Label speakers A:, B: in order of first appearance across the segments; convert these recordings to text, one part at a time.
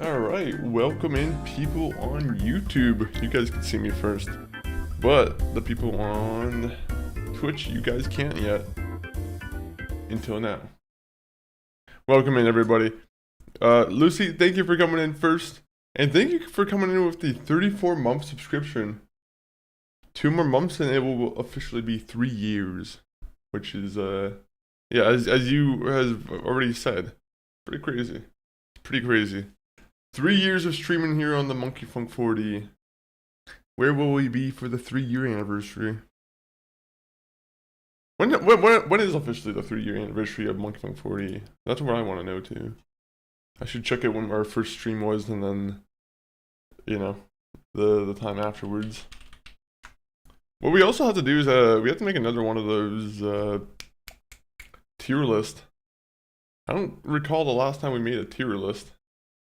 A: Alright, welcome in people on YouTube. You guys can see me first. But the people on Twitch, you guys can't yet. Until now. Welcome in everybody. Lucy, thank you for coming in first. And thank you for coming in with the 34-month subscription. 2 more months and it will officially be 3 years. Which is, yeah, as you have already said, pretty crazy. Pretty crazy. 3 years of streaming here on the Monkey Funk 4D. Where will we be for the 3-year anniversary? When is officially the 3-year anniversary of Monkey Funk 4D? That's what I want to know too. I should check out when our first stream was and then, you know, the time afterwards. What we also have to do is we have to make another one of those tier list. I don't recall the last time we made a tier list.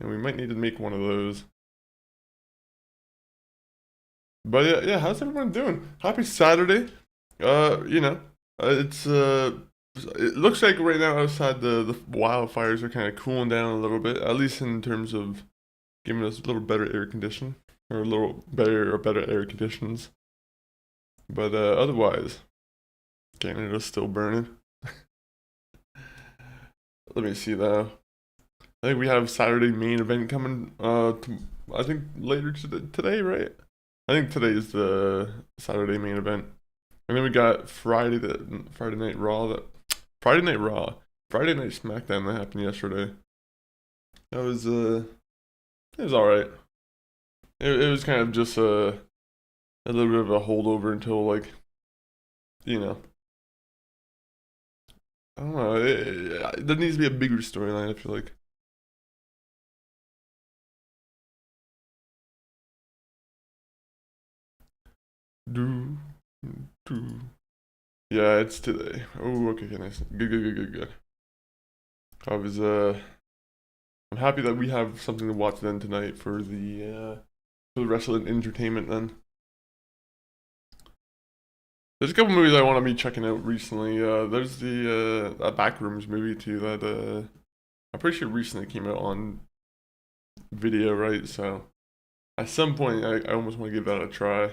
A: And we might need to make one of those. But yeah, how's everyone doing? Happy Saturday. You know, it looks like right now outside the wildfires are kind of cooling down a little bit, at least in terms of giving us a little better air condition, or a little better air conditions. But otherwise, Canada's still burning. Let me see though. I think we have Saturday main event coming, I think later today, right? I think today is the Saturday main event. And then we got Friday Night Raw, Friday Night SmackDown that happened yesterday. That was, it was alright. It was kind of just a little bit of a holdover until, like, you know. I don't know, there needs to be a bigger storyline, I feel like. Yeah, it's today. Oh, okay, nice. Good. I was, I'm happy that we have something to watch then tonight for the wrestling entertainment then. There's a couple movies I want to be checking out recently. There's the Backrooms movie too that, I'm pretty sure recently came out on video, right? So, at some point, I almost want to give that a try.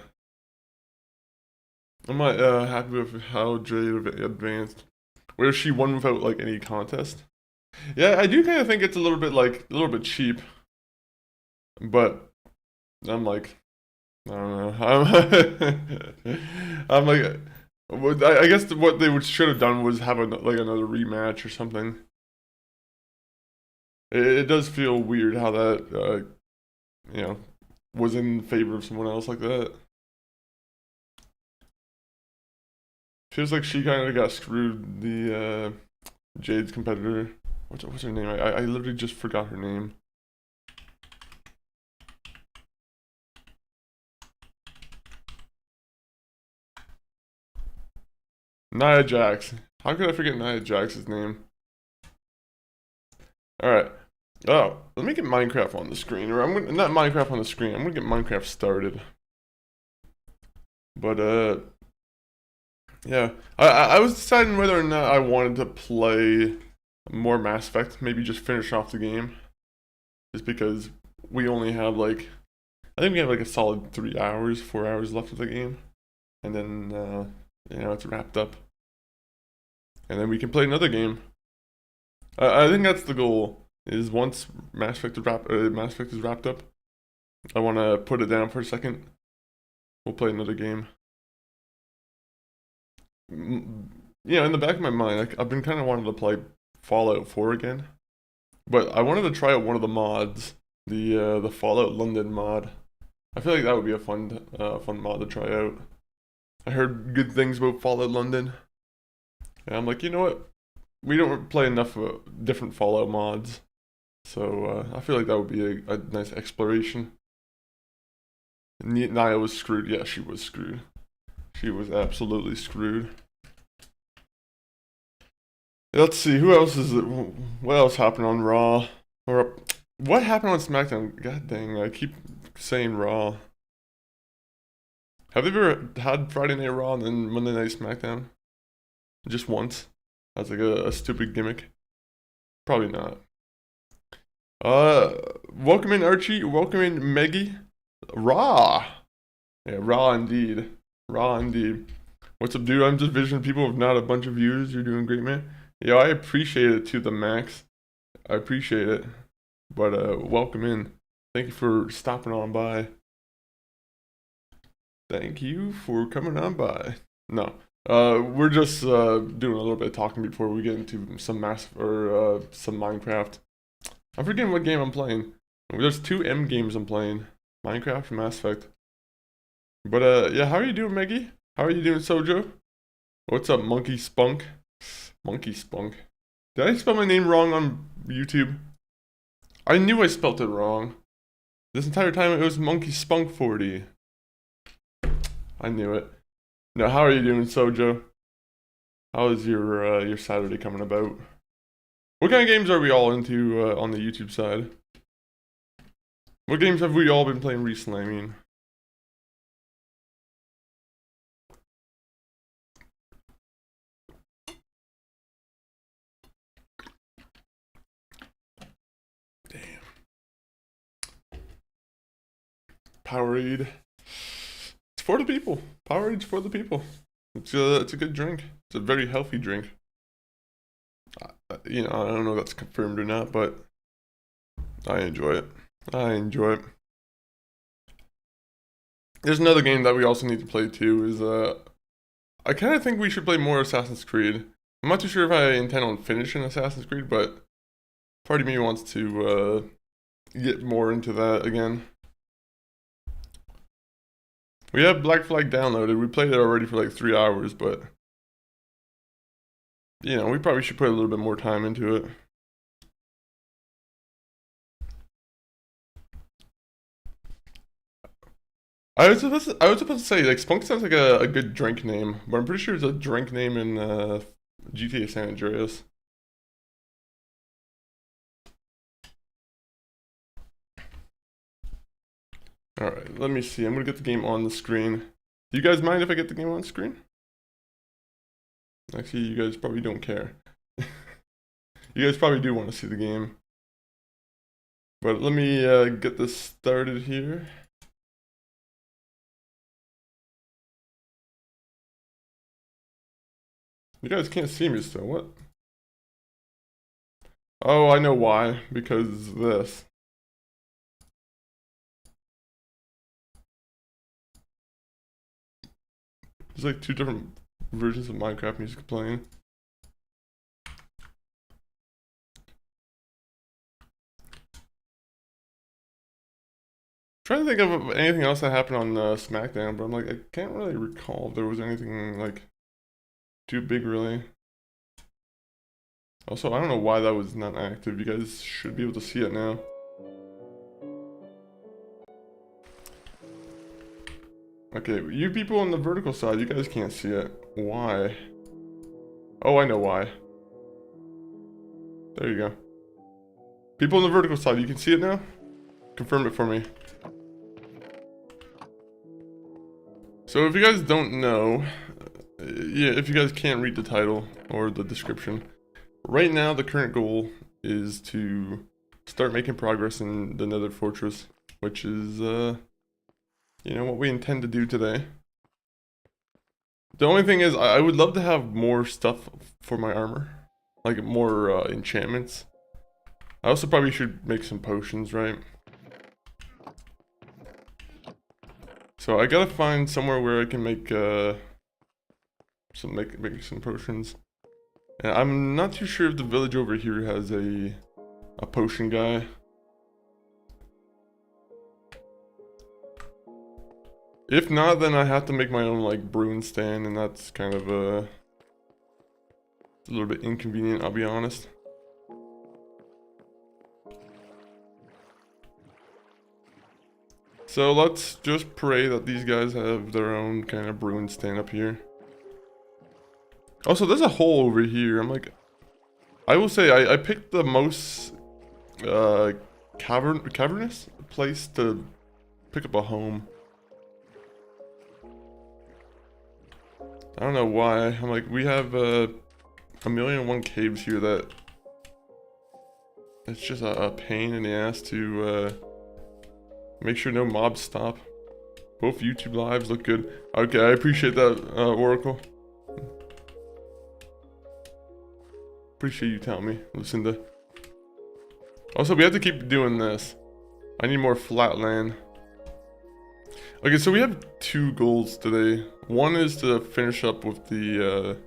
A: I'm not happy with how Jade advanced. Where she won without like any contest. Yeah, I do kind of think it's a little bit cheap. But I'm like, I don't know. I'm like, I guess what they should have done was have another rematch or something. It does feel weird how that you know, was in favor of someone else like that. Feels like she kind of got screwed, the Jade's competitor. What's her name? I literally just forgot her name. Nia Jax. How could I forget Nia Jax's name? Alright. Oh, let me get Minecraft on the screen. Or not Minecraft on the screen. I'm gonna get Minecraft started. But yeah, I was deciding whether or not I wanted to play more Mass Effect, maybe just finish off the game. Just because we only have like, I think we have like a solid 3 hours, 4 hours left of the game. And then, you know, it's wrapped up. And then we can play another game. I think that's the goal, is once Mass Effect is wrapped up, I want to put it down for a second. We'll play another game. Yeah, in the back of my mind, I've been kind of wanting to play Fallout 4 again, but I wanted to try out one of the mods, the Fallout London mod. I feel like that would be a fun mod to try out. I heard good things about Fallout London, and I'm like, you know what? We don't play enough different Fallout mods, so I feel like that would be a nice exploration. Nia was screwed. Yeah, she was screwed. She was absolutely screwed. Let's see, who else is it? What else happened on Raw? Or what happened on SmackDown? God dang, I keep saying Raw. Have they ever had Friday Night Raw and then Monday Night SmackDown? Just once? That's like a stupid gimmick? Probably not. Welcome in Archie, welcome in Meggie. Raw. Yeah, raw indeed. Raw indeed. What's up, dude? I'm just visioning people with not a bunch of views. You're doing great, man. Yo, I appreciate it to the max. I appreciate it. But welcome in. Thank you for stopping on by. Thank you for coming on by. No. We're just doing a little bit of talking before we get into some some Minecraft. I'm forgetting what game I'm playing. There's two M games I'm playing. Minecraft and Mass Effect. But yeah, how are you doing, Meggie? How are you doing, Sojo? What's up, Monkey Spunk? Monkey Spunk. Did I spell my name wrong on YouTube? I knew I spelt it wrong. This entire time it was Monkey Spunk 40. I knew it. Now, how are you doing, Sojo? How is your Saturday coming about? What kind of games are we all into on the YouTube side? What games have we all been playing recently, I mean? Damn. Powerade. It's for the people. Powerade's for the people. It's a good drink. It's a very healthy drink. You know, I don't know if that's confirmed or not, but I enjoy it. I enjoy it. There's another game that we also need to play too, is I kind of think we should play more Assassin's Creed. I'm not too sure if I intend on finishing Assassin's Creed, but part of me wants to get more into that again. We have Black Flag downloaded. We played it already for like 3 hours, but you know, we probably should put a little bit more time into it. I was supposed to say, like, Spunk sounds like a good drink name, but I'm pretty sure it's a drink name in GTA San Andreas. Alright, let me see. I'm gonna get the game on the screen. Do you guys mind if I get the game on screen? Actually, you guys probably don't care. You guys probably do want to see the game. But let me get this started here. You guys can't see me still, what? Oh, I know why. Because this. There's like two different versions of Minecraft music playing. Trying to think of anything else that happened on SmackDown, but I'm like, I can't really recall if there was anything like too big, really. Also, I don't know why that was not active. You guys should be able to see it now. Okay, you people on the vertical side, you guys can't see it. Why? Oh, I know why. There you go. People on the vertical side, you can see it now? Confirm it for me. So if you guys don't know, yeah, if you guys can't read the title or the description, right now the current goal is to start making progress in the Nether Fortress, which is, you know, what we intend to do today. The only thing is, I would love to have more stuff for my armor, like more enchantments. I also probably should make some potions, right? So I gotta find somewhere where I can make some potions. And I'm not too sure if the village over here has a potion guy. If not, then I have to make my own like brewing stand, and that's kind of a little bit inconvenient, I'll be honest. So let's just pray that these guys have their own kind of brewing stand up here. Also, there's a hole over here. I'm like, I will say I picked the most cavernous place to pick up a home. I don't know why. I'm like, we have 1,000,001 caves here that It's just a pain in the ass to make sure no mobs stop. Both YouTube lives look good. Okay, I appreciate that, Oracle. Appreciate you telling me, Lucinda. Also, we have to keep doing this. I need more flat land. Okay, so we have 2 goals today. One is to finish up with the,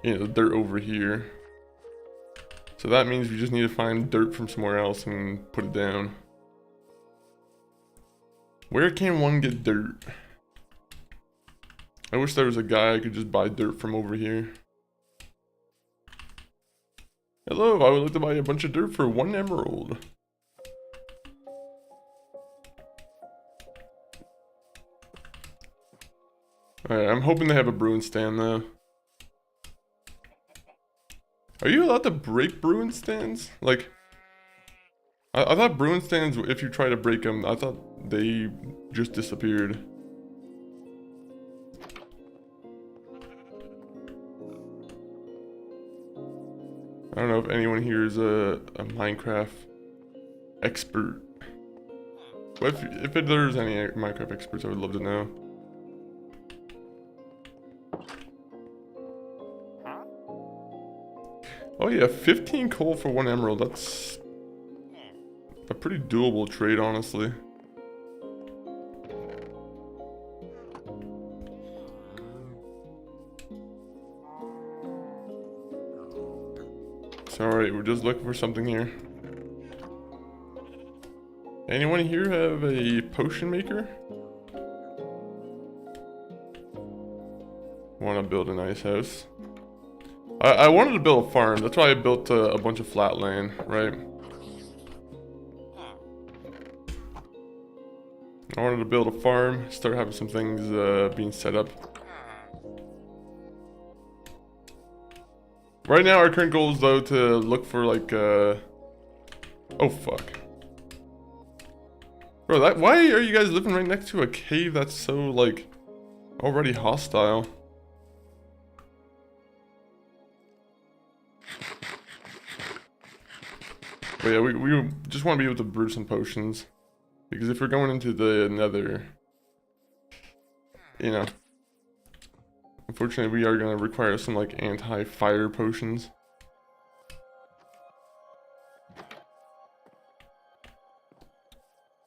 A: the dirt over here. So that means we just need to find dirt from somewhere else and put it down. Where can one get dirt? I wish there was a guy I could just buy dirt from over here. Hello, I would like to buy a bunch of dirt for 1 emerald. Alright, I'm hoping they have a brewing stand though. Are you allowed to break brewing stands? Like, I thought brewing stands, if you try to break them, I thought they just disappeared. I don't know if anyone here is a Minecraft expert. But if there's any Minecraft experts, I would love to know. Oh yeah, 15 coal for 1 emerald. That's a pretty doable trade, honestly. So alright, we're just looking for something here. Anyone here have a potion maker? Want to build a nice house. I wanted to build a farm, that's why I built a bunch of flat land, right? I wanted to build a farm, start having some things being set up. Right now our current goal is though to look for like oh fuck. Bro, why are you guys living right next to a cave that's so like already hostile? But yeah, we just want to be able to brew some potions. Because if we're going into the nether, you know, unfortunately we are going to require some like anti-fire potions.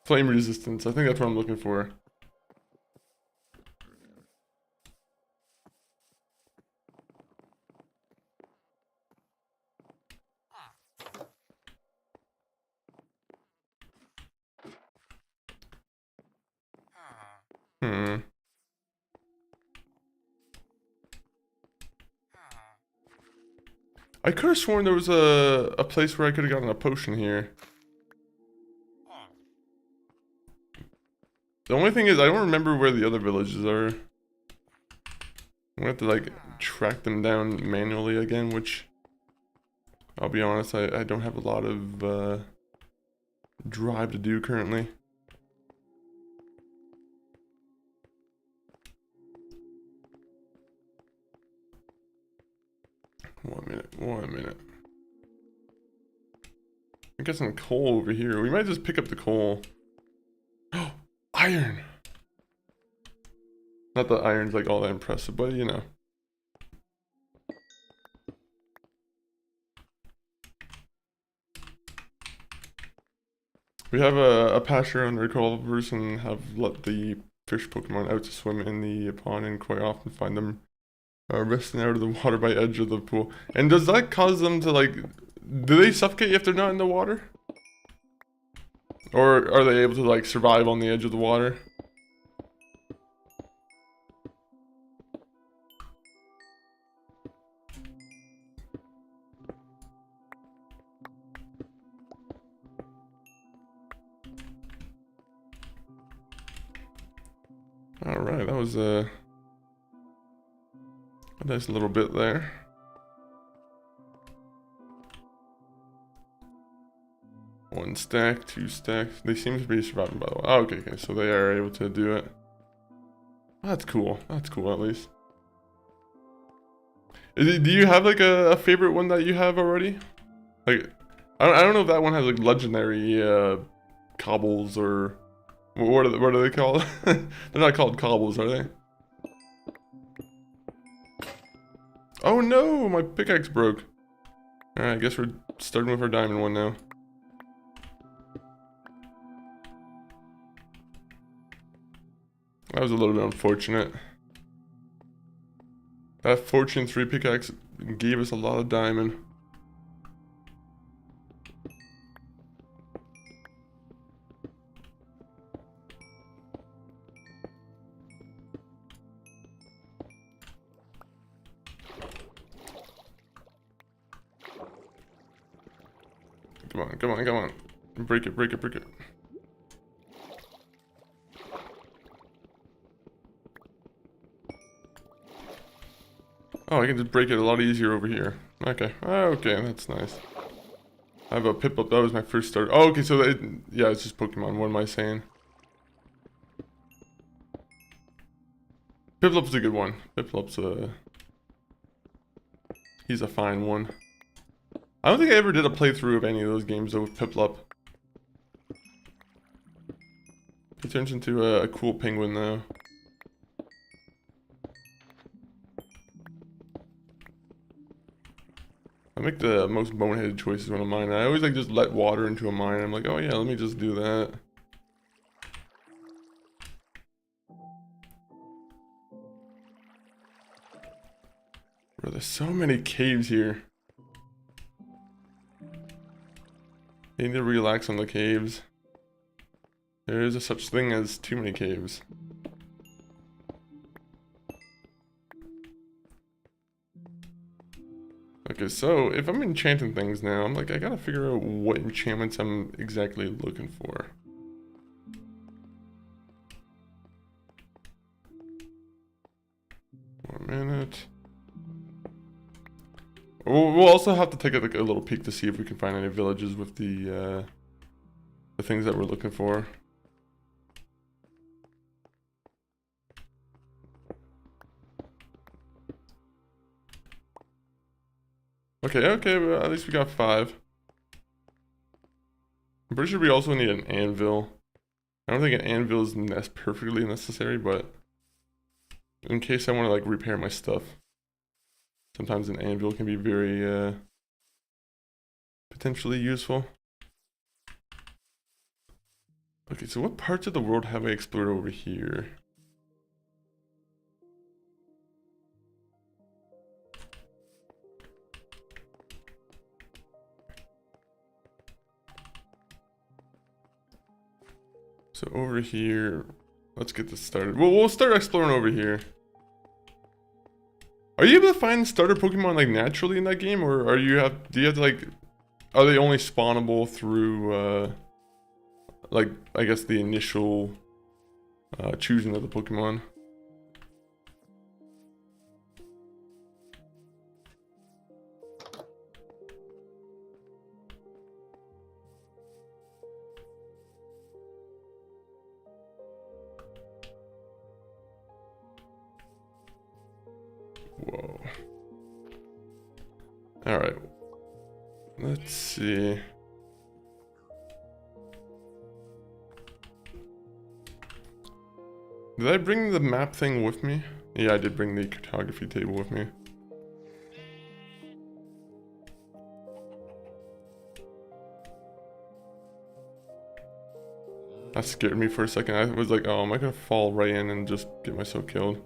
A: Flame resistance, I think that's what I'm looking for. I could have sworn there was a place where I could have gotten a potion here. The only thing is I don't remember where the other villages are. I'm gonna have to like track them down manually again, which I'll be honest, I don't have a lot of drive to do currently. One minute. I got some coal over here. We might just pick up the coal. Oh, iron! Not that iron's like all that impressive, but you know. We have a pasture under culvers and have let the fish Pokemon out to swim in the pond and quite often find them resting out of the water by edge of the pool. And does that cause them to like, do they suffocate if they're not in the water? Or are they able to like survive on the edge of the water? Alright, that was a nice little bit there. One stack, 2 stacks. They seem to be surviving, by the way. Oh, okay, so they are able to do it. That's cool. That's cool, at least. Do you have like a favorite one that you have already? Like, I don't know if that one has like legendary cobbles or what are they called? They're not called cobbles, are they? Oh no, my pickaxe broke. Alright, I guess we're starting with our diamond one now. That was a little bit unfortunate. That Fortune 3 pickaxe gave us a lot of diamond. Come on, come on, come on. Break it, break it, break it. Oh, I can just break it a lot easier over here. Okay, okay, that's nice. I have a Piplup, that was my first start. Oh, okay, so yeah, it's just Pokemon, what am I saying? Piplup's a good one. Piplup's he's a fine one. I don't think I ever did a playthrough of any of those games though with Piplup. He turns into a cool penguin though. I make the most boneheaded choices when I'm mining. I always like just let water into a mine. I'm like, oh yeah, let me just do that. Bro, there's so many caves here. You need to relax on the caves. There is a such thing as too many caves. Okay, so if I'm enchanting things now, I'm like, I gotta figure out what enchantments I'm exactly looking for. One minute. We'll also have to take a little peek to see if we can find any villages with the things that we're looking for. Okay, okay, well, at least we got 5. I'm pretty sure we also need an anvil. I don't think an anvil is perfectly necessary, but in case I want to like repair my stuff, sometimes an anvil can be very potentially useful. Okay, so what parts of the world have I explored over here? So over here, let's get this started. Well, we'll start exploring over here. Are you able to find starter Pokemon like naturally in that game, or do you have to like, are they only spawnable through like I guess the initial choosing of the Pokemon? Whoa. Alright. Let's see. Did I bring the map thing with me? Yeah, I did bring the cartography table with me. That scared me for a second. I was like, oh, am I gonna fall right in and just get myself killed?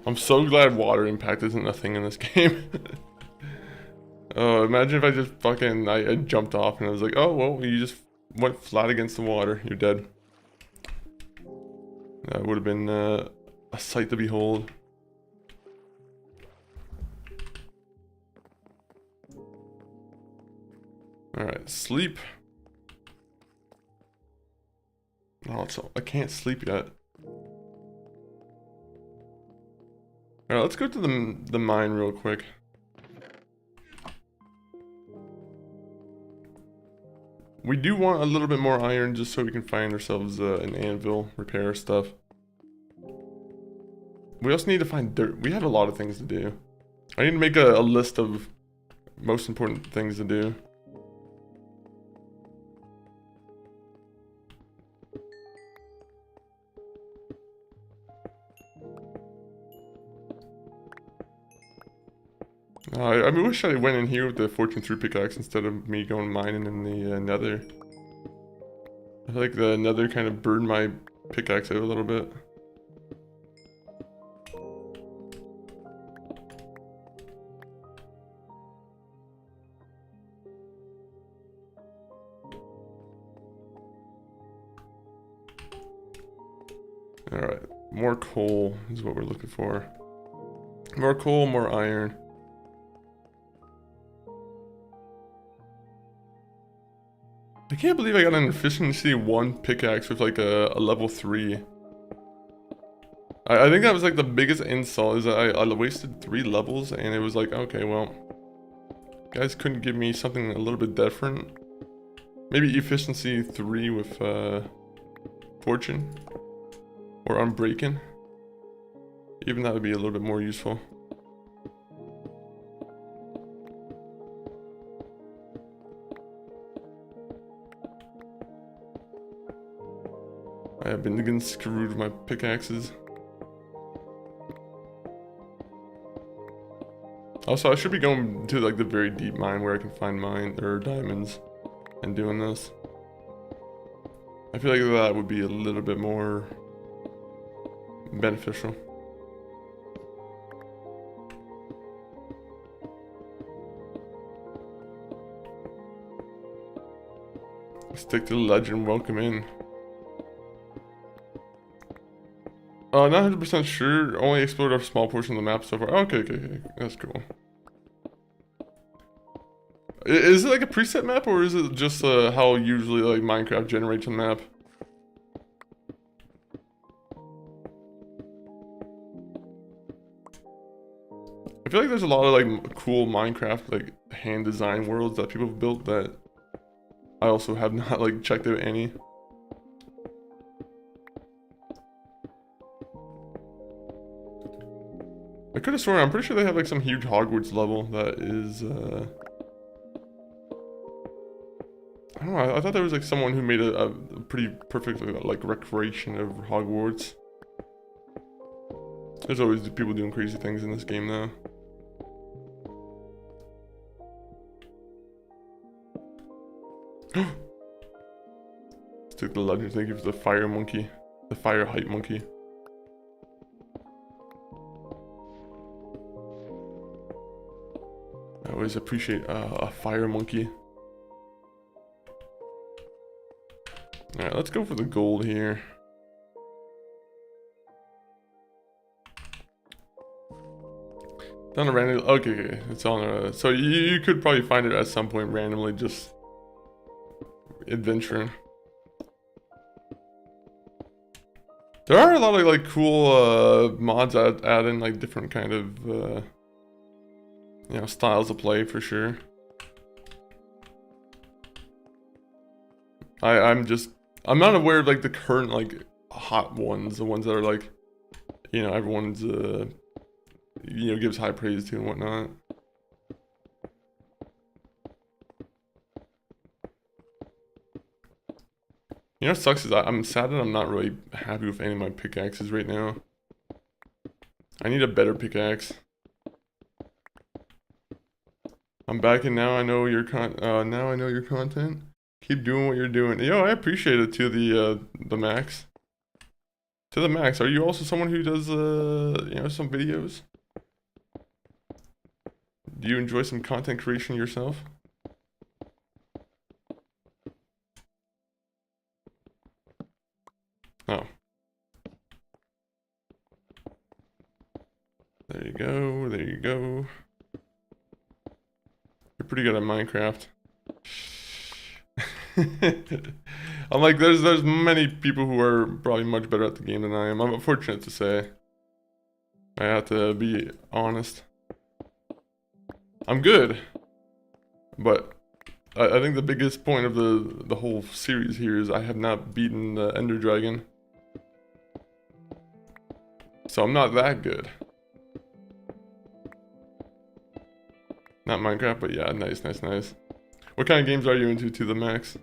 A: I'm so glad water impact isn't a thing in this game. Oh, imagine if I just fucking, I jumped off and I was like, oh, well, you just went flat against the water. You're dead. That would have been a sight to behold. Alright, sleep. Oh, I can't sleep yet. Alright, let's go to the mine real quick. We do want a little bit more iron just so we can find ourselves an anvil, repair stuff. We also need to find dirt. We have a lot of things to do. I need to make a list of most important things to do. I wish I went in here with the Fortune 3 pickaxe instead of me going mining in the nether. I feel like the nether kind of burned my pickaxe out a little bit. Alright, more coal is what we're looking for. More coal, more iron. I can't believe I got an efficiency 1 pickaxe with like a level 3. I think that was like the biggest insult, is that I wasted 3 levels and it was like, okay, well, guys couldn't give me something a little bit different. Maybe efficiency 3 with fortune or unbreaking. Even that would be a little bit more useful. I have been getting screwed with my pickaxes. Also, I should be going to like the very deep mine where I can find mine or diamonds and doing this. I feel like that would be a little bit more beneficial. Stick to the legend, welcome in. Not 100% sure. Only explored a small portion of the map so far. Okay. That's cool. Is it like a preset map, or is it just how usually like Minecraft generates a map? I feel like there's a lot of like cool Minecraft like hand design worlds that people have built that I also have not like checked out any. I could have sworn, I'm pretty sure they have like some huge Hogwarts level that is, I don't know, I thought there was like someone who made a pretty perfect like recreation of Hogwarts. There's always people doing crazy things in this game though. Took the legend, thank you for the fire monkey. The fire hype monkey. I always appreciate a fire monkey. Alright, let's go for the gold here. Down a random. Okay, it's on a. So you could probably find it at some point randomly, just adventuring. There are a lot of like cool mods that add in like different kind of you know, styles of play for sure. I'm not aware of like the current like hot ones, the ones that are like, you know, everyone's you know, gives high praise to and whatnot. You know what sucks is I'm sad that I'm not really happy with any of my pickaxes right now. I need a better pickaxe. I'm back and now I know your content. Keep doing what you're doing. Yo, I appreciate it to the max. To the max. Are you also someone who does you know, some videos? Do you enjoy some content creation yourself? Oh. There you go, there you go. You're pretty good at Minecraft. I'm like, there's many people who are probably much better at the game than I am. I'm fortunate to say. I have to be honest. I'm good, but I think the biggest point of the whole series here is I have not beaten the Ender Dragon. So I'm not that good. Not Minecraft, but yeah, nice, nice, nice. What kind of games are you into to the max?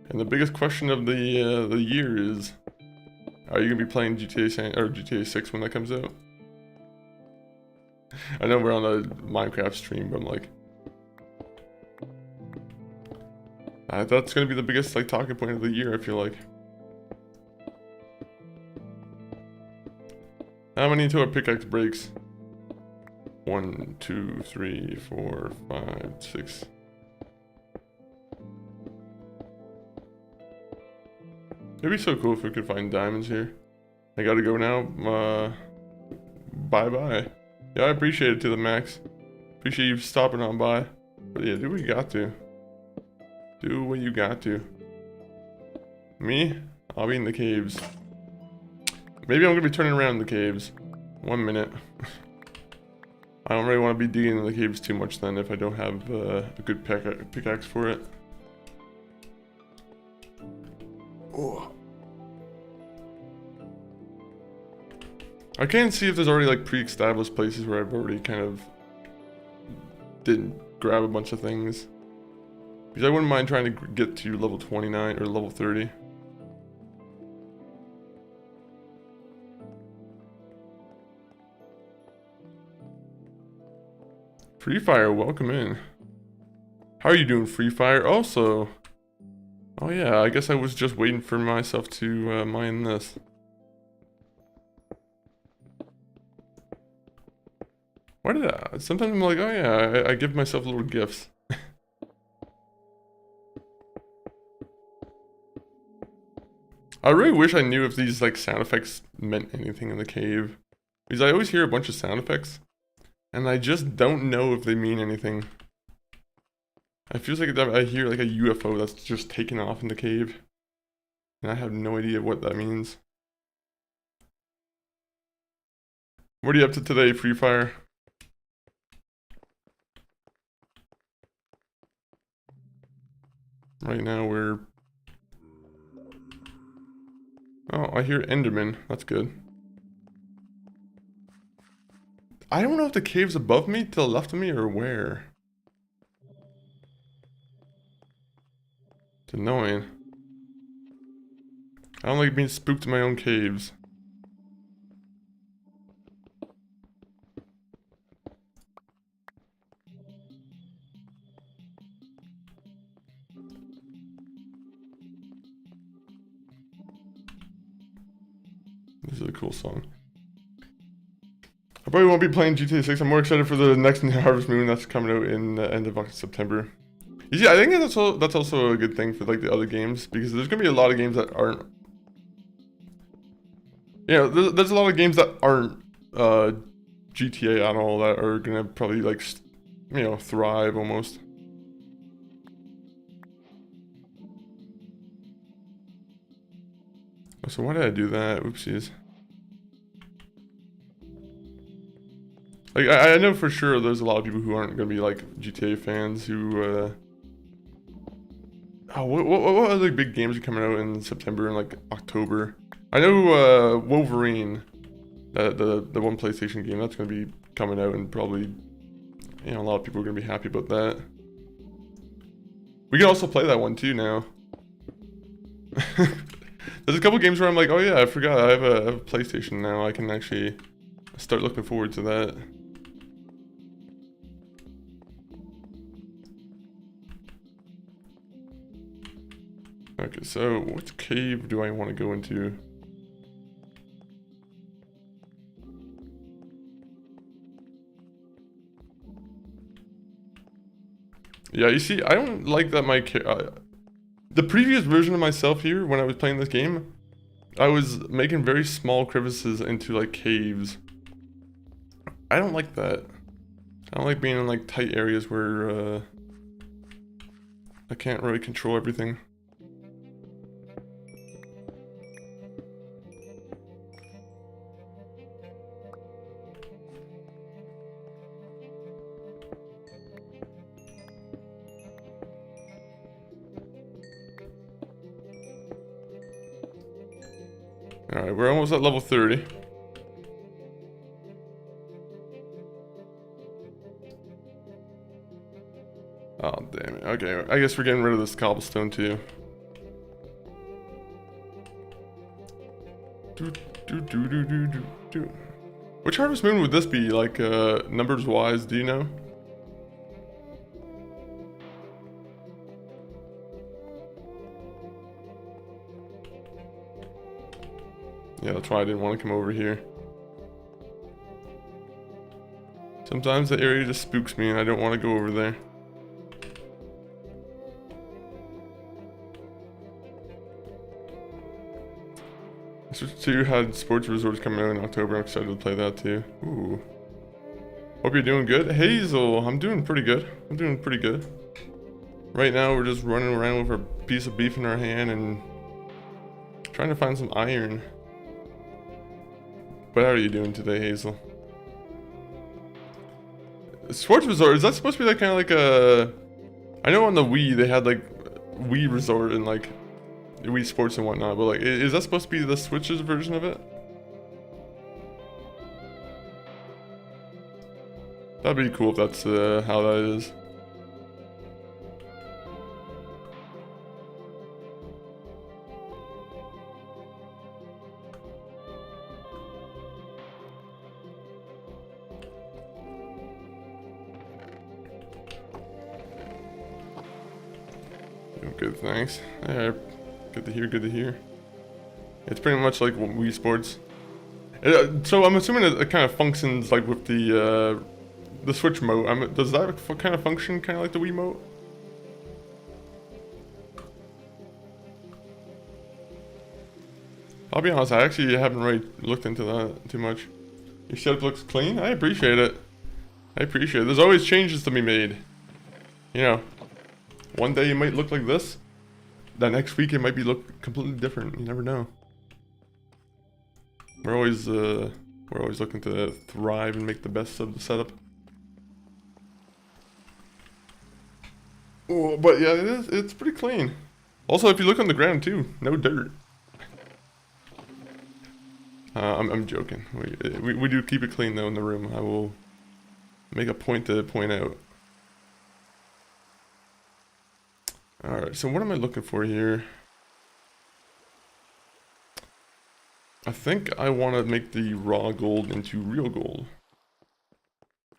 A: And the biggest question of the year is, are you gonna be playing GTA 6 when that comes out? I know we're on a Minecraft stream, but I'm like, that's gonna be the biggest like talking point of the year. I feel like. How many into a pickaxe breaks? 1, 2, 3, 4, 5, 6. It'd be so cool if we could find diamonds here. I gotta go now. Bye-bye. Yeah, I appreciate it to the max. Appreciate you stopping on by. But yeah, do what you got to. Do what you got to. Me? I'll be in the caves. Maybe I'm gonna be turning around in the caves. 1 minute. I don't really want to be digging in the caves too much then if I don't have a good pickaxe for it. Oh. I can't see if there's already like pre-established places where I've already kind of didn't grab a bunch of things. Because I wouldn't mind trying to get to level 29 or level 30. Free Fire, welcome in. How are you doing, Free Fire? Also, oh yeah, I guess I was just waiting for myself to mine this. Why did I? Sometimes I'm like, oh yeah, I give myself little gifts. I really wish I knew if these like sound effects meant anything in the cave. Because I always hear a bunch of sound effects. And I just don't know if they mean anything. It feels like I hear like a UFO that's just taken off in the cave. And I have no idea what that means. What are you up to today, Free Fire? Right now we're... Oh, I hear Enderman. That's good. I don't know if the cave's above me, to the left of me, or where. It's annoying. I don't like being spooked in my own caves. This is a cool song. I probably won't be playing GTA 6. I'm more excited for the next Harvest Moon that's coming out in the end of September. You see, I think that's also a good thing for like the other games, because there's gonna be a lot of games that aren't. Yeah, there's a lot of games that aren't GTA at all that are gonna probably like, you know, thrive almost. So why did I do that? Oopsies. Like, I know for sure there's a lot of people who aren't going to be, like, GTA fans who, Oh, what other big games are coming out in September and, like, October? I know, Wolverine, the one PlayStation game, that's going to be coming out, and probably, you know, a lot of people are going to be happy about that. We can also play that one, too, now. There's a couple games where I'm like, oh yeah, I forgot, I have a PlayStation now, I can actually start looking forward to that. Okay, so what cave do I want to go into? Yeah, you see, I don't like that the previous version of myself here, when I was playing this game, I was making very small crevices into, like, caves. I don't like that. I don't like being in, like, tight areas where, I can't really control everything. Alright, we're almost at level 30. Oh, damn it. Okay, I guess we're getting rid of this cobblestone too. Which harvest moon would this be, like, numbers wise, do you know? Yeah, that's why I didn't want to come over here. Sometimes the area just spooks me and I don't want to go over there. Switch 2 had sports resorts coming out in October. I'm excited to play that too. Ooh. Hope you're doing good. Hazel, I'm doing pretty good. I'm doing pretty good. Right now we're just running around with a piece of beef in our hand and trying to find some iron. But how are you doing today, Hazel? Sports resort, is that supposed to be like kind of like a... I know on the Wii they had like Wii resort and like Wii Sports and whatnot, but like, is that supposed to be the Switch's version of it? That'd be cool if that's how that is. Good, thanks. Good to hear, good to hear. It's pretty much like Wii Sports. So I'm assuming it kind of functions like with the Switch mode. Does that kind of function kind of like the Wii mode? I'll be honest, I actually haven't really looked into that too much. Your setup looks clean? I appreciate it. I appreciate it. There's always changes to be made. You know, one day it might look like this. The next week it might be look completely different. You never know. We're always looking to thrive and make the best of the setup. Oh, but yeah, it's pretty clean. Also, if you look on the ground too, no dirt. I'm joking. We do keep it clean though in the room. I will make a point to point out. Alright, so what am I looking for here? I think I want to make the raw gold into real gold.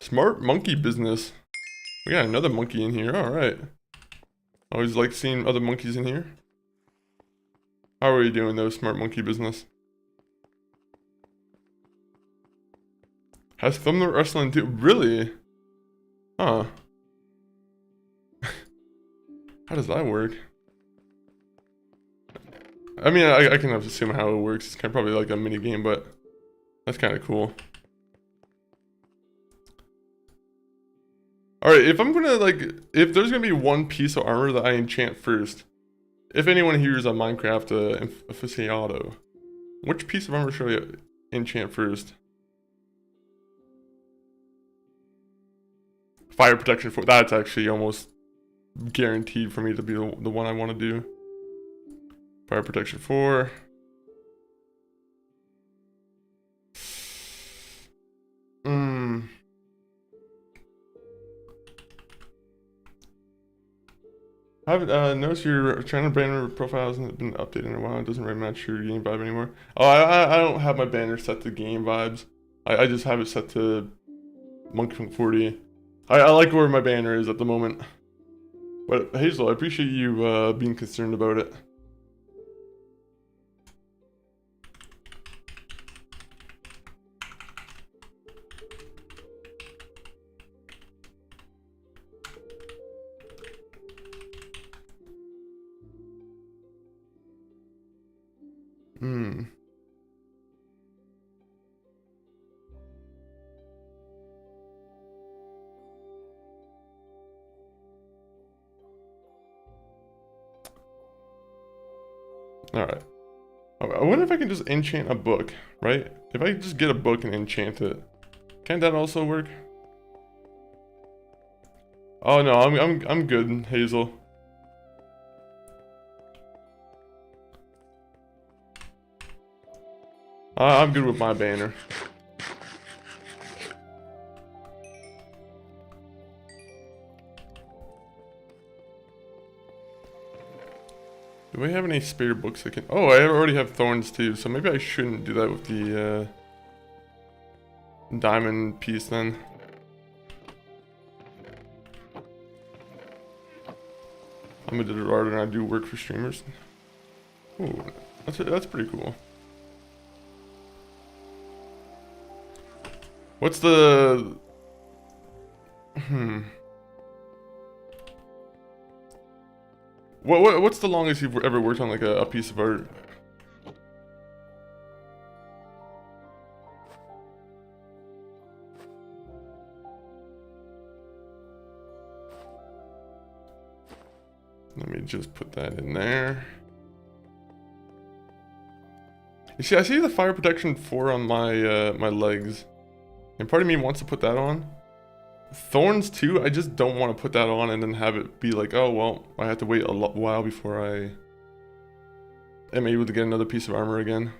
A: Smart monkey business. We got another monkey in here, alright. Always like seeing other monkeys in here. How are you doing though, smart monkey business? Has thumbnail wrestling too? Really? Huh. How does that work? I mean, I can assume how it works. It's kind of probably like a mini game, but that's kind of cool. Alright, if I'm gonna like, if there's gonna be one piece of armor that I enchant first, if anyone here is a Minecraft aficionado, which piece of armor should I enchant first? Fire protection 4, that's actually almost guaranteed for me to be the one I want to do. Fire protection 4. I haven't noticed your channel banner profile hasn't been updated in a while. It doesn't really match your game vibe anymore. Oh, I don't have my banner set to game vibes. I just have it set to Monkey 40. I like where my banner is at the moment. But Hazel, I appreciate you being concerned about it. Alright. I wonder if I can just enchant a book, right? If I just get a book and enchant it, can that also work? Oh no, I'm good, Hazel. I'm good with my banner. Do we have any spare books I can... Oh, I already have thorns too, so maybe I shouldn't do that with the diamond piece then. I'm a digital artist and I do work for streamers. Ooh, that's pretty cool. What's the... What's the longest you've ever worked on like a piece of art? Let me just put that in there. You see, I see the fire protection 4 on my my legs, and part of me wants to put that on. Thorns too, I just don't want to put that on and then have it be like, oh well, I have to wait a while before I am able to get another piece of armor again.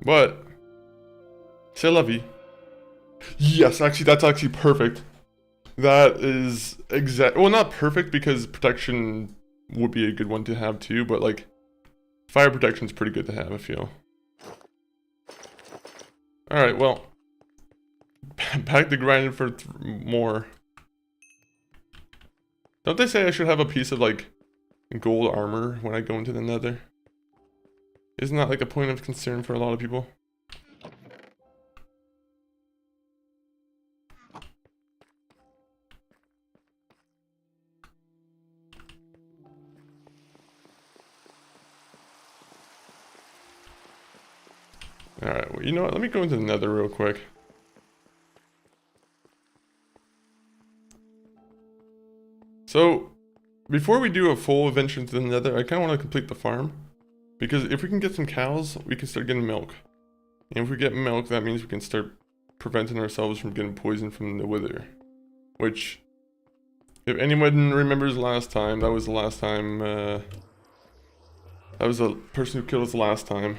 A: But c'est la vie. Yes, actually that's actually perfect. That is well, not perfect because protection would be a good one to have too, but like fire protection is pretty good to have, I feel. Alright, well, back to grinding for more. Don't they say I should have a piece of like gold armor when I go into the nether? Isn't that like a point of concern for a lot of people? Alright, well, you know what? Let me go into the nether real quick. So, before we do a full adventure into the nether, I kind of want to complete the farm. Because if we can get some cows, we can start getting milk. And if we get milk, that means we can start preventing ourselves from getting poisoned from the wither. Which, if anyone remembers last time, that was the last time, that was the person who killed us last time.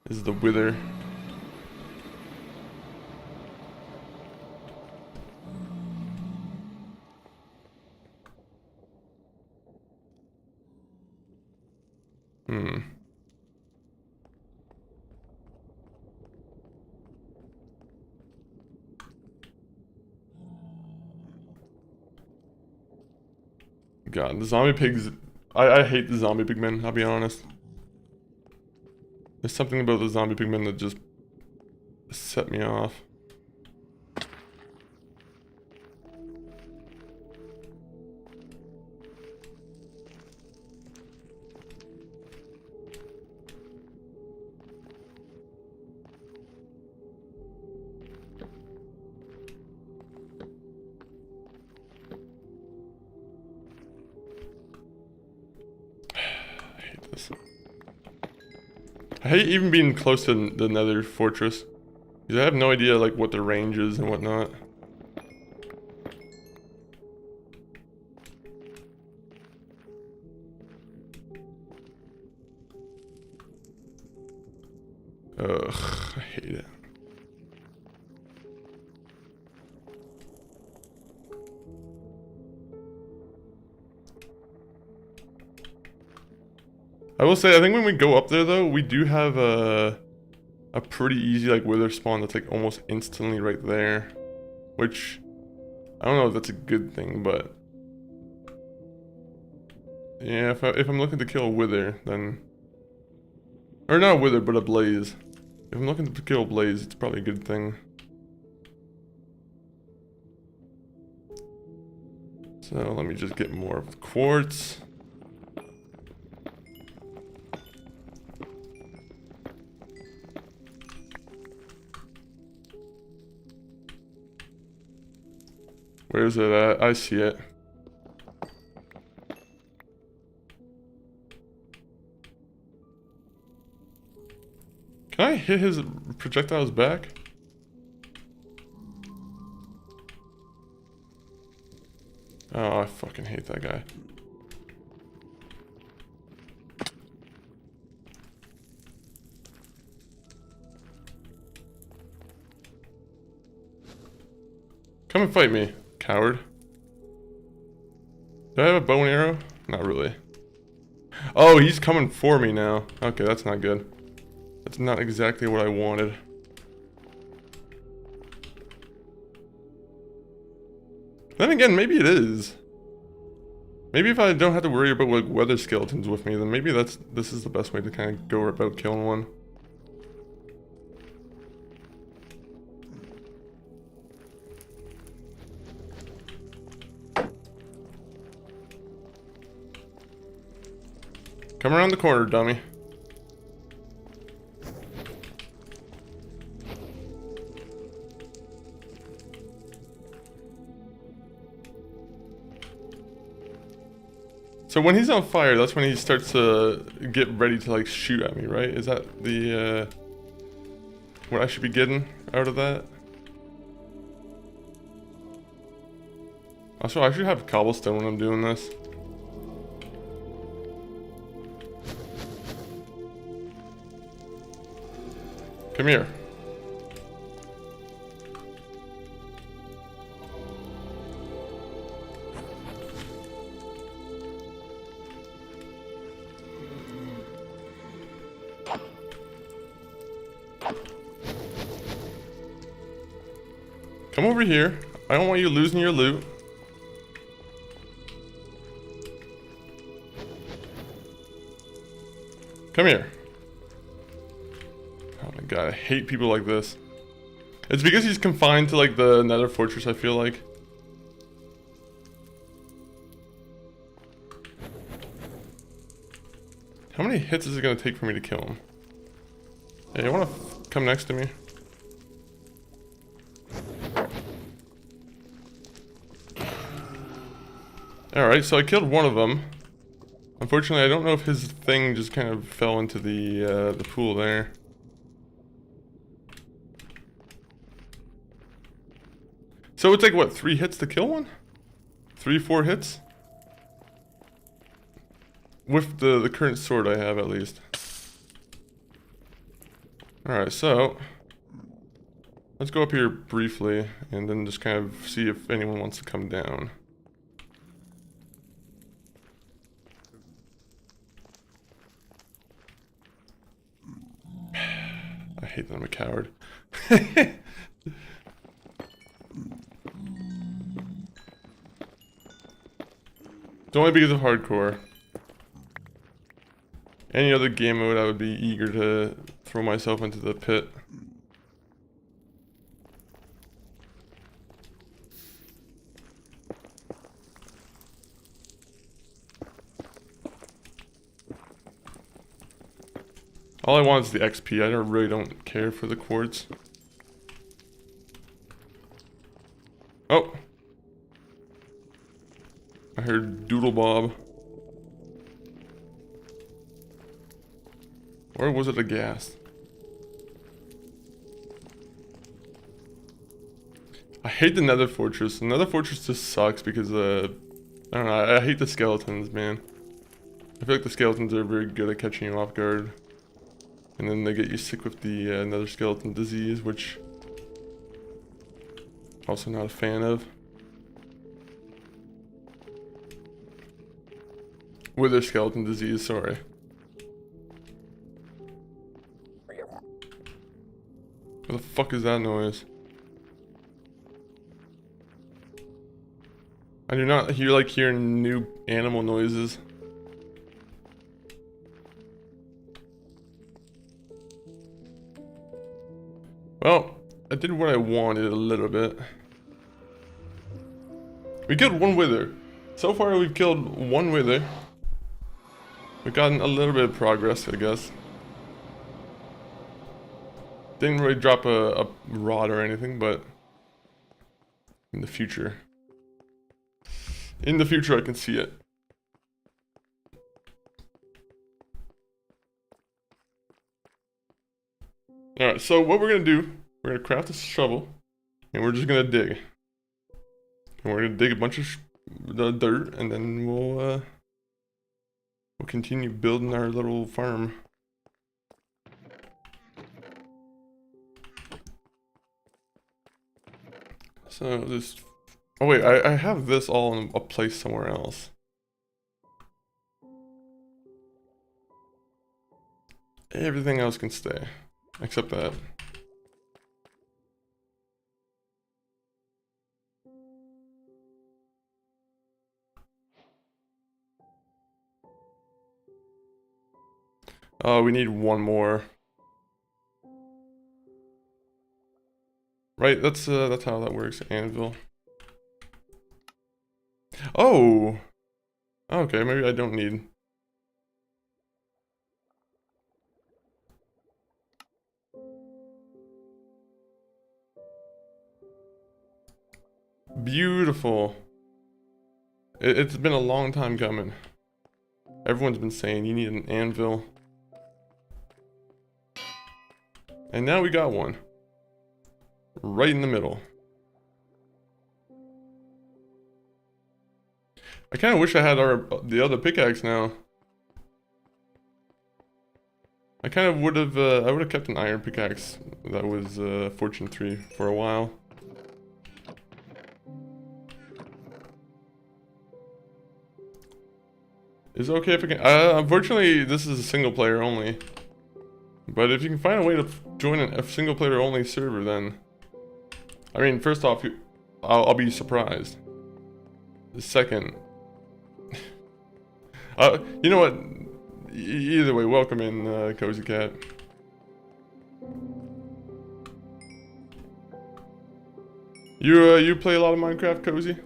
A: This is the wither. God, the zombie pigs... I hate the zombie pigmen, I'll be honest. There's something about the zombie pigmen that just set me off. I hate even being close to the nether fortress. Because I have no idea like what the range is and whatnot. Ugh, I hate it. I will say, I think when we go up there though, we do have a pretty easy like wither spawn that's like almost instantly right there. Which, I don't know if that's a good thing, but... Yeah, if I'm looking to kill a wither, then... Or not a wither, but a blaze. If I'm looking to kill a blaze, it's probably a good thing. So let me just get more of the quartz. Where's it at? I see it. Can I hit his projectiles back? Oh, I fucking hate that guy. Come and fight me, coward. Do I have a bow and arrow? Not really. Oh, he's coming for me now. Okay, that's not good. That's not exactly what I wanted. Then again, maybe it is. Maybe if I don't have to worry about like weather skeletons with me, then maybe this is the best way to kind of go about killing one. Come around the corner, dummy. So when he's on fire, that's when he starts to get ready to like shoot at me, right? Is that the what I should be getting out of that? Also, I should have cobblestone when I'm doing this. Come here. Come over here. I don't want you losing your loot. Come here. Oh my god, I hate people like this. It's because he's confined to like the nether fortress, I feel like. How many hits is it gonna take for me to kill him? Hey, you wanna come next to me? Alright, so I killed one of them. Unfortunately, I don't know if his thing just kind of fell into the pool there. So it's like, what, 3 hits to kill one? 3, 4 hits? With the current sword I have, at least. Alright, so let's go up here briefly and then just kind of see if anyone wants to come down. I hate that I'm a coward. It's only because of hardcore. Any other game mode, I would be eager to throw myself into the pit. All I want is the XP. I really don't care for the quartz. Oh! I heard Doodle Bob. Or was it a ghast? I hate the nether fortress. The nether fortress just sucks because, I don't know, I hate the skeletons, man. I feel like the skeletons are very good at catching you off guard. And then they get you sick with the nether skeleton disease, which also not a fan of. Wither skeleton disease, sorry. What the fuck is that noise? I do not hear new animal noises. Well, I did what I wanted a little bit. We killed one wither. So far we've killed one wither. We've gotten a little bit of progress, I guess. Didn't really drop a rod or anything, but in the future. In the future I can see it. Alright, so what we're gonna do, we're gonna craft a shovel, and we're just gonna dig. And we're gonna dig a bunch of the dirt, and then we'll continue building our little farm. So this Oh wait, I have this all in a place somewhere else. Everything else can stay, except that. Oh, we need one more. Right, that's how that works. Anvil. Oh! Okay, maybe I don't need... Beautiful. It's been a long time coming. Everyone's been saying you need an anvil. And now we got one. Right in the middle. I kind of wish I had the other pickaxe now. I kind of would have I would have kept an iron pickaxe that was Fortune 3 for a while. Is it okay if I can? Unfortunately, this is a single player only. But if you can find a way to join a single player only server, then I mean, first off, I'll be surprised. Second, you know what? Either way, welcome in, Cozy Cat. You play a lot of Minecraft, Cozy?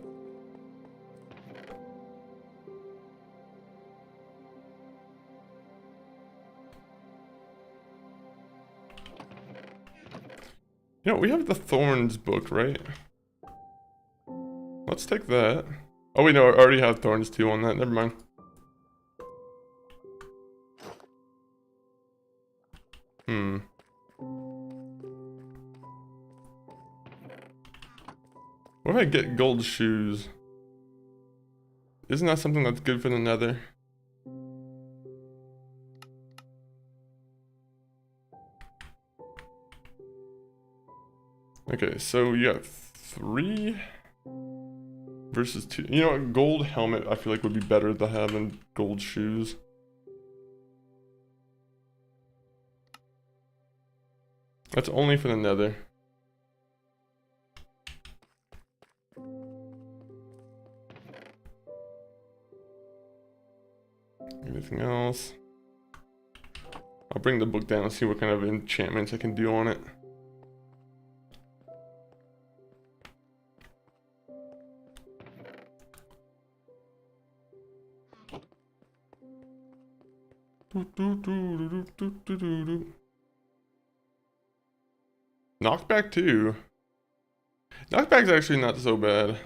A: You know, we have the Thorns book, right? Let's take that. Oh wait, no, I already have Thorns 2 on that, never mind. What if I get gold shoes? Isn't that something that's good for the nether? Okay, so you got 3 versus 2. You know what? Gold helmet I feel like would be better to have than gold shoes. That's only for the nether. Anything else? I'll bring the book down and see what kind of enchantments I can do on it. Knockback 2. Knockback's actually not so bad.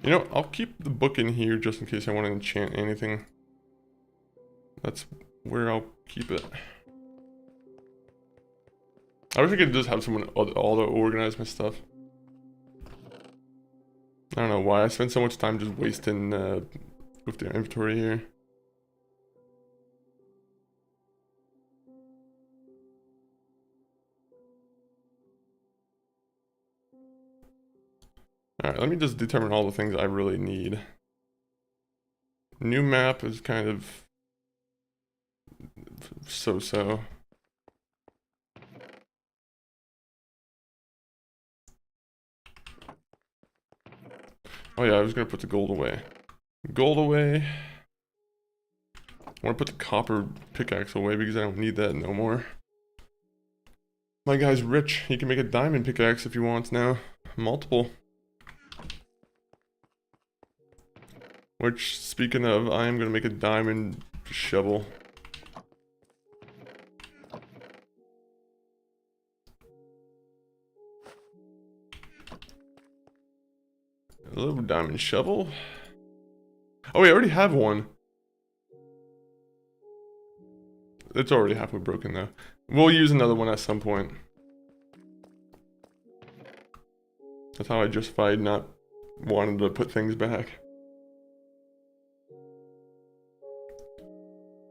A: You know, I'll keep the book in here just in case I want to enchant anything. That's where I'll keep it. I wish I could just have someone auto-organize my stuff. I don't know why I spend so much time just wasting with the inventory here. Alright, let me just determine all the things I really need. New map is kind of so-so. Oh yeah, I was gonna put the gold away. Gold away. I wanna put the copper pickaxe away because I don't need that no more. My guy's rich. He can make a diamond pickaxe if he wants now. Multiple. Which, speaking of, I am gonna make a diamond shovel. Hello, diamond shovel. Oh, wait, I already have one. It's already halfway broken, though. We'll use another one at some point. That's how I justified not wanting to put things back.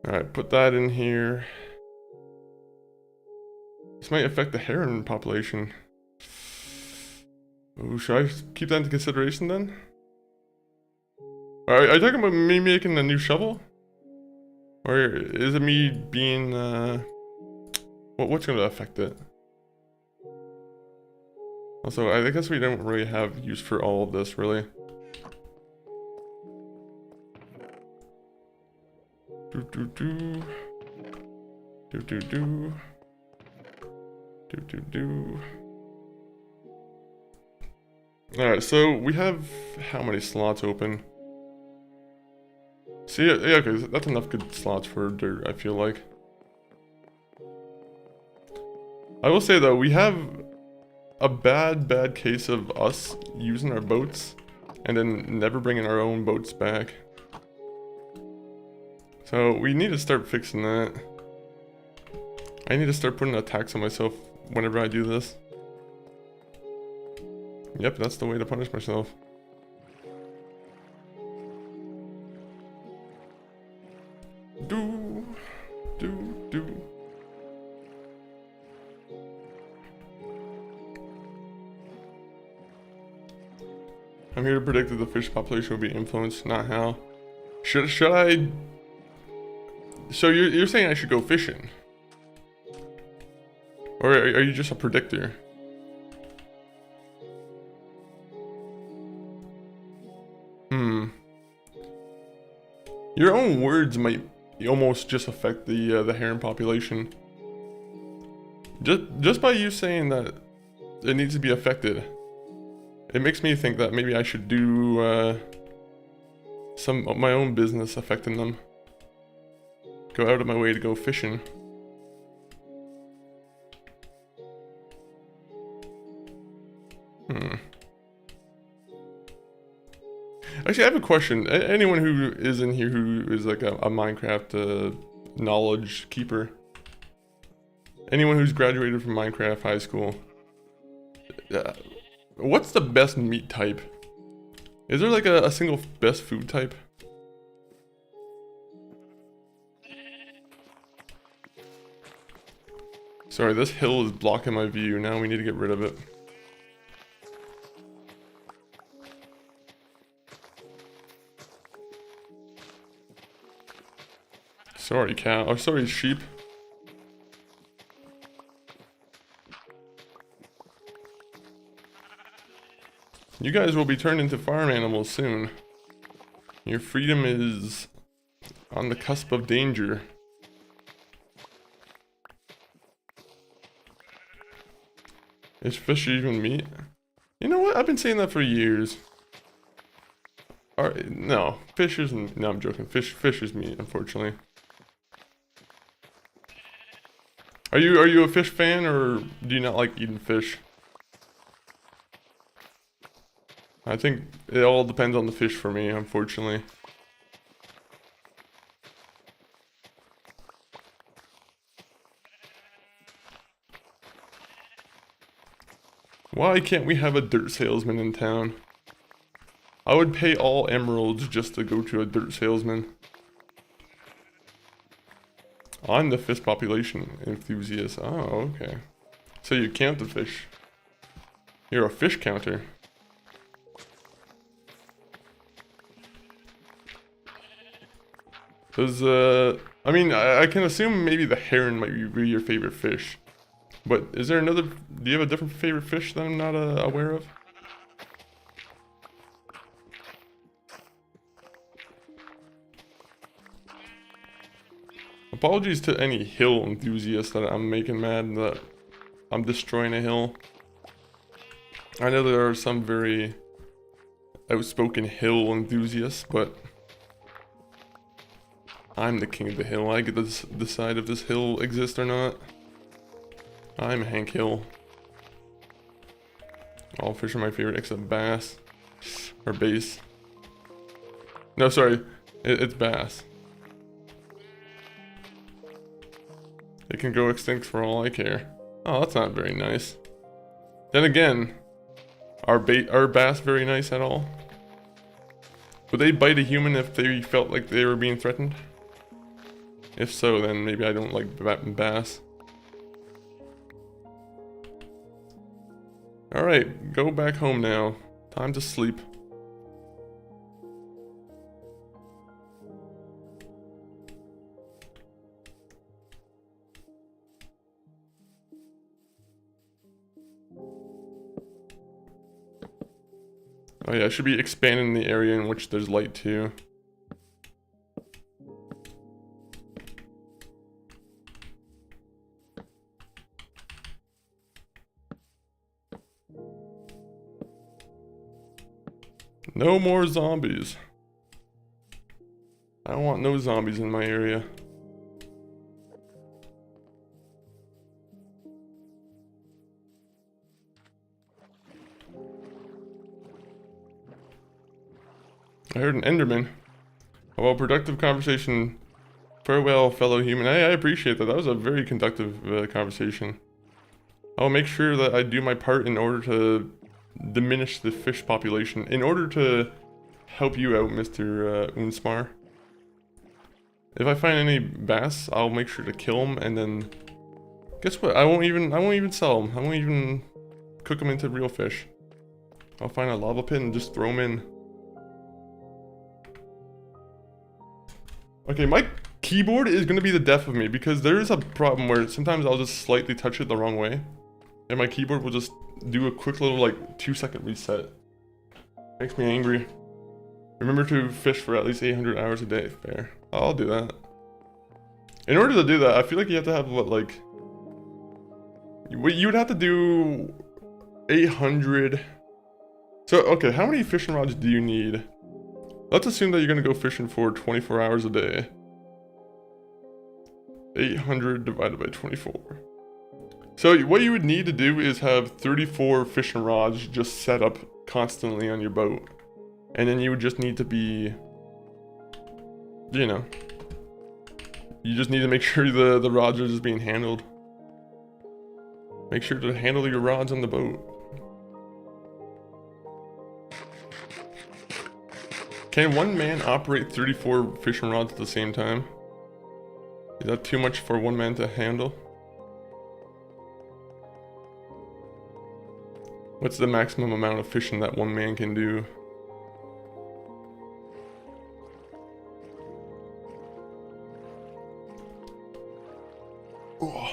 A: Alright, put that in here. This might affect the heron population. Oh, should I keep that into consideration then? Are you talking about me making a new shovel? Or is it me being, what's gonna affect it? Also, I guess we don't really have use for all of this, really. Alright, so we have how many slots open? See, yeah, okay, that's enough good slots for dirt, I feel like. I will say though, we have a bad case of us using our boats and then never bringing our own boats back. So we need to start fixing that. I need to start putting a tax on myself whenever I do this. Yep, that's the way to punish myself. Do. I'm here to predict that the fish population will be influenced, not how. Should I? So you're saying I should go fishing? Or are you just a predictor? Your own words might almost just affect the heron population. Just by you saying that it needs to be affected, it makes me think that maybe I should do some of my own business affecting them. Go out of my way to go fishing. Actually, I have a question. Anyone who is in here who is like a Minecraft knowledge keeper. Anyone who's graduated from Minecraft high school. What's the best meat type? Is there like a single best food type? Sorry, this hill is blocking my view. Now we need to get rid of it. Sorry, cow. Oh, sorry, sheep. You guys will be turned into farm animals soon. Your freedom is on the cusp of danger. Is fish even meat? You know what? I've been saying that for years. Alright, no. Fish isn't. No, I'm joking. Fish is meat, unfortunately. Are you a fish fan, or do you not like eating fish? I think it all depends on the fish for me, unfortunately. Why can't we have a dirt salesman in town? I would pay all emeralds just to go to a dirt salesman. I'm the fish population enthusiast. Oh, okay. So you count the fish. You're a fish counter. Does, I mean, I can assume maybe the heron might be your favorite fish. But is there another, do you have a different favorite fish that I'm not aware of? Apologies to any hill enthusiasts that I'm making mad that I'm destroying a hill. I know there are some very outspoken hill enthusiasts, but I'm the king of the hill. I get to decide if this hill exists or not. I'm Hank Hill. All fish are my favorite except bass. Or bass. No, sorry. It's bass. It can go extinct for all I care. Oh, that's not very nice. Then again, are bass very nice at all? Would they bite a human if they felt like they were being threatened? If so, then maybe I don't like bass. Alright, go back home now. Time to sleep. Oh yeah, I should be expanding the area in which there's light too. No more zombies. I don't want no zombies in my area. I heard an Enderman. Oh, well, productive conversation. Farewell, fellow human. I appreciate that. That was a very conductive conversation. I'll make sure that I do my part in order to diminish the fish population. In order to help you out, Mr. Unsmar. If I find any bass, I'll make sure to kill them, and then guess what? I won't even sell them. I won't even cook them into real fish. I'll find a lava pit and just throw them in. Okay, my keyboard is gonna be the death of me because there is a problem where sometimes I'll just slightly touch it the wrong way, and my keyboard will just do a quick little like 2-second reset. Makes me angry. Remember to fish for at least 800 hours a day. Fair. I'll do that. In order to do that, I feel like you have to have what, like... You would have to do 800... So, okay, how many fishing rods do you need? Let's assume that you're gonna go fishing for 24 hours a day. 800 divided by 24. So what you would need to do is have 34 fishing rods just set up constantly on your boat. And then you would just need to be, you know, you just need to make sure the rods are just being handled. Make sure to handle your rods on the boat. Can one man operate 34 fishing rods at the same time? Is that too much for one man to handle? What's the maximum amount of fishing that one man can do? Oh.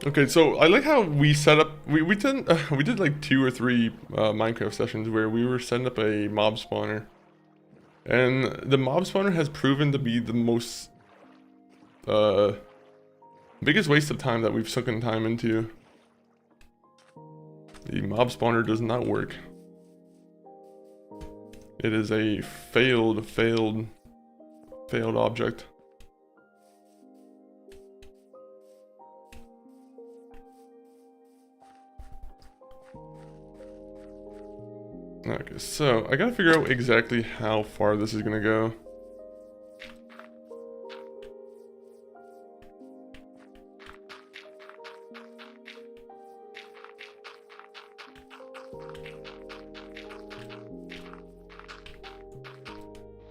A: Okay, so I like how we set up. We did like 2 or 3 Minecraft sessions where we were setting up a mob spawner, and the mob spawner has proven to be the most biggest waste of time that we've sunken time into. The mob spawner does not work. It is a failed object. Okay, so I gotta figure out exactly how far this is gonna go.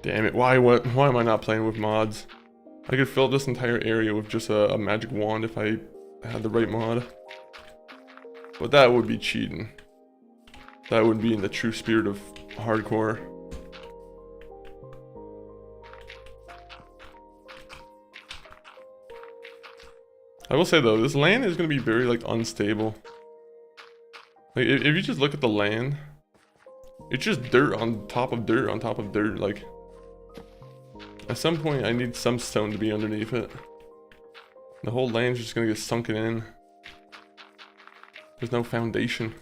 A: Damn it, why am I not playing with mods? I could fill this entire area with just a magic wand if I had the right mod. But that would be cheating. That would be in the true spirit of hardcore. I will say though, this land is going to be very like unstable. Like if you just look at the land, it's just dirt on top of dirt on top of dirt. Like at some point I need some stone to be underneath it. The whole land's just going to get sunken in. There's no foundation.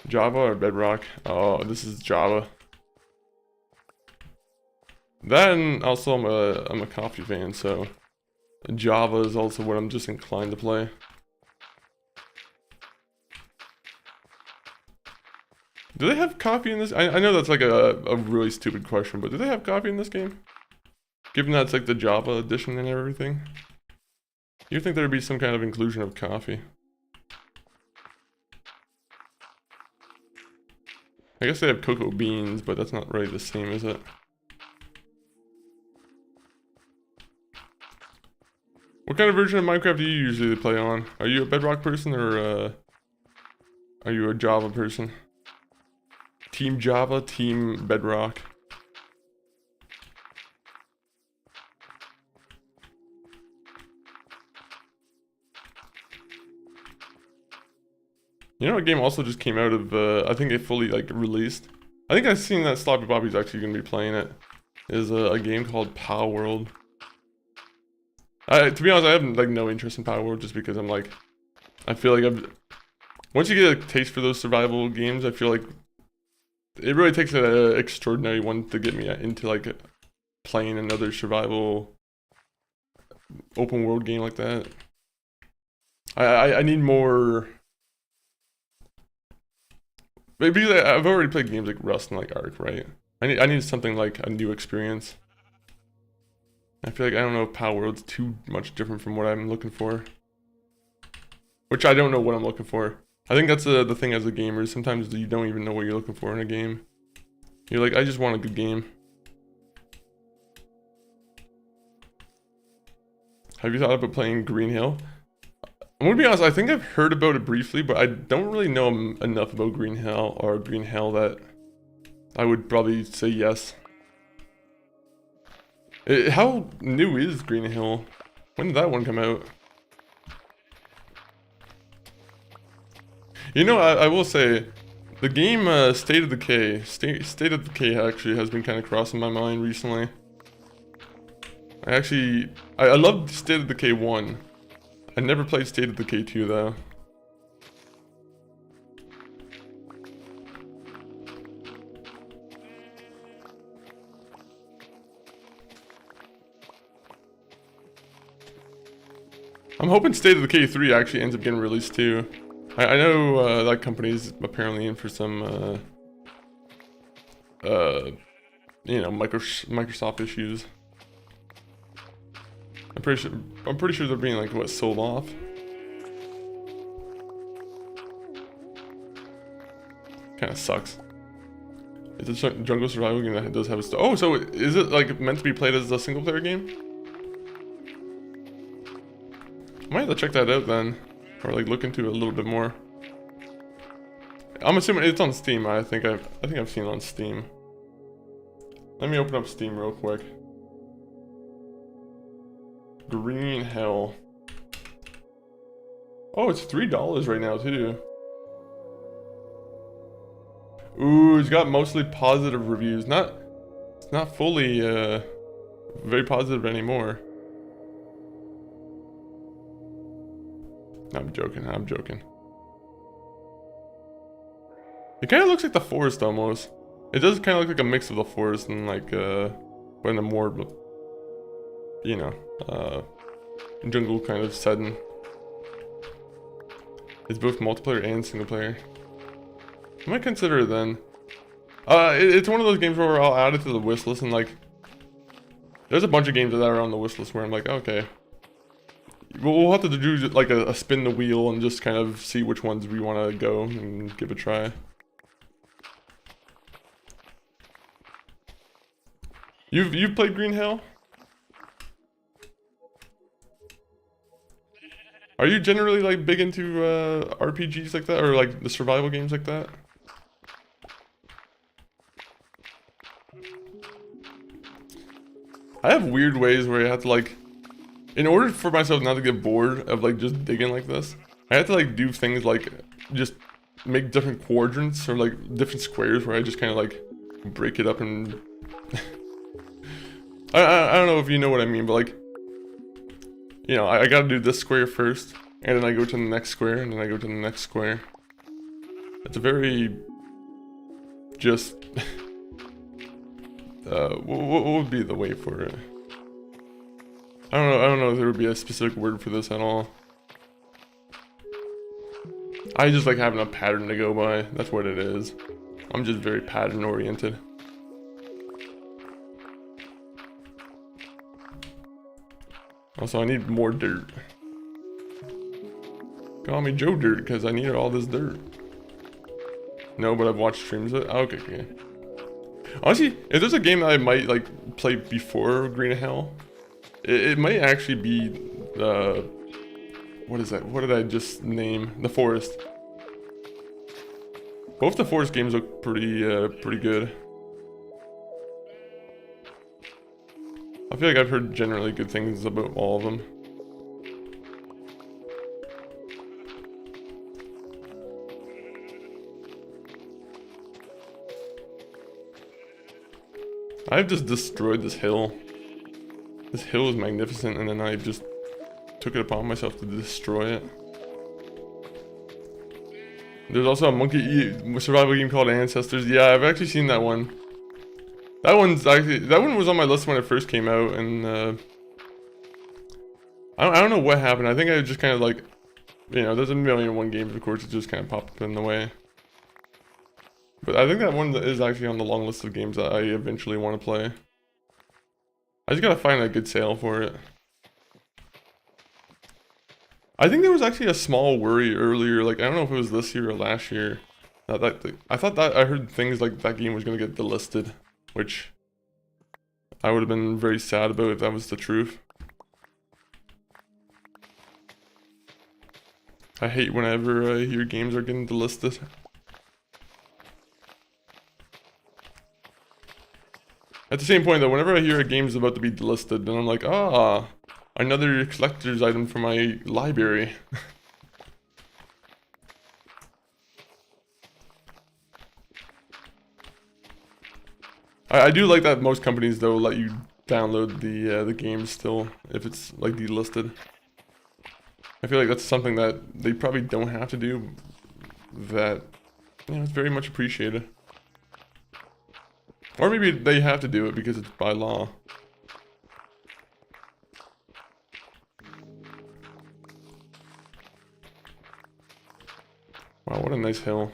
A: Java or Bedrock? Oh, this is Java. Then also I'm a coffee fan, so Java is also what I'm just inclined to play. Do they have coffee in this? I know that's like a really stupid question, but do they have coffee in this game? Given that it's like the Java edition and everything. You'd think there'd be some kind of inclusion of coffee. I guess they have cocoa beans, but that's not really the same, is it? What kind of version of Minecraft do you usually play on? Are you a Bedrock person or are you a Java person? Team Java, Team Bedrock. You know what game also just came out of, I think it fully like released? I think I've seen that Sloppy Bobby's actually going to be playing it. Is a game called Power World. To be honest, I have like no interest in Power World just because I'm like, I feel like once you get a taste for those survival games, I feel like it really takes an extraordinary one to get me into like playing another survival open world game like that. I need more. Maybe I've already played games like Rust and like Ark, right? I need something like a new experience. I feel like I don't know if Power World's too much different from what I'm looking for. Which I don't know what I'm looking for. I think that's the thing as a gamer. Sometimes you don't even know what you're looking for in a game. You're like, I just want a good game. Have you thought about playing Green Hill? I'm gonna be honest, I think I've heard about it briefly, but I don't really know enough about Green Hill that I would probably say yes. How new is Green Hill? When did that one come out? You know, I will say, the game State of Decay actually has been kind of crossing my mind recently. I loved State of Decay 1. I never played State of Decay 2 though. I'm hoping State of Decay 3 actually ends up getting released too. I know that company's apparently in for some you know, Microsoft issues. I'm pretty sure they're being like, what, sold off? Kinda sucks. It's a jungle survival game that does have a oh, so is it like meant to be played as a single player game? I might have to check that out then. Or like look into it a little bit more. I'm assuming it's on Steam. I think I've seen it on Steam. Let me open up Steam real quick. Green Hell. Oh, it's $3 right now too. Ooh, it's got mostly positive reviews. It's not fully very positive anymore. I'm joking. It kind of looks like the forest almost. It does kind of look like a mix of the forest and like but in a more, you know, jungle kind of setting. It's both multiplayer and single player. I might consider it then. It's one of those games where I'll add it to the wish list and like, there's a bunch of games that are on the wish list where I'm like, okay. We'll have to do like a spin the wheel and just kind of see which ones we want to go and give a try. You've played Green Hill? Are you generally like big into RPGs like that, or like the survival games like that? I have weird ways where I have to like, in order for myself not to get bored of like just digging like this, I have to like do things like just make different quadrants or like different squares where I just kind of like break it up and I don't know if you know what I mean, but like, you know, I gotta do this square first, and then I go to the next square, and then I go to the next square. It's a very just what would be the way for it? I don't know if there would be a specific word for this at all. I just like having a pattern to go by. That's what it is. I'm just very pattern oriented. Also, I need more dirt. Call me Joe Dirt because I need all this dirt. No, but I've watched streams of it. Oh, okay, okay. Honestly, if there's a game that I might like play before Green Hell, it might actually be what is that? What did I just name? The Forest. Both the Forest games look pretty good. I feel like I've heard generally good things about all of them. I've just destroyed this hill. This hill is magnificent, and then I just took it upon myself to destroy it. There's also a monkey survival game called Ancestors. Yeah, I've actually seen that one. That one was on my list when it first came out, and I don't know what happened. I think I just kind of like, you know, there's a million and one games, of course, it just kind of popped up in the way. But I think that one is actually on the long list of games that I eventually want to play. I just gotta find a good sale for it. I think there was actually a small worry earlier, like, I don't know if it was this year or last year. I thought that I heard things like that game was gonna get delisted, which I would have been very sad about if that was the truth. I hate whenever I hear games are getting delisted. At the same point though, whenever I hear a game's about to be delisted, then I'm like, ah, another collector's item for my library. I do like that most companies though let you download the game still if it's like delisted. I feel like that's something that they probably don't have to do. That, you know, it's very much appreciated. Or maybe they have to do it because it's by law. Wow, what a nice hill.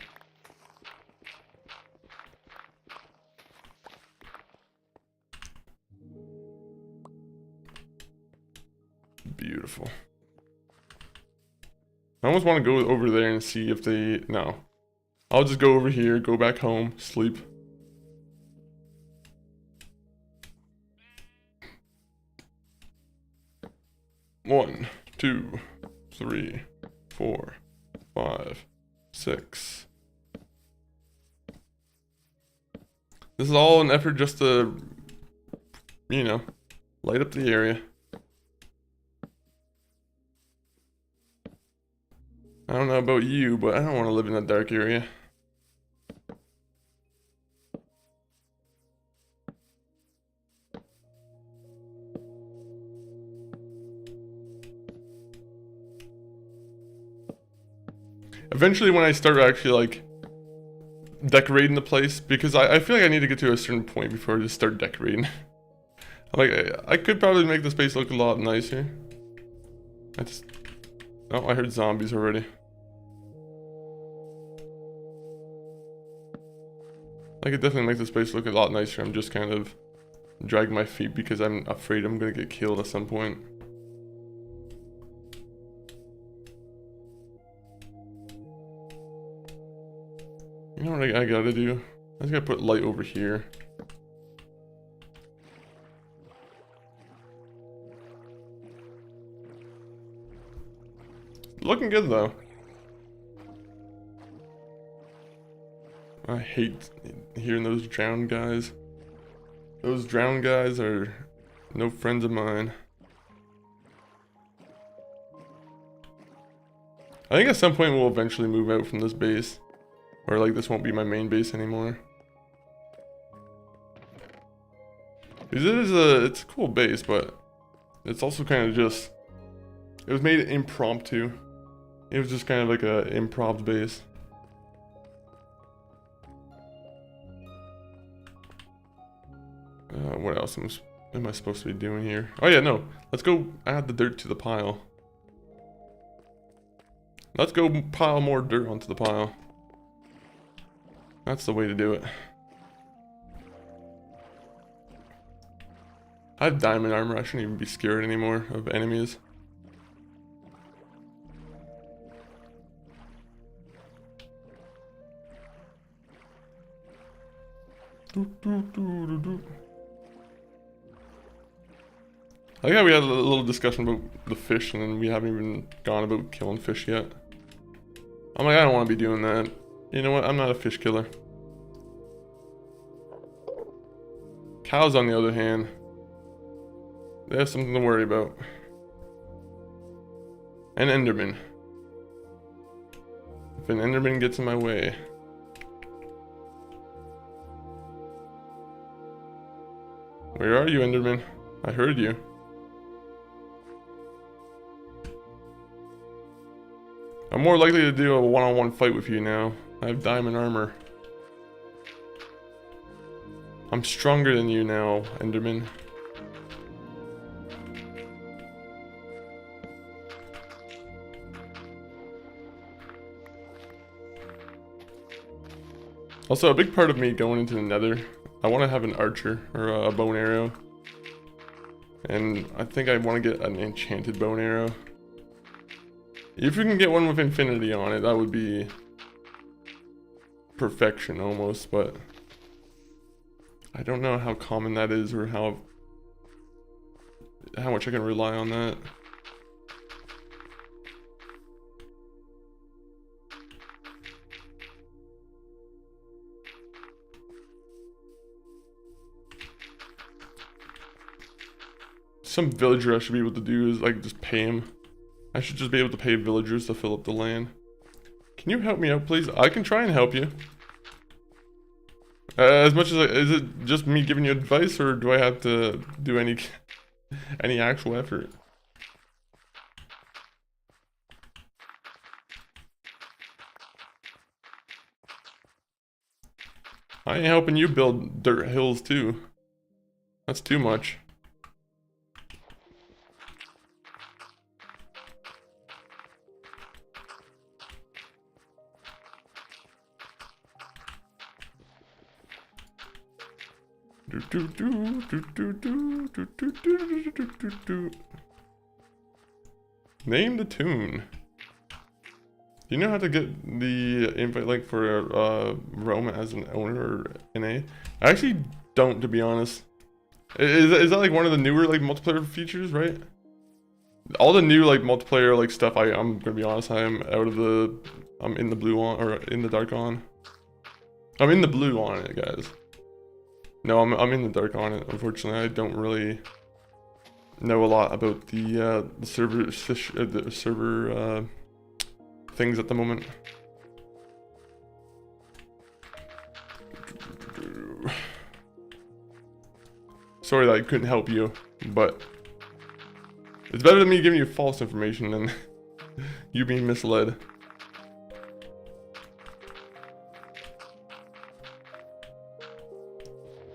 A: Beautiful. I almost want to go over there and see if they... No. I'll just go over here, go back home, sleep. One, 2, 3, 4, 5, 6. This is all an effort just to, you know, light up the area. I don't know about you, but I don't want to live in a dark area. Eventually when I start actually like decorating the place, because I feel like I need to get to a certain point before I just start decorating. Like I could probably make the space look a lot nicer. Oh, I heard zombies already. I could definitely make the space look a lot nicer. I'm just kind of dragging my feet because I'm afraid I'm gonna get killed at some point. You know what I gotta do? I just gotta put light over here. Looking good though. I hate hearing those drowned guys. Those drowned guys are no friends of mine. I think at some point we'll eventually move out from this base. Or like this won't be my main base anymore. Because it's a cool base, but it's also kind of just, it was made impromptu. It was just kind of like a improv base. What else am I supposed to be doing here? Oh yeah, no. Let's go add the dirt to the pile. Let's go pile more dirt onto the pile. That's the way to do it. I have diamond armor. I shouldn't even be scared anymore of enemies. I think we had a little discussion about the fish, and then we haven't even gone about killing fish yet. I'm like, I don't want to be doing that. You know what? I'm not a fish killer. Cows, on the other hand, they have something to worry about. An Enderman. If an Enderman gets in my way. Where are you, Enderman? I heard you. I'm more likely to do a one-on-one fight with you now. I have diamond armor. I'm stronger than you now, Enderman. Also, a big part of me going into the Nether, I want to have an archer or a bow and arrow. And I think I want to get an enchanted bow and arrow. If we can get one with infinity on it, that would be perfection almost, but I don't know how common that is or how much I can rely on that. Some villager I should be able to do is like just pay him. I should just be able to pay villagers to fill up the land. Can you help me out, please? I can try and help you. As much as is it just me giving you advice, or do I have to do any actual effort? I ain't helping you build dirt hills too. That's too much. Name the tune. Do you know how to get the invite link for Rome as an owner or NA? I actually don't, to be honest. Is that like one of the newer like multiplayer features, right? All the new like multiplayer like stuff, I'm gonna be honest, I'm in the blue on, or in the dark on. I'm in the blue on it, guys. No, I'm in the dark on it. Unfortunately, I don't really know a lot about the server things at the moment. Sorry that I couldn't help you, but it's better than me giving you false information than you being misled.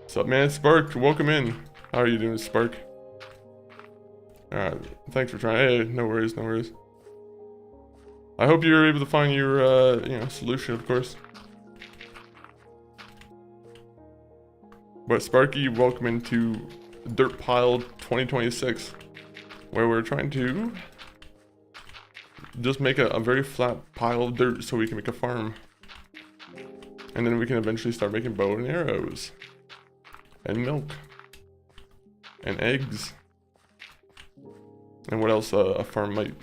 A: What's up, man? Spark, welcome in. How are you doing, Spark? Alright, thanks for trying. Hey, no worries, no worries. I hope you're able to find your, solution, of course. But Sparky, welcome into Dirt Pile 2026, where we're trying to just make a very flat pile of dirt so we can make a farm. And then we can eventually start making bow and arrows. And milk. And eggs. And what else a farm might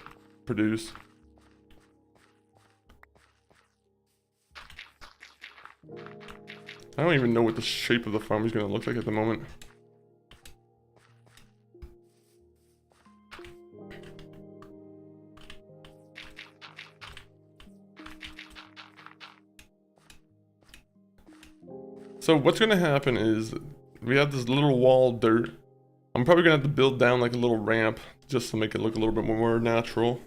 A: produce. I don't even know what the shape of the farm is going to look like at the moment. So what's going to happen is we have this little wall of dirt. I'm probably going to have to build down like a little ramp just to make it look a little bit more natural.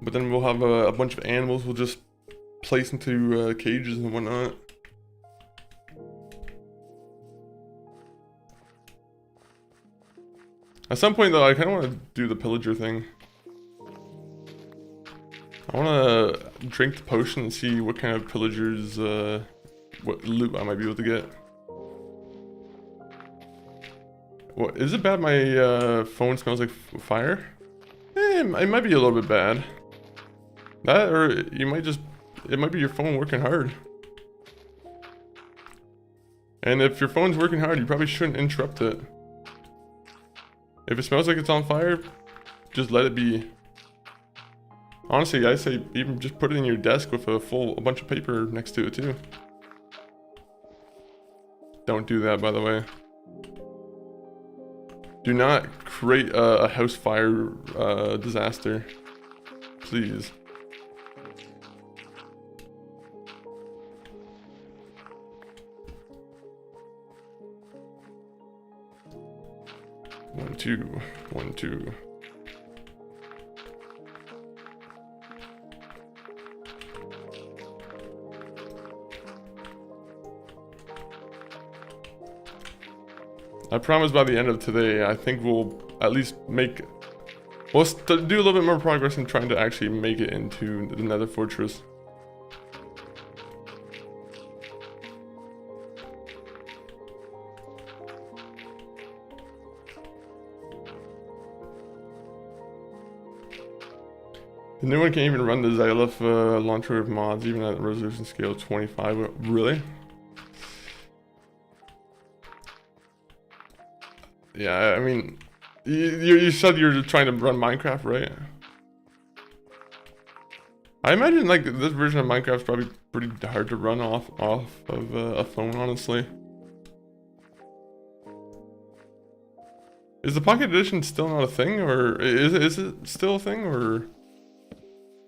A: But then we'll have a bunch of animals we'll just place into cages and whatnot. At some point though, I kind of want to do the pillager thing. I want to drink the potion and see what kind of pillagers, what loot I might be able to get. What, is it bad my phone smells like fire? It might be a little bit bad. That, or you might just, it might be your phone working hard. And if your phone's working hard, you probably shouldn't interrupt it. If it smells like it's on fire, just let it be. Honestly, I say even just put it in your desk with a bunch of paper next to it too. Don't do that, by the way. Do not create a house fire disaster, please. One, two, 1, 2. I promise by the end of today, I think we'll at least make... We'll do a little bit more progress in trying to actually make it into the Nether Fortress. The new one can't even run the Xylif launcher with mods, even at resolution scale 25. Really? Yeah, I mean, you said you're trying to run Minecraft, right? I imagine like this version of Minecraft is probably pretty hard to run off of a phone, honestly. Is the Pocket Edition still not a thing, or is it still a thing, or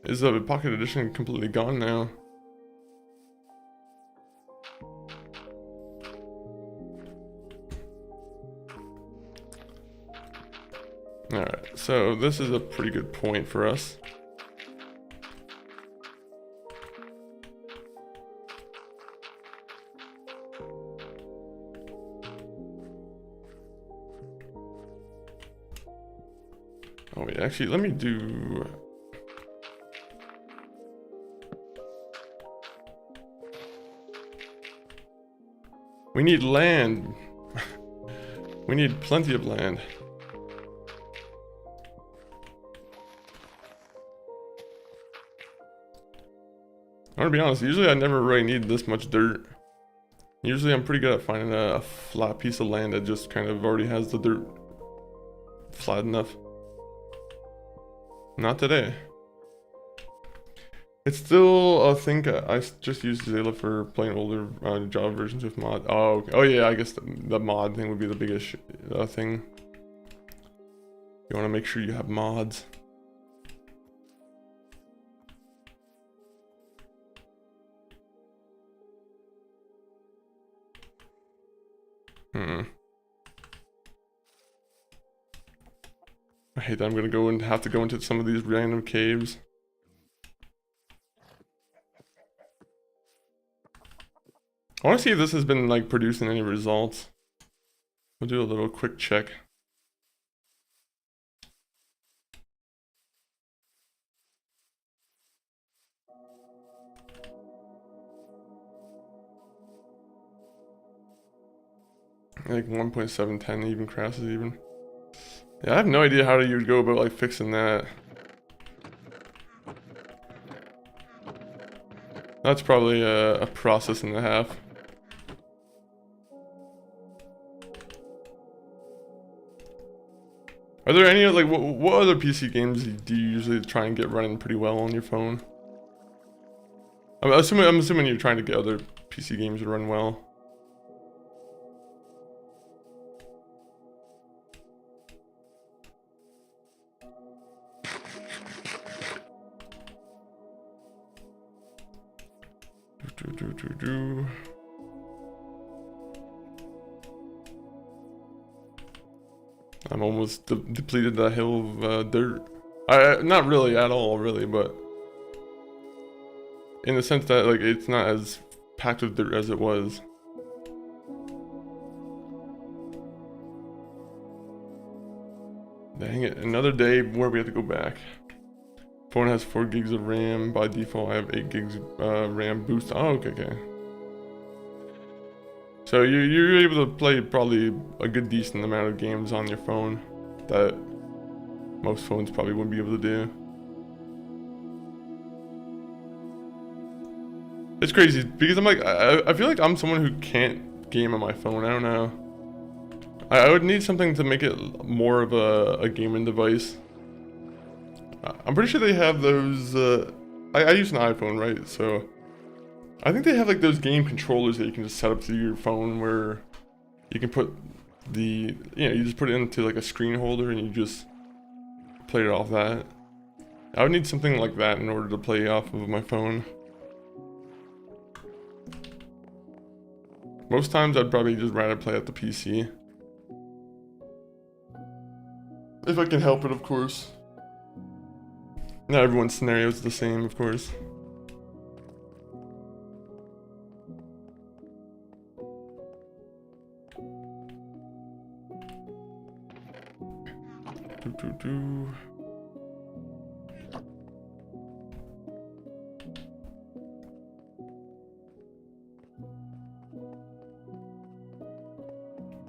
A: is the Pocket Edition completely gone now? Alright, so this is a pretty good point for us. Oh wait, actually, let me do... We need land. We need plenty of land. I'm gonna be honest, usually I never really need this much dirt. Usually I'm pretty good at finding a flat piece of land that just kind of already has the dirt flat enough. Not today. It's still a thing. I just use Xylif for playing older Java versions with mod. Oh, okay. Oh yeah, I guess the mod thing would be the biggest thing. You want to make sure you have mods. I hate that I'm gonna go and have to go into some of these random caves. I want to see if this has been like producing any results. We'll do a little quick check. Like 1.710 even crashes even. Yeah, I have no idea how you would go about like fixing that. That's probably a process and a half. Are there any like what other PC games do you usually try and get running pretty well on your phone? I'm assuming you're trying to get other PC games to run well. I'm almost depleted that hill of dirt. Not really at all, really, but in the sense that like it's not as packed with dirt as it was. Dang it, another day where we have to go back. Phone has 4 gigs of RAM. By default, I have 8 gigs RAM boost. Oh, okay. So you're able to play probably a good decent amount of games on your phone that most phones probably wouldn't be able to do. It's crazy because I'm like I feel like I'm someone who can't game on my phone. I don't know. I would need something to make it more of a gaming device. I'm pretty sure they have those, I use an iPhone, right? So I think they have like those game controllers that you can just set up to your phone where you can put the, you just put it into like a screen holder and you just play it off that. I would need something like that in order to play off of my phone. Most times I'd probably just rather play at the PC. If I can help it, of course. Not everyone's scenario is the same, of course.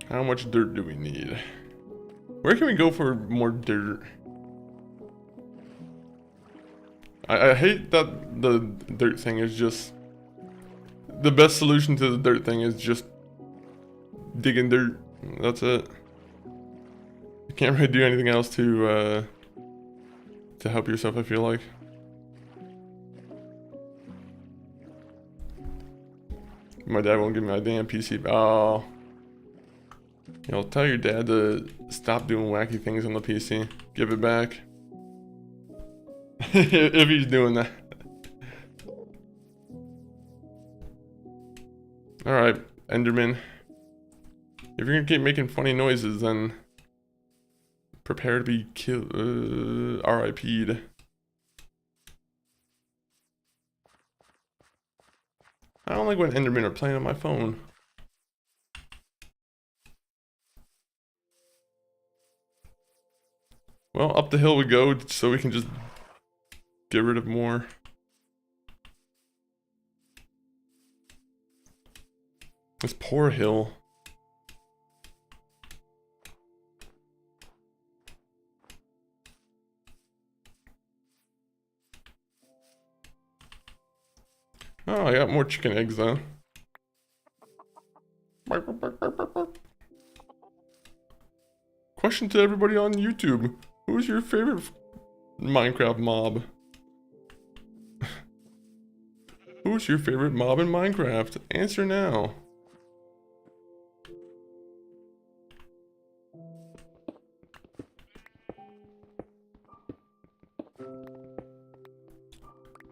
A: How much dirt do we need? Where can we go for more dirt? I hate that the dirt thing is just... The best solution to the dirt thing is just digging dirt. That's it. You can't really do anything else to help yourself, I feel like. My dad won't give me my damn PC. Oh. Tell your dad to stop doing wacky things on the PC. Give it back. If he's doing that. Alright, Enderman. If you're gonna keep making funny noises, then prepare to be killed. RIP'd. I don't like when Endermen are playing on my phone. Well, up the hill we go, so we can just get rid of more. This poor hill. Oh, I got more chicken eggs though. Question to everybody on YouTube. Who's your favorite Minecraft mob? Who's your favorite mob in Minecraft? Answer now.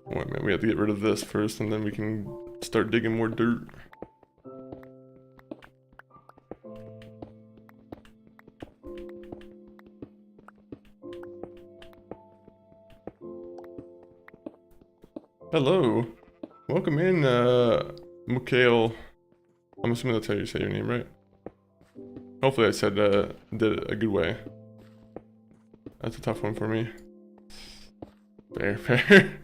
A: Wait a minute, we have to get rid of this first and then we can start digging more dirt. Hello. Welcome in, Mikhail. I'm assuming that's how you say your name, right? Hopefully I said, did it a good way. That's a tough one for me. Fair.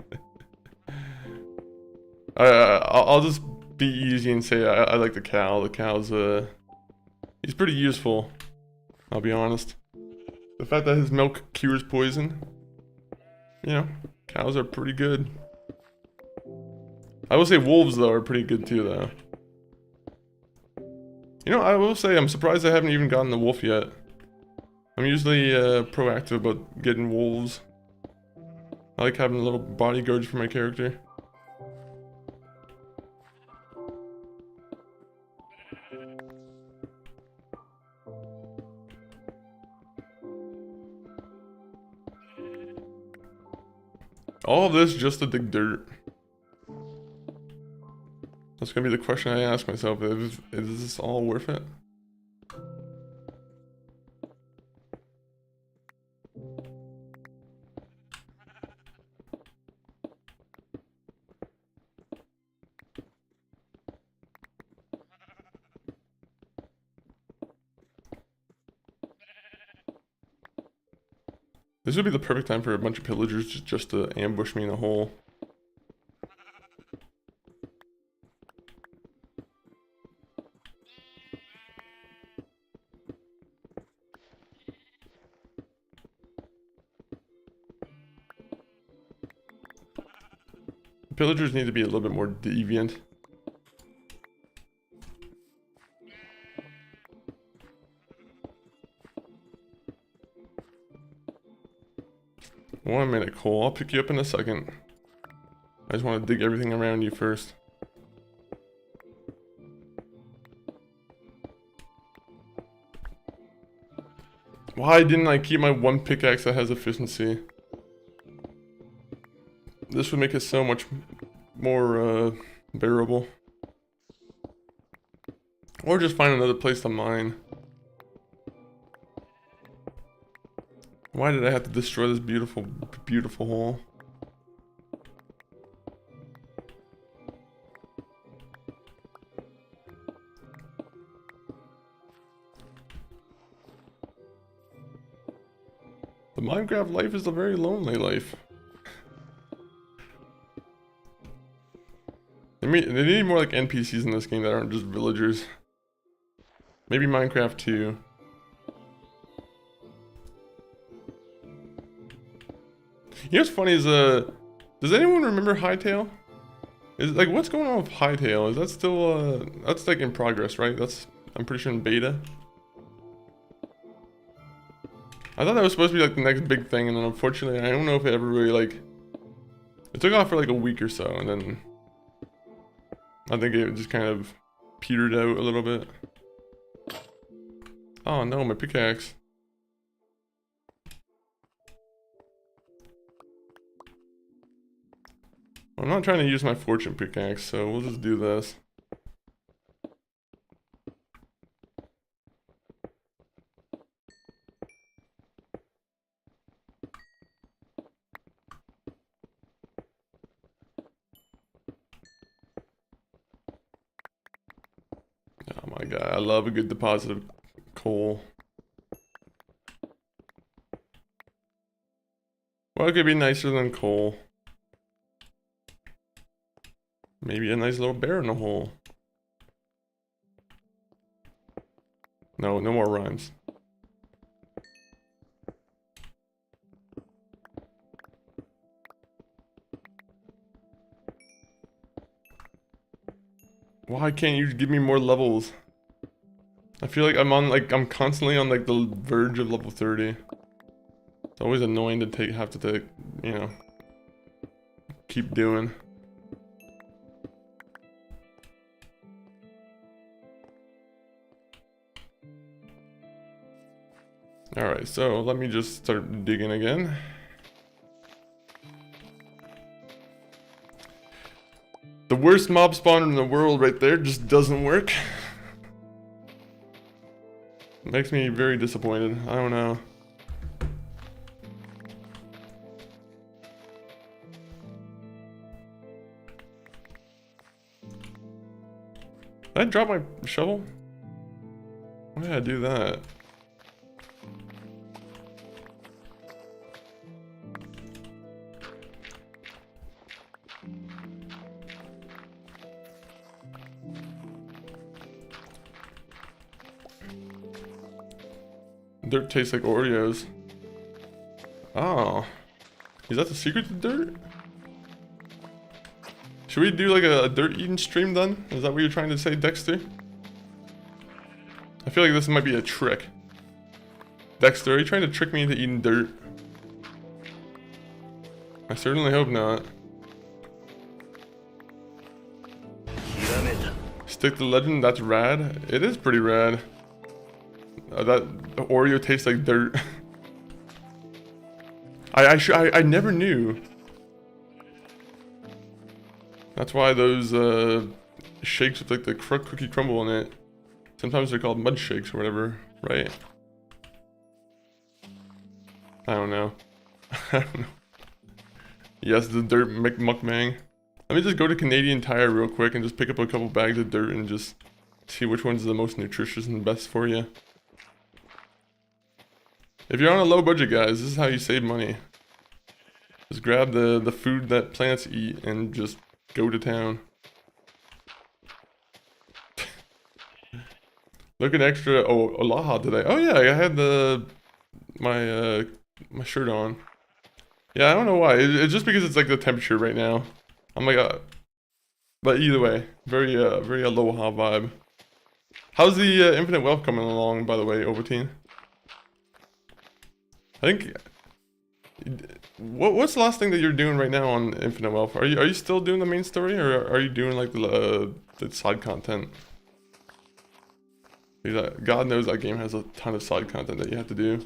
A: I'll just be easy and say I like the cow. The cow's, he's pretty useful. I'll be honest. The fact that his milk cures poison, cows are pretty good. I will say wolves, though, are pretty good, too, though. I will say I'm surprised I haven't even gotten the wolf yet. I'm usually proactive about getting wolves. I like having little bodyguards for my character. All of this just to dig dirt. That's gonna be the question I ask myself, is this all worth it? This would be the perfect time for a bunch of pillagers just to ambush me in a hole. Pillagers need to be a little bit more deviant. 1 minute, Cole. I'll pick you up in a second. I just want to dig everything around you first. Why didn't I keep my one pickaxe that has efficiency? This would make it so much more bearable. Or just find another place to mine. Why did I have to destroy this beautiful, beautiful hole? The Minecraft life is a very lonely life. They need more like NPCs in this game that aren't just villagers. Maybe Minecraft 2. You know what's funny is, does anyone remember Hightail? Is like, what's going on with Hightail? Is that still, that's like in progress, right? That's, I'm pretty sure in beta. I thought that was supposed to be like the next big thing, and then unfortunately, I don't know if it ever really like, it took off for like a week or so, and then I think it just kind of petered out a little bit. Oh no, my pickaxe. I'm not trying to use my fortune pickaxe, so we'll just do this. Oh my god, I love a good deposit of coal. What could be nicer than coal? Maybe a nice little bear in the hole. No, no more rhymes. Why can't you give me more levels? I feel like I'm constantly on like the verge of level 30. It's always annoying to have to take, you know, keep doing. Alright, so let me just start digging again. The worst mob spawner in the world right there just doesn't work. Makes me very disappointed. I don't know. Did I drop my shovel? Why did I do that? Dirt tastes like Oreos. Oh. Is that the secret to dirt? Should we do like a dirt eating stream then? Is that what you're trying to say, Dexter? I feel like this might be a trick. Dexter, are you trying to trick me into eating dirt? I certainly hope not. Stick to legend, that's rad. It is pretty rad. That Oreo tastes like dirt. I never knew. That's why those shakes with like the cookie crumble in it, sometimes they're called mud shakes or whatever, right? I don't know. I don't know. Yes, the dirt mukbang. Let me just go to Canadian Tire real quick and just pick up a couple bags of dirt and just see which one's the most nutritious and best for you. If you're on a low budget, guys, this is how you save money. Just grab the food that plants eat and just go to town. Looking extra. Oh, aloha today. Oh yeah, I had my my shirt on. Yeah, I don't know why. It's just because it's like the temperature right now. I'm like, but either way, very aloha vibe. How's the infinite wealth coming along, by the way, Ovaltine? I think What's the last thing that you're doing right now on Infinite Wealth? Are you still doing the main story, or are you doing like the side content? God knows that game has a ton of side content that you have to do.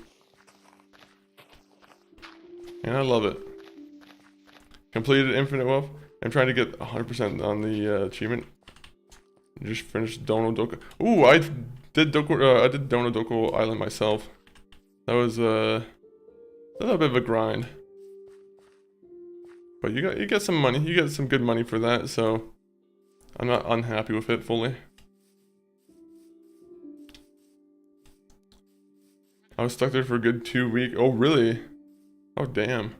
A: And I love it. Completed Infinite Wealth. I'm trying to get 100% on the achievement. Just finished Dono Doko. Ooh, I did Dono Doko Island myself. That was a little bit of a grind. But you get some money. You get some good money for that, so I'm not unhappy with it fully. I was stuck there for a good 2 weeks. Oh, really? Oh, damn.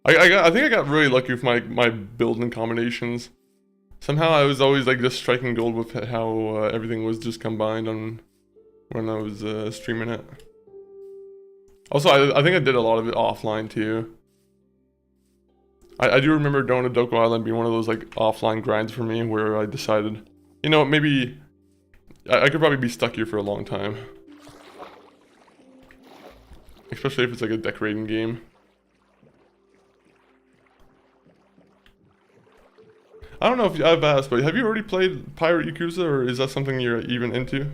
A: I think I got really lucky with my building combinations. Somehow I was always like just striking gold with how everything was just combined on when I was streaming it. Also, I think I did a lot of it offline too. I do remember Dono Doko Island being one of those like offline grinds for me where I decided, you know, maybe I could probably be stuck here for a long time. Especially if it's like a decorating game. I don't know if I've asked, but have you already played Pirate Yakuza, or is that something you're even into?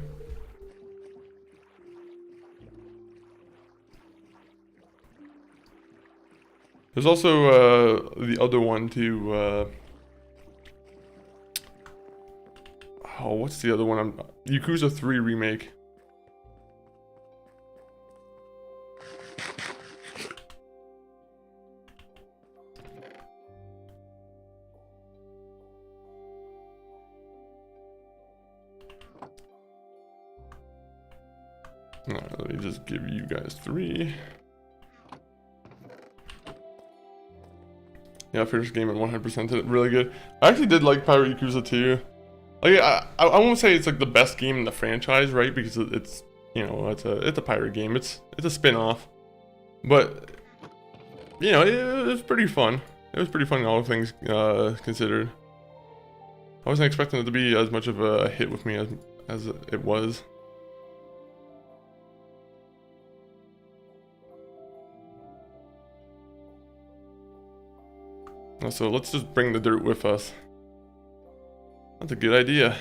A: There's also the other one too. Oh, what's the other one? Yakuza 3 remake. Alright, let me just give you guys 3. Yeah, I finished the game at 100%. It really good. I actually did like Pirate Yakuza 2. Like, I won't say it's like the best game in the franchise, right? Because it's, you know, it's a pirate game. It's a spin-off. But, you know, it was pretty fun. It was pretty fun, all things considered. I wasn't expecting it to be as much of a hit with me as it was. So let's just bring the dirt with us. That's a good idea.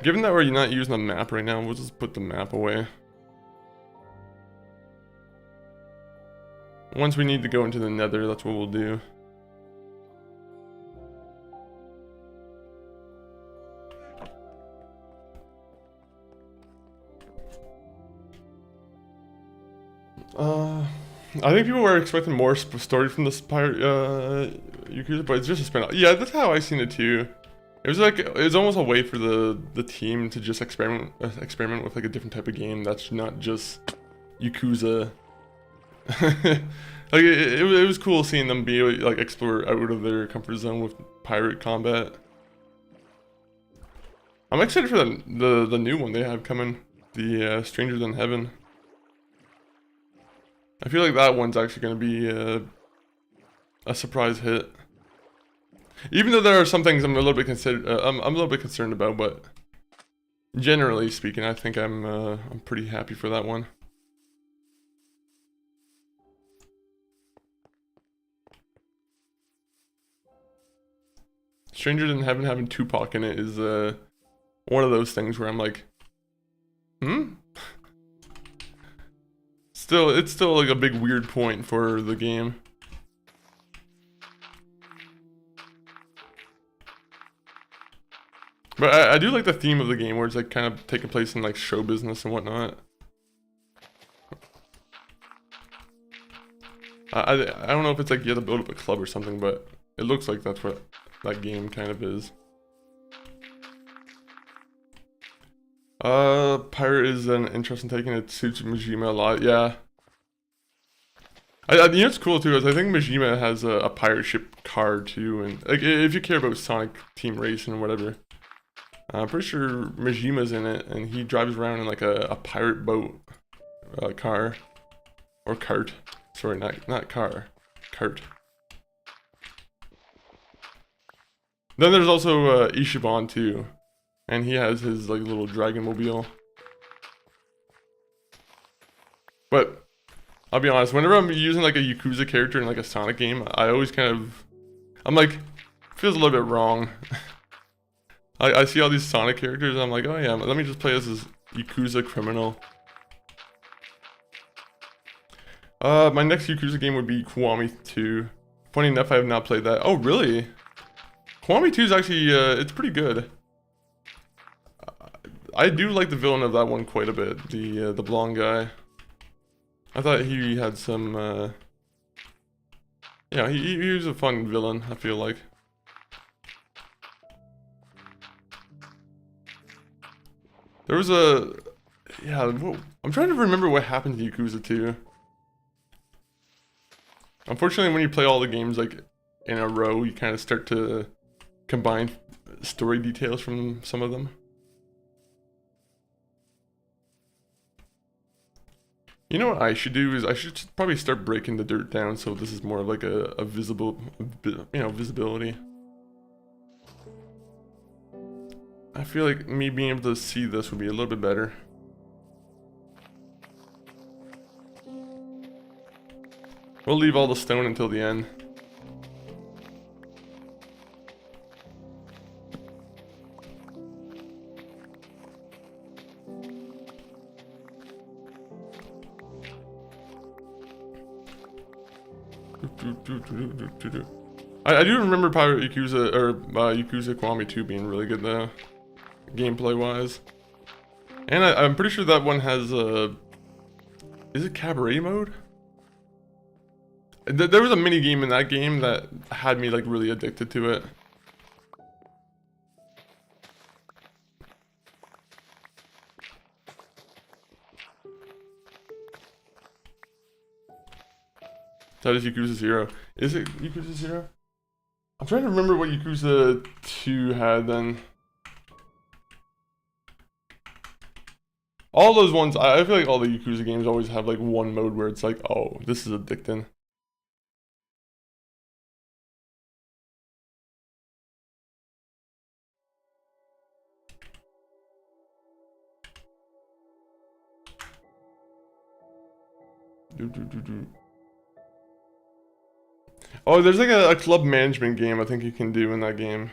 A: Given that we're not using the map right now, we'll just put the map away. Once we need to go into the nether, that's what we'll do. I think people were expecting more story from this pirate Yakuza, but it's just a spin-off. Yeah, that's how I seen it too. It was like, it was almost a way for the team to just experiment with like a different type of game that's not just Yakuza. Like it was cool seeing them be like explore out of their comfort zone with pirate combat. I'm excited for the new one they have coming, the Stranger Than Heaven. I feel like that one's actually going to be a surprise hit. Even though there are some things I'm a little bit I'm a little bit concerned about, but generally speaking, I think I'm pretty happy for that one. Stranger Than Heaven having Tupac in it is one of those things where I'm like, it's still like a big weird point for the game. But I do like the theme of the game where it's like kind of taking place in like show business and whatnot. I don't know if it's like you have to build up a club or something, but it looks like that's what that game kind of is. Pirate is an interesting take and it suits Majima a lot, yeah. You know what's cool too is I think Majima has a pirate ship car too, and like if you care about Sonic Team Racing and whatever, I'm pretty sure Majima's in it and he drives around in like a pirate boat car or cart. Sorry, not car, cart. Then there's also Ishiban too, and he has his like little dragon mobile. But I'll be honest, whenever I'm using like a Yakuza character in like a Sonic game, I always I'm like, feels a little bit wrong. I see all these Sonic characters, and I'm like, oh yeah, let me just play as this Yakuza criminal. My next Yakuza game would be Kiwami 2. Funny enough, I have not played that. Oh, really? Kiwami 2 is actually, it's pretty good. I do like the villain of that one quite a bit, the blonde guy. I thought he had some, yeah, he was a fun villain, I feel like. There was yeah, I'm trying to remember what happened to Yakuza 2. Unfortunately, when you play all the games like in a row, you kind of start to combine story details from some of them. You know what I should do is I should probably start breaking the dirt down so this is more like a visible, you know, visibility. I feel like me being able to see this would be a little bit better. We'll leave all the stone until the end. I do remember Pirate Yakuza, or Yakuza Kiwami 2 being really good though, gameplay wise. And I'm pretty sure that one has is it cabaret mode? There was a mini game in that game that had me like really addicted to it. That is Yakuza 0. Is it Yakuza 0? I'm trying to remember what Yakuza 2 had then. All those ones, I feel like all the Yakuza games always have like one mode where it's like, oh, this is addicting. Oh, there's like a club management game I think you can do in that game.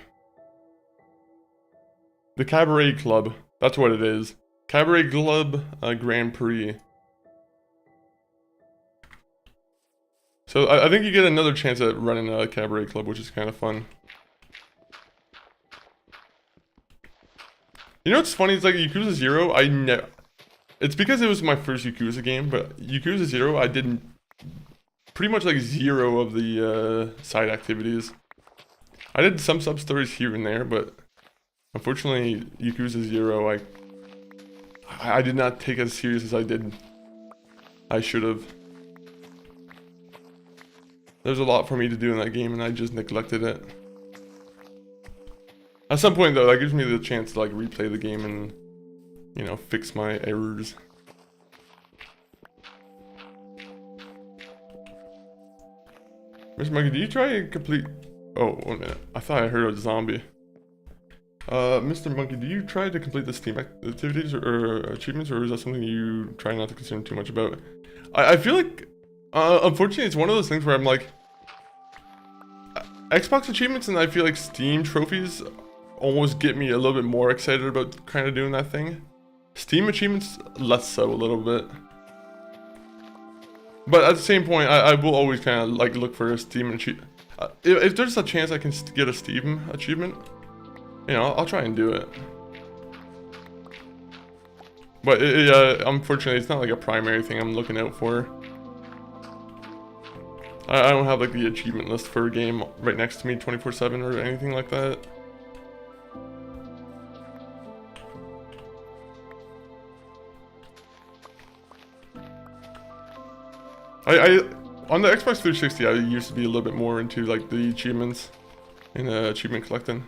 A: The Cabaret Club. That's what it is. Cabaret Club Grand Prix. So I think you get another chance at running a Cabaret Club, which is kind of fun. You know what's funny? It's like Yakuza 0, it's because it was my first Yakuza game, but Yakuza 0, I did pretty much like 0 of the side activities. I did some sub-stories here and there, but unfortunately, Yakuza 0, I did not take as serious as I should have. There's a lot for me to do in that game, and I just neglected it. At some point, though, that gives me the chance to like replay the game and, you know, fix my errors. Mr. Monkey, do you try and complete... Oh, 1 minute. I thought I heard a zombie. Mr. Monkey, do you try to complete the Steam activities or achievements, or is that something you try not to concern too much about? I feel like, unfortunately, it's one of those things where I'm like... Xbox achievements and I feel like Steam trophies almost get me a little bit more excited about kind of doing that thing. Steam achievements, less so a little bit. But at the same point, I will always kind of like look for a Steam achievement. If there's a chance I can get a Steam achievement, you know, I'll try and do it. But unfortunately, it's not like a primary thing I'm looking out for. I don't have like the achievement list for a game right next to me 24/7 or anything like that. On the Xbox 360, I used to be a little bit more into like the achievements and achievement collecting.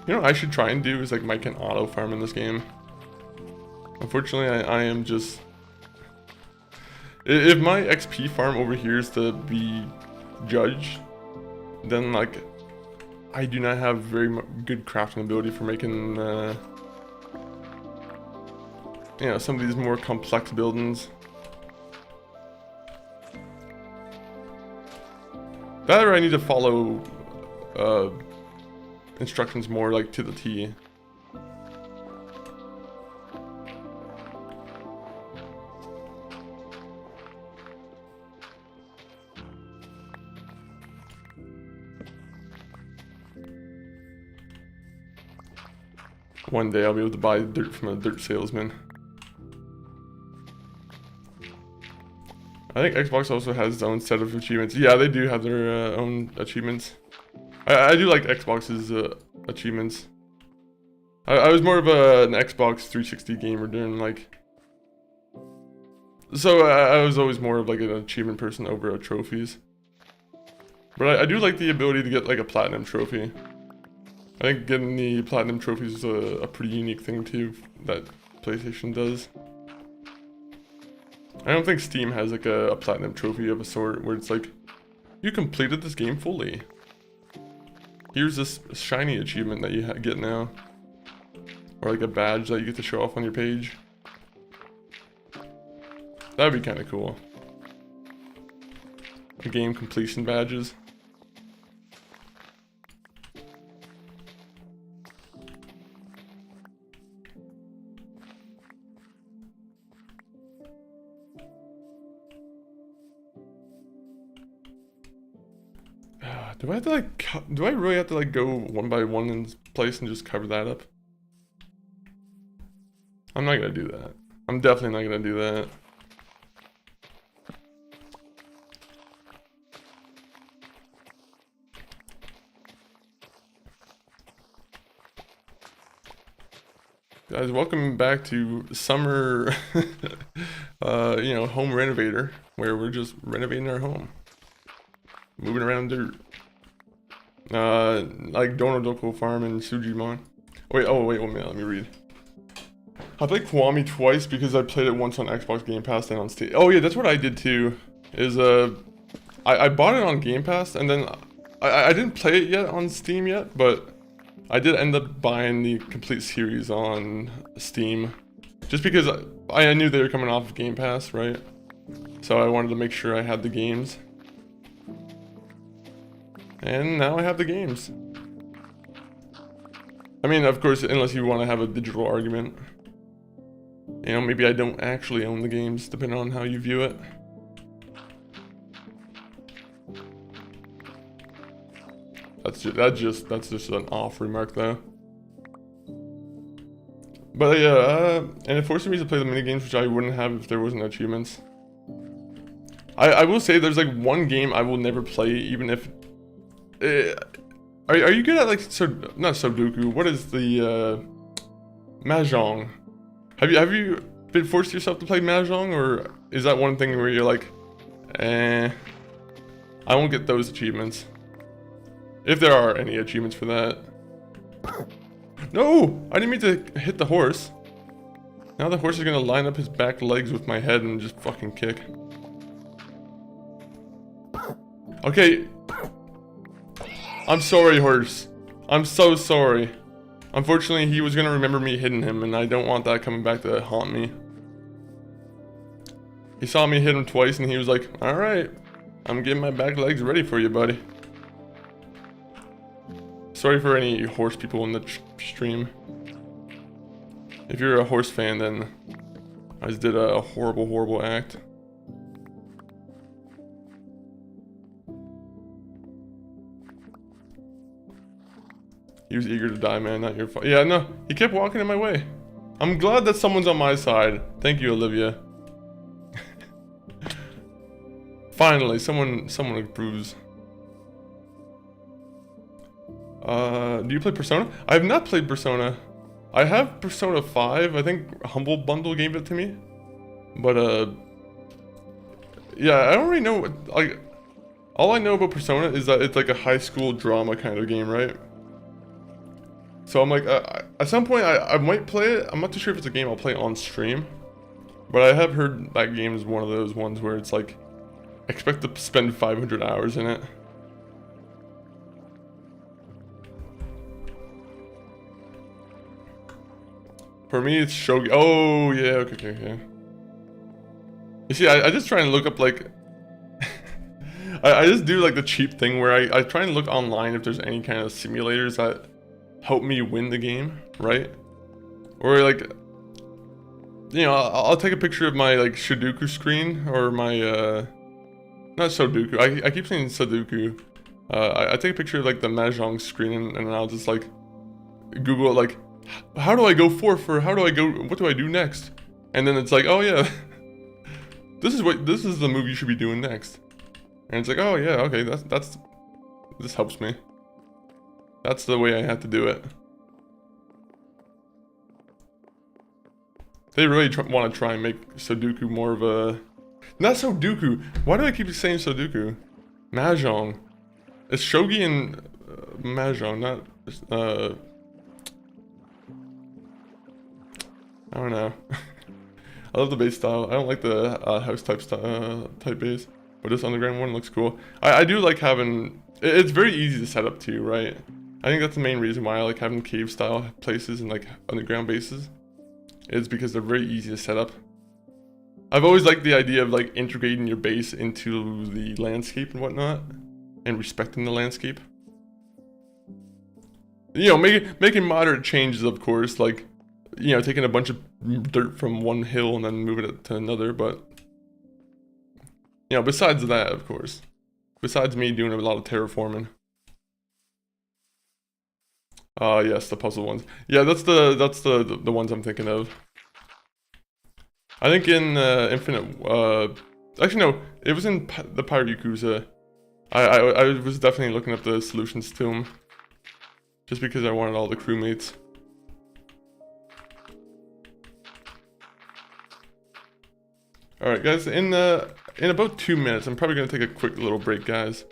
A: You know what I should try and do is like make an auto farm in this game. Unfortunately, I am just... If my XP farm over here is to be judged, then like I do not have very good crafting ability for making, you know, some of these more complex buildings. That or I need to follow instructions more like to the T. One day I'll be able to buy dirt from a dirt salesman. I think Xbox also has its own set of achievements. Yeah, they do have their own achievements. I do like Xbox's achievements. I was more of an Xbox 360 gamer during like... So I was always more of like an achievement person over trophies. But I do like the ability to get like a platinum trophy. I think getting the platinum trophies is a pretty unique thing too that PlayStation does. I don't think Steam has like a platinum trophy of a sort where it's like, you completed this game fully. Here's this shiny achievement that you get now. Or like a badge that you get to show off on your page. That'd be kind of cool. The game completion badges. Do I have to like, do I really have to like go one by one in place and just cover that up? I'm not gonna do that. I'm definitely not gonna do that. Guys, welcome back to summer, you know, home renovator, where we're just renovating our home. Moving around dirt. Like Donodoko Farm in Sujimon. Wait, oh wait, 1 minute, let me read. I played Kiwami twice because I played it once on Xbox Game Pass and on Steam. Oh yeah, that's what I did too. Is I bought it on Game Pass and then I didn't play it yet on Steam yet, but I did end up buying the complete series on Steam. Just because I knew they were coming off of Game Pass, right? So I wanted to make sure I had the games. And now I have the games. I mean, of course, unless you want to have a digital argument. You know, maybe I don't actually own the games, depending on how you view it. That's just an off remark, though. But yeah, and it forced me to play the minigames, which I wouldn't have if there wasn't achievements. I will say there's like one game I will never play, even if... Are you good at like not Sudoku? What is the Mahjong? Have you been forced yourself to play Mahjong, or is that one thing where you're like, I won't get those achievements? If there are any achievements for that. No, I didn't mean to hit the horse. Now the horse is gonna line up his back legs with my head and just fucking kick. Okay. I'm sorry, horse. I'm so sorry. Unfortunately, he was gonna remember me hitting him, and I don't want that coming back to haunt me. He saw me hit him twice, and he was like, alright, I'm getting my back legs ready for you, buddy. Sorry for any horse people in the stream. If you're a horse fan, then I just did a horrible, horrible act. He was eager to die, man, not your fault. Yeah, no, he kept walking in my way. I'm glad that someone's on my side. Thank you, Olivia. Finally, someone approves. Do you play Persona? I have not played Persona. I have Persona 5. I think Humble Bundle gave it to me. But, yeah, I don't really know what, like, all I know about Persona is that it's like a high school drama kind of game, right? So I'm like, at some point I might play it. I'm not too sure if it's a game I'll play on stream. But I have heard that game is one of those ones where it's like, expect to spend 500 hours in it. For me, it's shogi. Oh, yeah, okay. You see, I just try and look up, like... I just do, like, the cheap thing where I try and look online if there's any kind of simulators that help me win the game, right? Or, like... You know, I'll take a picture of my, like, Sudoku screen, or my, not Sudoku, I keep saying Sudoku. I take a picture of, like, the Mahjong screen, and I'll just, like, Google, like, how do I go forth, or how do I go, what do I do next? And then it's like, oh yeah, this is the move you should be doing next. And it's like, oh yeah, okay, this helps me. That's the way I have to do it. They really want to try and make Sudoku more of a... Not Sudoku! Why do I keep saying Sudoku? Mahjong. It's Shogi and Mahjong, not... I don't know. I love the base style. I don't like the house type base, but this underground one looks cool. I do like having... It's very easy to set up too, right? I think that's the main reason why I like having cave style places and like underground bases. Is because they're very easy to set up. I've always liked the idea of like integrating your base into the landscape and whatnot, and respecting the landscape. You know, making moderate changes, of course, like, you know, taking a bunch of dirt from one hill and then moving it to another, but, you know, besides that, of course, besides me doing a lot of terraforming. Yes, the puzzle ones. Yeah, that's the ones I'm thinking of. I think in Infinite, actually no, it was in the Pirate Yakuza. I was definitely looking up the solutions to them, just because I wanted all the crewmates. All right, guys. In about 2 minutes, I'm probably gonna take a quick little break, guys.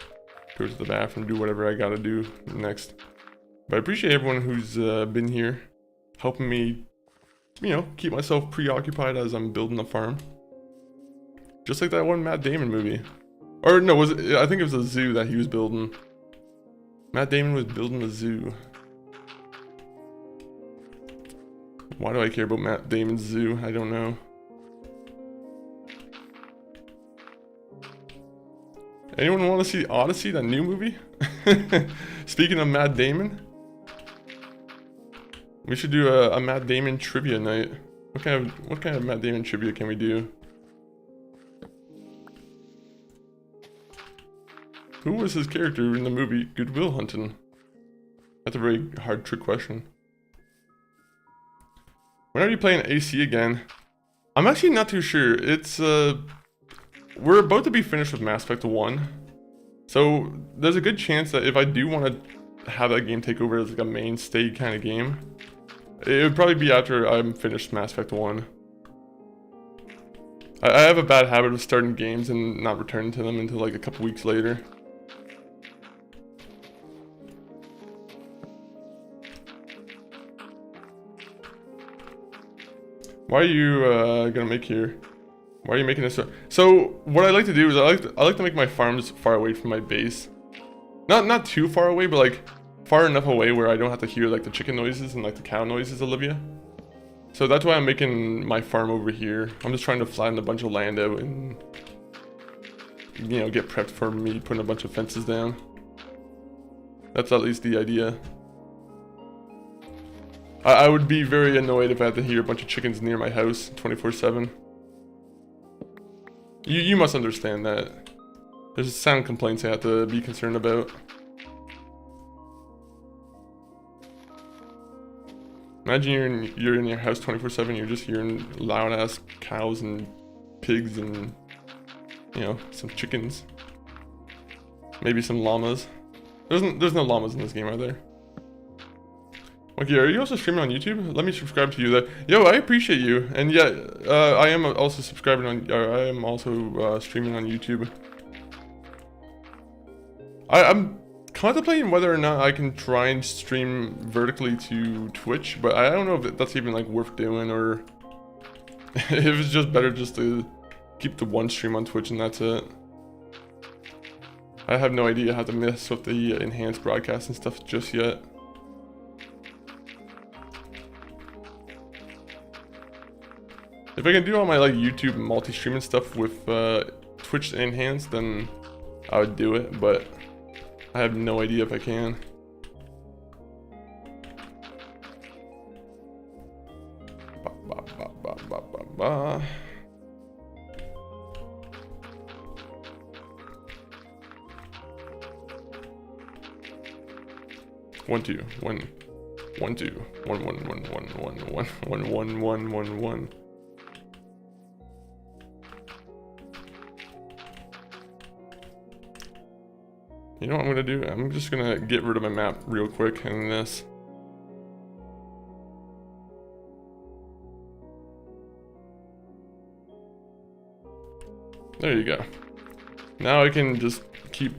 A: Go to the bathroom, do whatever I gotta do next. But I appreciate everyone who's been here, helping me, you know, keep myself preoccupied as I'm building the farm. Just like that one Matt Damon movie. Or no, I think it was a zoo that he was building. Matt Damon was building a zoo. Why do I care about Matt Damon's zoo? I don't know. Anyone want to see Odyssey, that new movie? Speaking of Matt Damon, we should do a Matt Damon trivia night. What kind of Matt Damon trivia can we do? Who was his character in the movie Good Will Hunting? That's a very hard trick question. When are you playing AC again? I'm actually not too sure. It's we're about to be finished with Mass Effect 1. So there's a good chance that if I do want to have that game take over as like a mainstay kind of game, it would probably be after I'm finished Mass Effect 1. I have a bad habit of starting games and not returning to them until like a couple weeks later. Why are you gonna make here? Why are you making this? So what I like to do is I like to make my farms far away from my base. Not too far away, but like far enough away where I don't have to hear like the chicken noises and like the cow noises, Olivia. So that's why I'm making my farm over here. I'm just trying to flatten a bunch of land out and, you know, get prepped for me putting a bunch of fences down. That's at least the idea. I would be very annoyed if I had to hear a bunch of chickens near my house 24/7. You must understand that. There's sound complaints I have to be concerned about. Imagine you're in your house 24/7, you're just hearing loud ass cows and pigs and, you know, some chickens. Maybe some llamas. There's no llamas in this game, are there? Okay, are you also streaming on YouTube? Let me subscribe to you. Yo, I appreciate you. And yeah, I am also subscribing on, I am also streaming on YouTube. I'm contemplating whether or not I can try and stream vertically to Twitch, but I don't know if that's even like worth doing, or if it's just better just to keep the one stream on Twitch and that's it. I have no idea how to mess with the enhanced broadcast and stuff just yet. If I can do all my like YouTube multi-streaming stuff with Twitch enhanced, then I would do it, but I have no idea if I can. Ba, ba, ba, ba, ba, ba, ba. One, two, one, one, two, one, one, one, one, one, one, one, one, one, one, one. You know what I'm gonna do? I'm just gonna get rid of my map real quick and this. There you go. Now I can just keep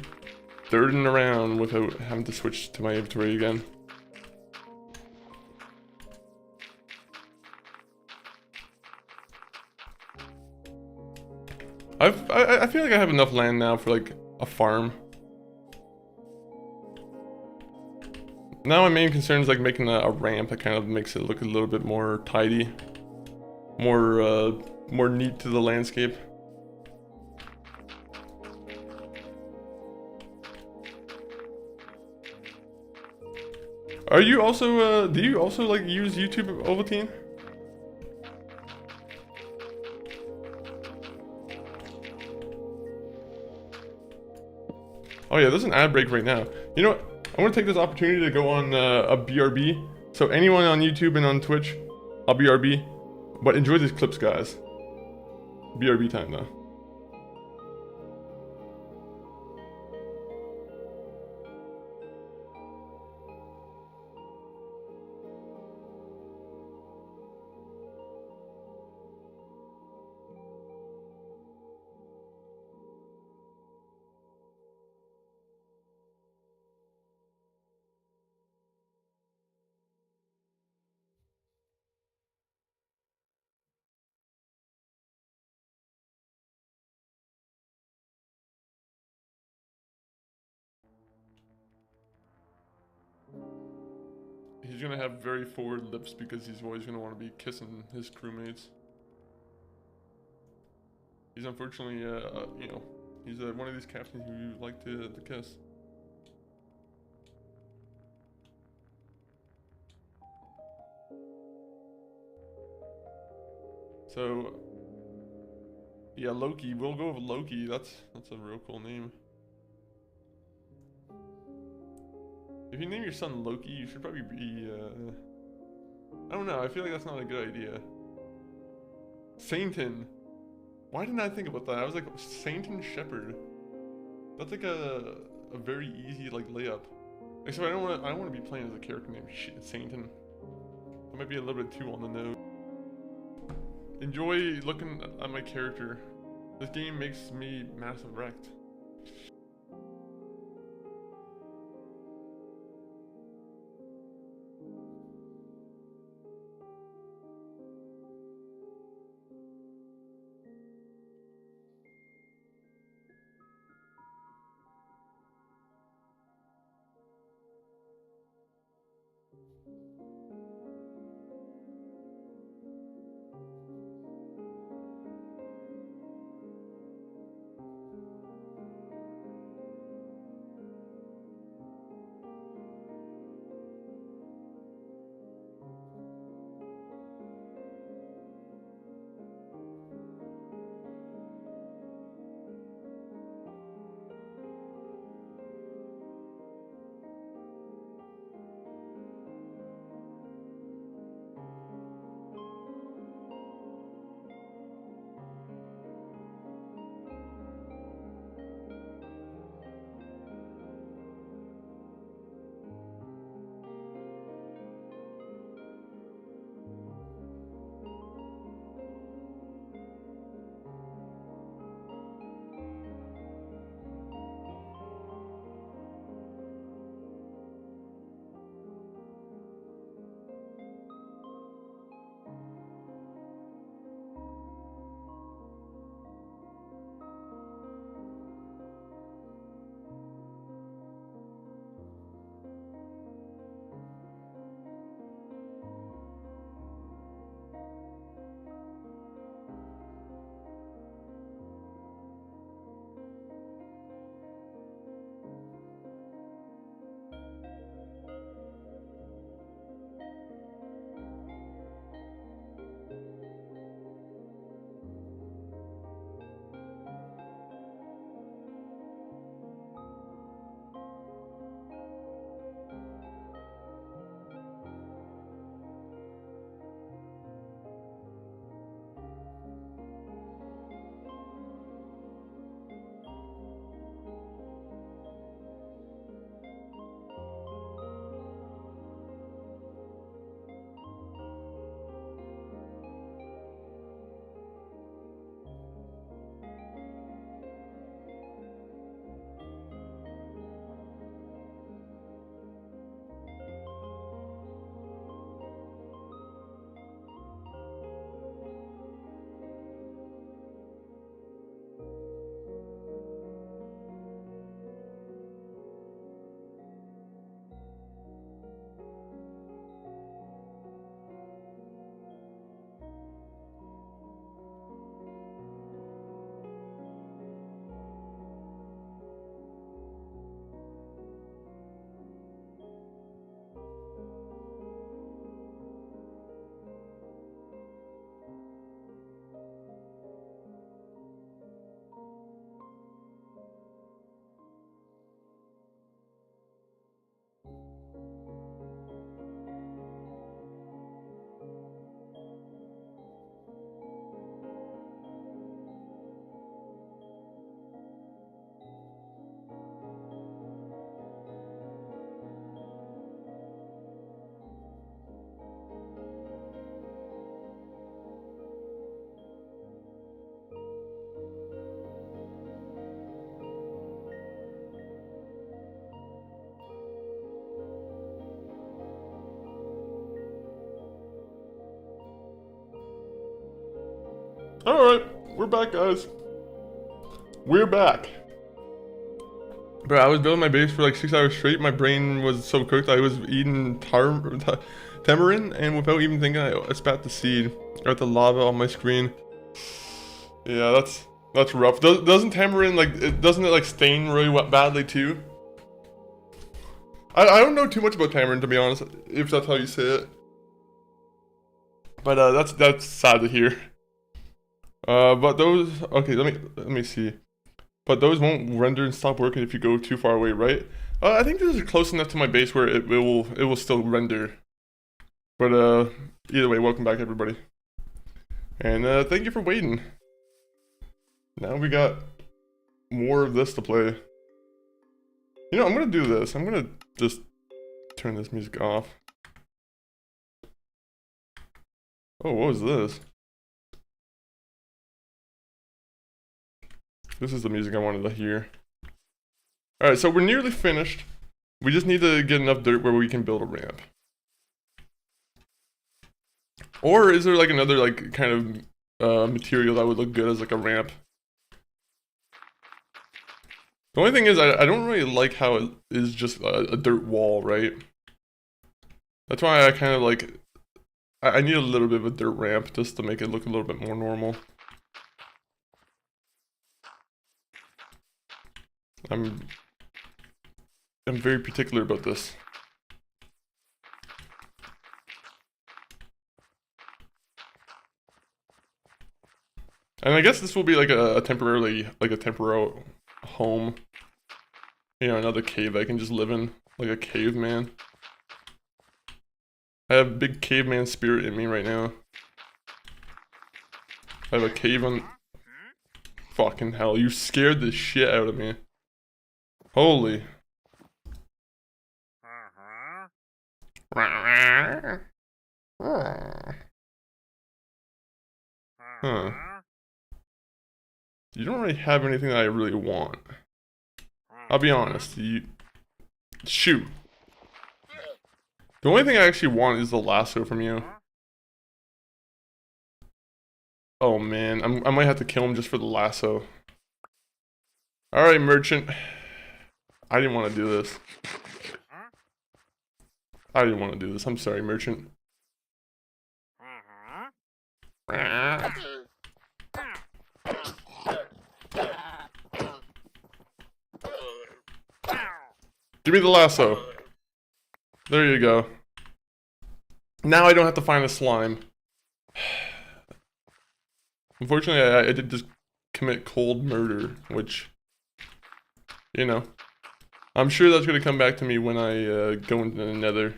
A: thirding around without having to switch to my inventory again. I feel like I have enough land now for like a farm. Now my main concern is like making a ramp that kind of makes it look a little bit more tidy, more neat to the landscape. Are you also do you also like use YouTube, Ovaltine? Oh yeah, there's an ad break right now. You know what? I want to take this opportunity to go on a BRB. So anyone on YouTube and on Twitch, I'll BRB. But enjoy these clips, guys. BRB time though. He's gonna have very forward lips because he's always gonna want to be kissing his crewmates. He's unfortunately, you know, he's one of these captains who like to kiss. So, yeah, Loki. We'll go with Loki. That's a real cool name. If you name your son Loki, you should probably be, I don't know, I feel like that's not a good idea. Sainton. Why didn't I think about that? I was like, Sainton Shepherd. That's like a very easy, like, layup. Except I don't want to be playing as a character named Sainton. That might be a little bit too on the nose. Enjoy looking at my character. This game makes me massive wrecked. Alright, we're back, guys. We're back. Bro, I was building my base for like 6 hours straight. My brain was so cooked. I was eating tamarind, and without even thinking, I spat the seed. Got the lava on my screen. Yeah, that's rough. Doesn't tamarind doesn't it like stain really badly too? I don't know too much about tamarind, to be honest, if that's how you say it. But that's sad to hear. But those, okay, let me see. But those won't render and stop working if you go too far away, right? I think this is close enough to my base where it will still render. But either way, welcome back everybody. And thank you for waiting. Now we got more of this to play. You know, I'm gonna do this. I'm gonna just turn this music off. Oh, what was this? This is the music I wanted to hear. Alright, so we're nearly finished. We just need to get enough dirt where we can build a ramp. Or is there like another like kind of material that would look good as like a ramp? The only thing is I don't really like how it is just a dirt wall, right? That's why I kind of like... I need a little bit of a dirt ramp just to make it look a little bit more normal. I'm very particular about this. And I guess this will be like a temporary home. You know, another cave I can just live in, like a caveman. I have big caveman spirit in me right now. I have a cave on... Fucking hell, you scared the shit out of me. Holy. Huh. You don't really have anything that I really want. I'll be honest, shoot. The only thing I actually want is the lasso from you. Oh man, I might have to kill him just for the lasso. Alright, merchant. I didn't want to do this. I didn't want to do this. I'm sorry, merchant. Give me the lasso. There you go. Now I don't have to find a slime. Unfortunately, I did just commit cold murder, which, you know, I'm sure that's going to come back to me when I go into the nether.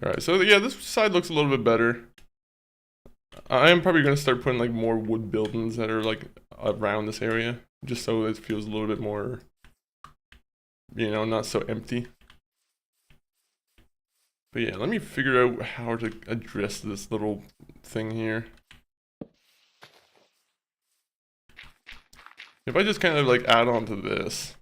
A: Alright, so yeah, this side looks a little bit better. I am probably going to start putting like more wood buildings that are like around this area, just so it feels a little bit more, you know, not so empty. But yeah, let me figure out how to address this little thing here. If I just kind of like add on to this.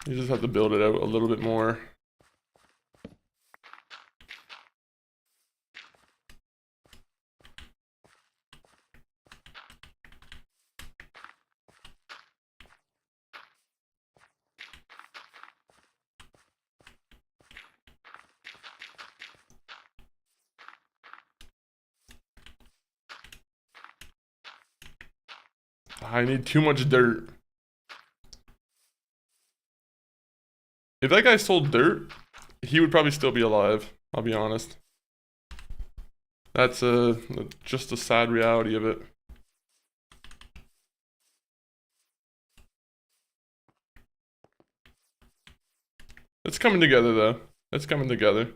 A: You just have to build it out a little bit more. I need too much dirt. If that guy sold dirt, he would probably still be alive, I'll be honest. That's just a sad reality of it. It's coming together though. It's coming together.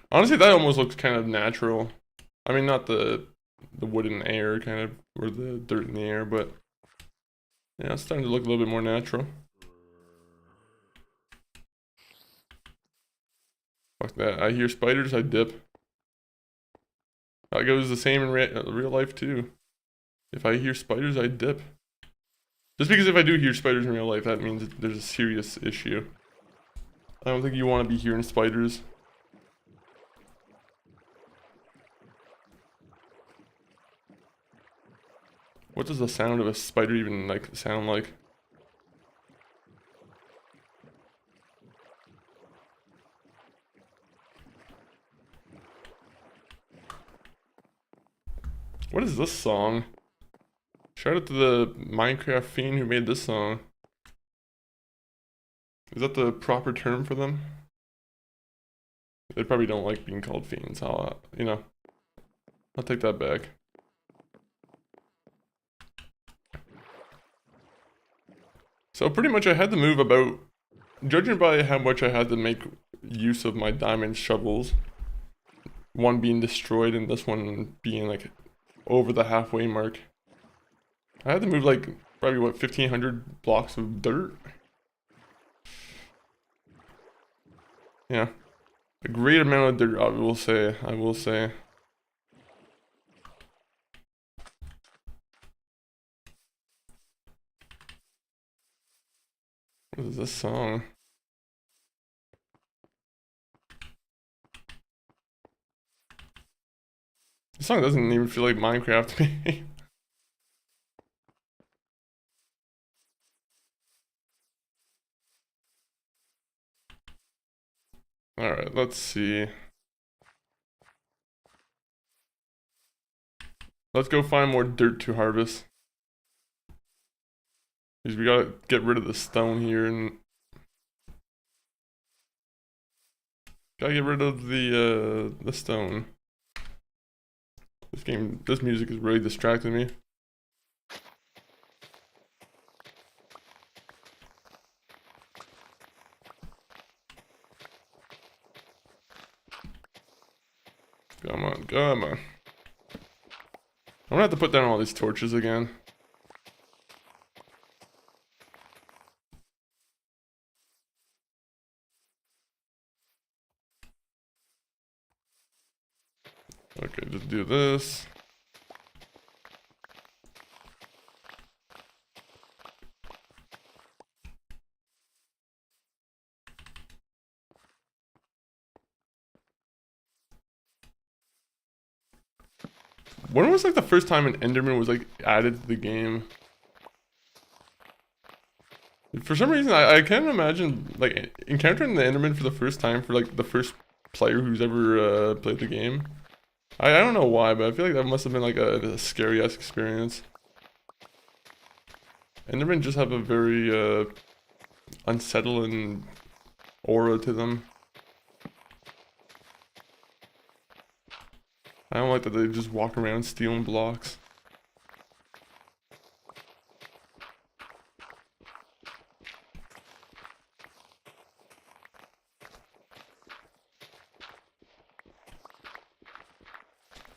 A: Honestly, that almost looks kind of natural. I mean, not the wood in the air kind of, or the dirt in the air, but yeah, it's starting to look a little bit more natural. Fuck that. I hear spiders, I dip. That goes the same in real life too. If I hear spiders, I dip. Just because if I do hear spiders in real life, that means there's a serious issue. I don't think you want to be hearing spiders. What does the sound of a spider even like sound like? What is this song? Shout out to the Minecraft fiend who made this song. Is that the proper term for them? They probably don't like being called fiends. I'll take that back. So pretty much I had to move about, judging by how much I had to make use of my diamond shovels, one being destroyed and this one being like over the halfway mark. I had to move like probably what 1,500 blocks of dirt. Yeah, a great amount of dirt. I will say. What is this song? This song doesn't even feel like Minecraft to me. Alright, let's see. Let's go find more dirt to harvest. Because we gotta get rid of the stone here and gotta get rid of the stone. This music is really distracting me. Come on, come on. I'm gonna have to put down all these torches again. Okay, just do this. When was like the first time an Enderman was like added to the game? For some reason, I can't imagine like encountering the Enderman for the first time for like the first player who's ever played the game. I don't know why, but I feel like that must have been like a scary-ass experience. Endermen just have a very unsettling aura to them. I don't like that they just walk around stealing blocks.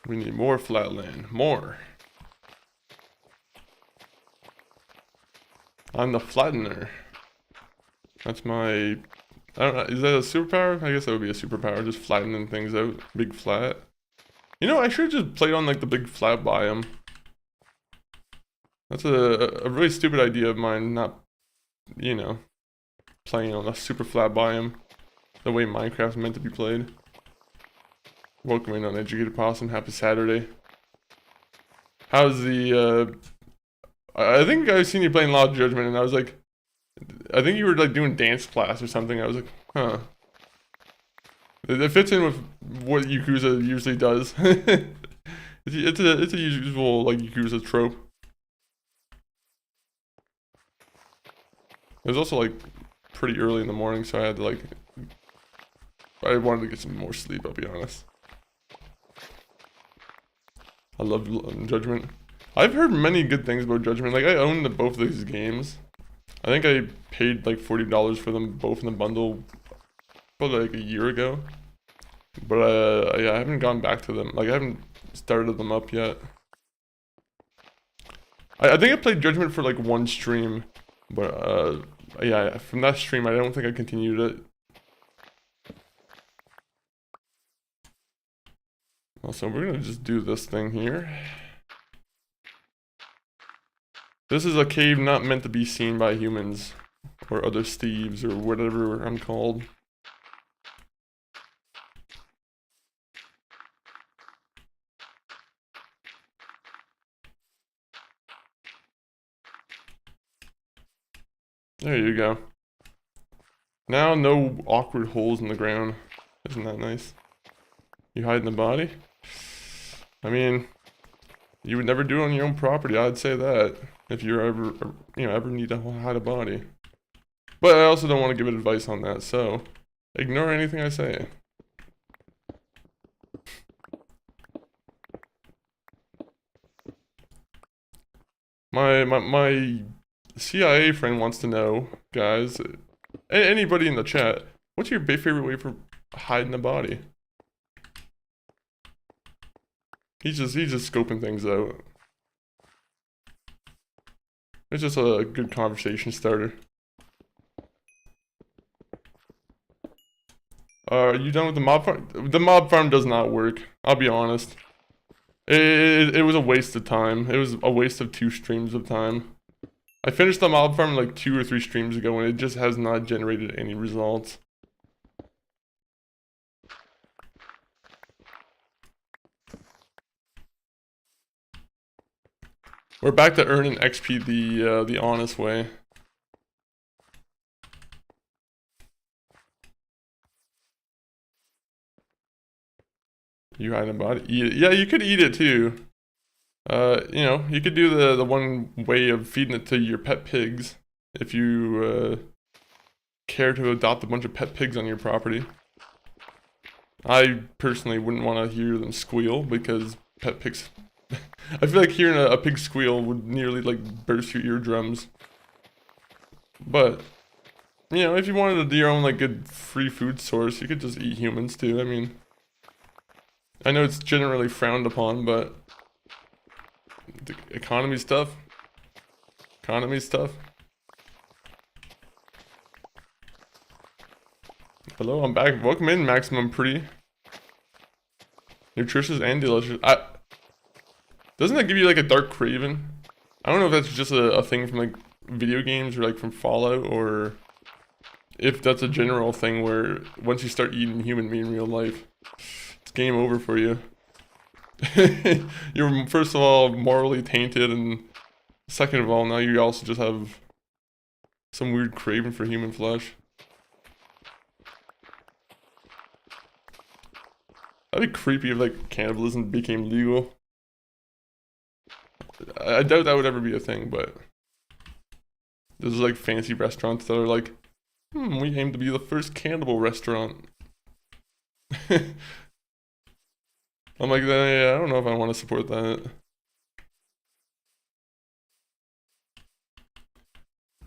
A: We need more flatland. More. I'm the flattener. That's my... I don't know, is that a superpower? I guess that would be a superpower, just flattening things out. Big flat. You know, I should have just played on like the big flat biome. That's a really stupid idea of mine, not, you know, playing on a super flat biome. The way Minecraft's meant to be played. Welcome in, uneducated possum. Happy Saturday. How's the, I think I've seen you playing Loud Judgment, and I was like, I think you were like doing dance class or something. I was like, huh. It fits in with what Yakuza usually does. it's a usual like Yakuza trope. It was also like pretty early in the morning, so I had to like, I wanted to get some more sleep, I'll be honest. I love Judgment. I've heard many good things about Judgment. Like I own both of these games. I think I paid like $40 for them both in the bundle probably like a year ago. But yeah, I haven't gone back to them. Like I haven't started them up yet. I think I played Judgment for like one stream, but yeah, from that stream I don't think I continued it. Also, we're gonna just do this thing here. This is a cave not meant to be seen by humans or other Steves or whatever I'm called. There you go. Now no awkward holes in the ground. Isn't that nice? You hide in the body? I mean, you would never do it on your own property, I'd say that. If you're ever, ever need to hide a body. But I also don't want to give advice on that, so ignore anything I say. My CIA friend wants to know, guys, anybody in the chat, what's your favorite way for hiding a body? He's just scoping things out. It's just a good conversation starter. Are you done with the mob farm? The mob farm does not work, I'll be honest. It was a waste of time. It was a waste of 2 streams of time. I finished the mob farm like 2 or 3 streams ago and it just has not generated any results. We're back to earning XP the honest way. You hide a body? Eat it. Yeah, you could eat it too. You could do the one way of feeding it to your pet pigs. If you care to adopt a bunch of pet pigs on your property. I personally wouldn't want to hear them squeal because pet pigs... I feel like hearing a pig squeal would nearly like burst your eardrums. But, if you wanted to do your own like good free food source, you could just eat humans too. I mean, I know it's generally frowned upon, but the economy stuff. Hello, I'm back. Welcome in, Maximum Pretty. Nutritious and delicious. Doesn't that give you like a dark craving? I don't know if that's just a thing from like video games or like from Fallout, or if that's a general thing where once you start eating human meat in real life, it's game over for you. You're first of all morally tainted, and second of all, now you also just have some weird craving for human flesh. That'd be creepy if like cannibalism became legal. I doubt that would ever be a thing, but there's like fancy restaurants that are like, we aim to be the first cannibal restaurant. I'm like, yeah, I don't know if I want to support that.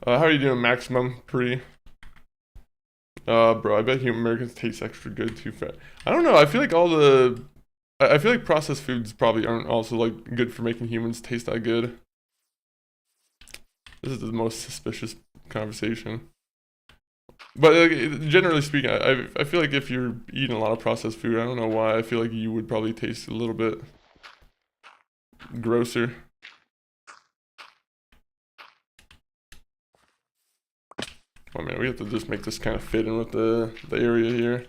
A: How are you doing, Maximum Pretty? Bro, I bet Americans taste extra good too fat. I don't know, I feel like I feel like processed foods probably aren't also like good for making humans taste that good. This is the most suspicious conversation. But generally speaking, I feel like if you're eating a lot of processed food, I don't know why, I feel like you would probably taste a little bit grosser. Oh man, we have to just make this kind of fit in with the area here.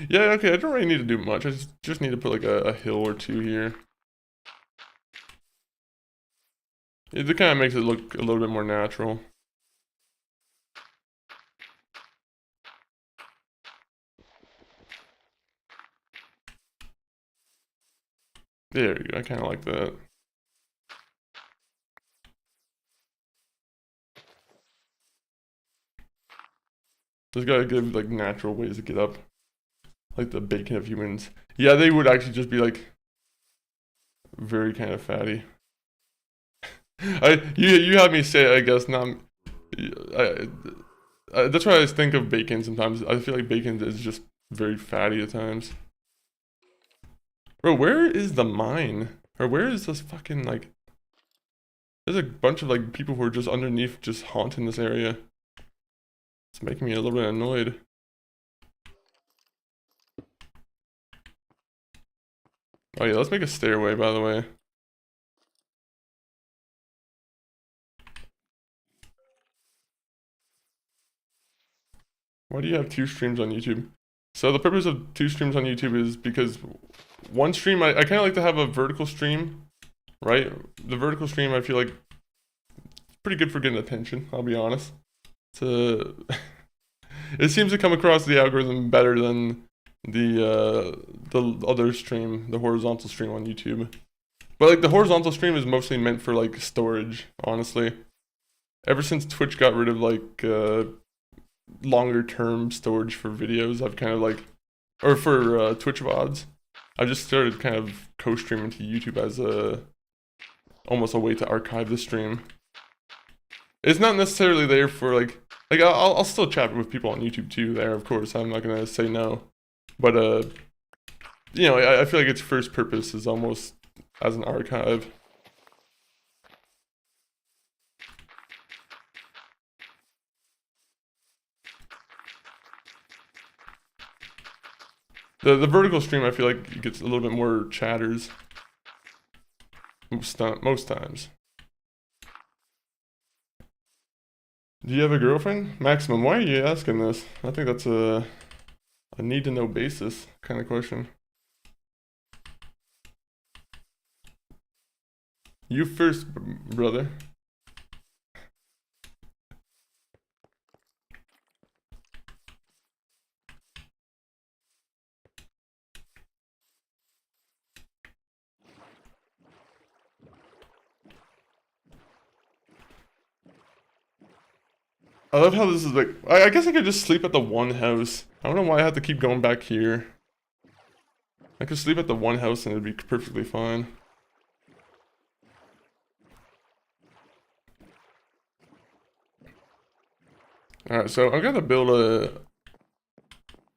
A: Yeah, okay, I don't really need to do much. I just need to put like a hill or 2 here. It kind of makes it look a little bit more natural. There you go, I kind of like that. There's gotta give like natural ways to get up. Like the bacon of humans. Yeah, they would actually just be like very kind of fatty. You have me say it, I guess. Not. That's why I think of bacon sometimes. I feel like bacon is just very fatty at times. Bro, where is the mine? Or where is this fucking like? There's a bunch of like people who are just underneath, just haunting this area. It's making me a little bit annoyed. Oh yeah, let's make a stairway, by the way. Why do you have 2 streams on YouTube? So the purpose of 2 streams on YouTube is because one stream, I kind of like to have a vertical stream, right? The vertical stream, I feel like, it's pretty good for getting attention, I'll be honest. It seems to come across the algorithm better than the other stream, the horizontal stream on YouTube. But like the horizontal stream is mostly meant for like storage, honestly. Ever since Twitch got rid of like longer term storage for videos, I've kind of like, or for Twitch VODs, I've just started kind of co-streaming to YouTube as almost a way to archive the stream. It's not necessarily there for like I'll still chat with people on YouTube too there, of course, I'm not gonna say no. But you know, I feel like its first purpose is almost as an archive. The vertical stream, I feel like it gets a little bit more chatters most times. Do you have a girlfriend? Maximum, why are you asking this? I think that's a need-to-know basis kind of question. You first, brother. I love how this is like, I guess I could just sleep at the one house. I don't know why I have to keep going back here. I could sleep at the one house and it'd be perfectly fine. Alright, so I'm gonna build a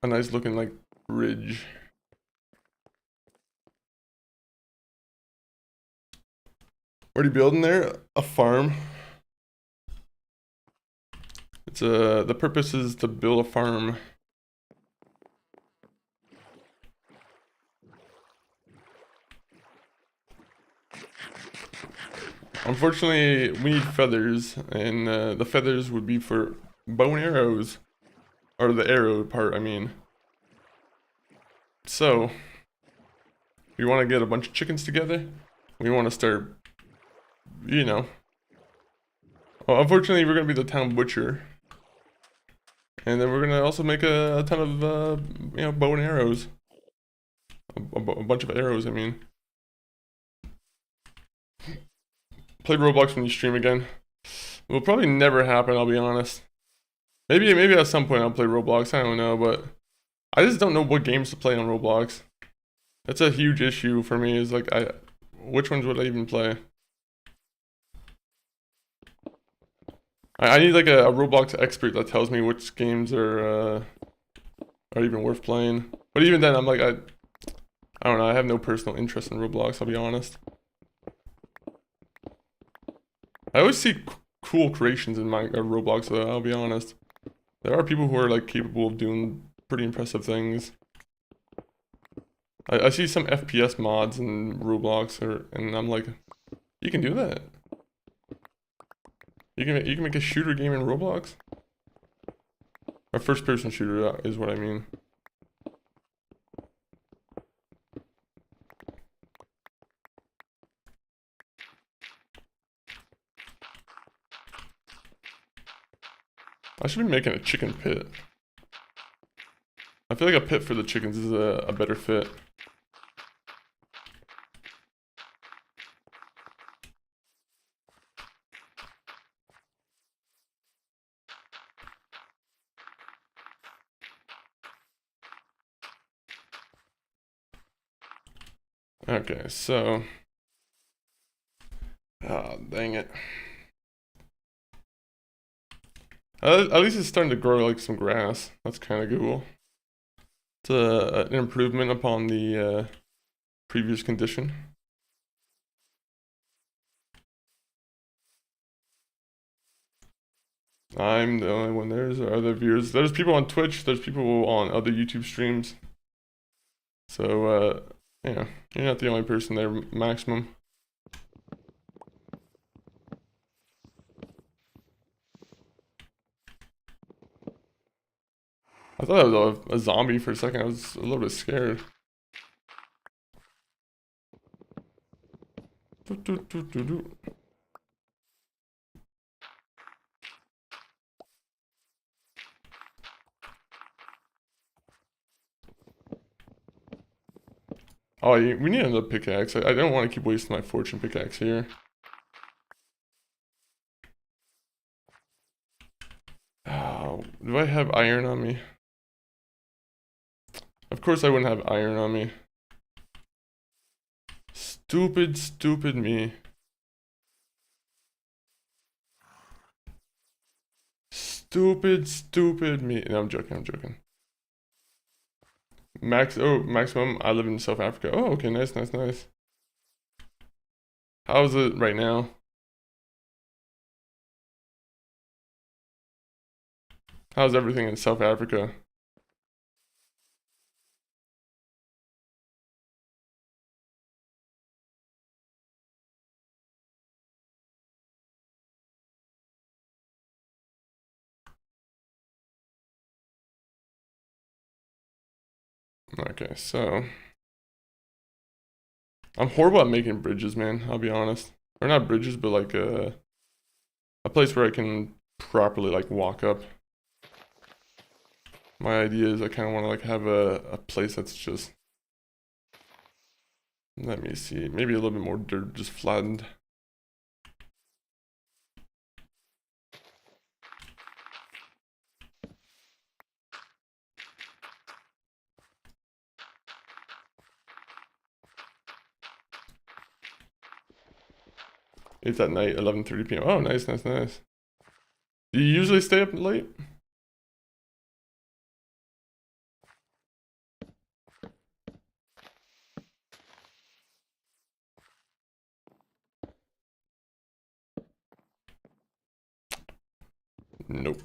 A: nice looking like bridge. What are you building there? A farm. It's the purpose is to build a farm. Unfortunately, we need feathers, and the feathers would be for bow and arrows. Or the arrow part, I mean. So, we want to get a bunch of chickens together. We want to start, you know. Well, unfortunately, we're going to be the town butcher. And then we're going to also make a ton of, you know, bow and arrows. A bunch of arrows, I mean. Play Roblox when you stream again. It will probably never happen, I'll be honest. Maybe at some point I'll play Roblox, I don't know, but I just don't know what games to play on Roblox. That's a huge issue for me, is like, which ones would I even play? I need like a Roblox expert that tells me which games are even worth playing. But even then, I'm like, I don't know, I have no personal interest in Roblox, I'll be honest. I always see cool creations in my Roblox, though, I'll be honest. There are people who are like capable of doing pretty impressive things. I see some FPS mods in Roblox, and I'm like, you can do that. You can make a shooter game in Roblox? A first-person shooter is what I mean. I should be making a chicken pit. I feel like a pit for the chickens is a better fit. Okay, so... Ah, dang it. At least it's starting to grow like some grass. That's kind of cool. It's an improvement upon the previous condition. I'm the only one. There's other viewers. There's people on Twitch. There's people on other YouTube streams. So Yeah, you're not the only person there, Maximum. I thought it was a zombie for a second. I was a little bit scared. Oh, we need another pickaxe. I don't want to keep wasting my fortune pickaxe here. Oh, do I have iron on me? Of course I wouldn't have iron on me. Stupid, stupid me. Stupid, stupid me. No, I'm joking, I'm joking. Maximum, I live in South Africa. Oh, okay, nice, nice, nice. How is it right now? How's everything in South Africa? Okay, so I'm horrible at making bridges, man. I'll be honest. Or not bridges, but like a place where I can properly like walk up. My idea is I kind of want to like have a place that's just, let me see, maybe a little bit more dirt, just flattened. It's at night, 11:30 p.m. Oh, nice, nice, nice. Do you usually stay up late? Nope.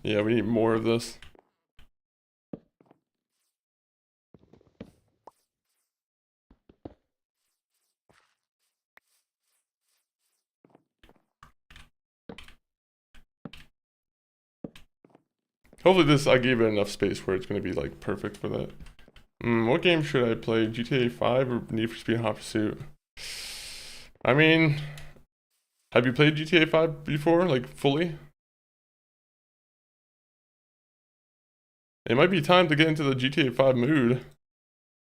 A: Yeah, we need more of this. Hopefully this, I gave it enough space where it's going to be like perfect for that. What game should I play? GTA 5 or Need for Speed Hot Pursuit? I mean, have you played GTA 5 before, like fully? It might be time to get into the GTA 5 mood.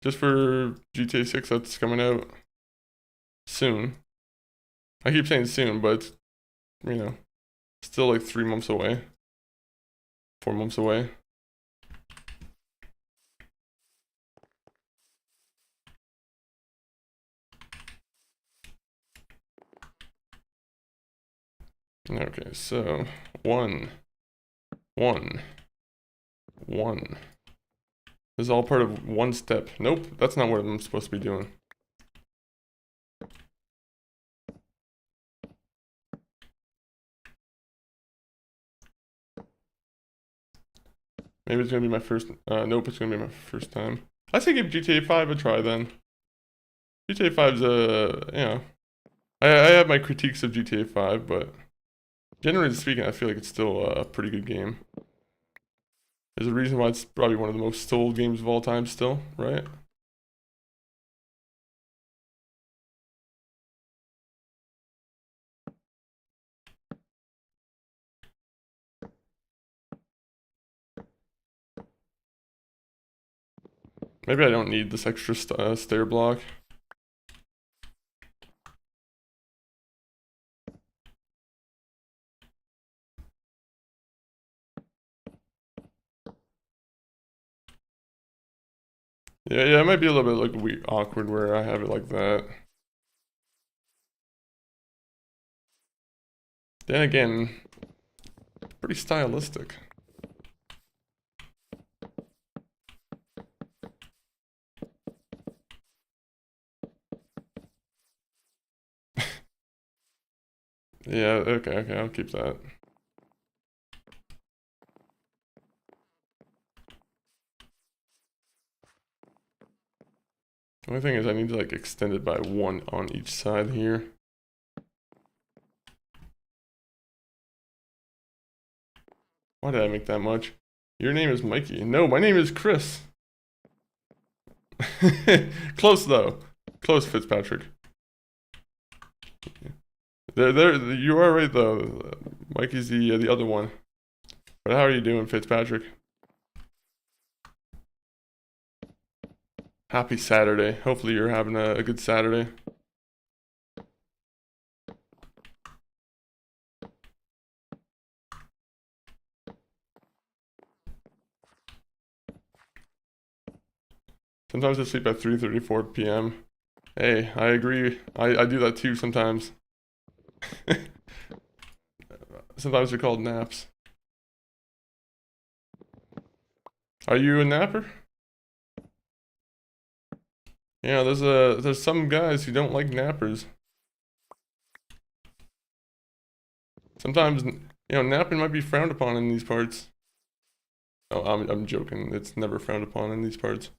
A: Just for GTA 6 that's coming out soon. I keep saying soon, but it's, you know, still like 3 months away. 4 months away. Okay, so 1, 1, 1. This is all part of one step. Nope, that's not what I'm supposed to be doing. Maybe it's gonna be my first, nope, it's gonna be my first time. I say give GTA 5 a try then. GTA 5's, you know, I have my critiques of GTA 5, but generally speaking, I feel like it's still a pretty good game. There's a reason why it's probably one of the most sold games of all time still, right? Maybe I don't need this extra stair block. Yeah, it might be a little bit like weird, awkward where I have it like that. Then again, pretty stylistic. Yeah, okay, I'll keep that. The only thing is I need to like extend it by 1 on each side here. Why did I make that much? Your name is Mikey. No, my name is Chris. Close though. Close, Fitzpatrick. There, you are right though. Mikey's the other one. But how are you doing, Fitzpatrick? Happy Saturday. Hopefully you're having a good Saturday. Sometimes I sleep at 3:34 p.m. Hey, I agree. I do that too sometimes. Sometimes they're called naps. Are you a napper? Yeah, there's some guys who don't like nappers. Sometimes, napping might be frowned upon in these parts. Oh, I'm joking. It's never frowned upon in these parts.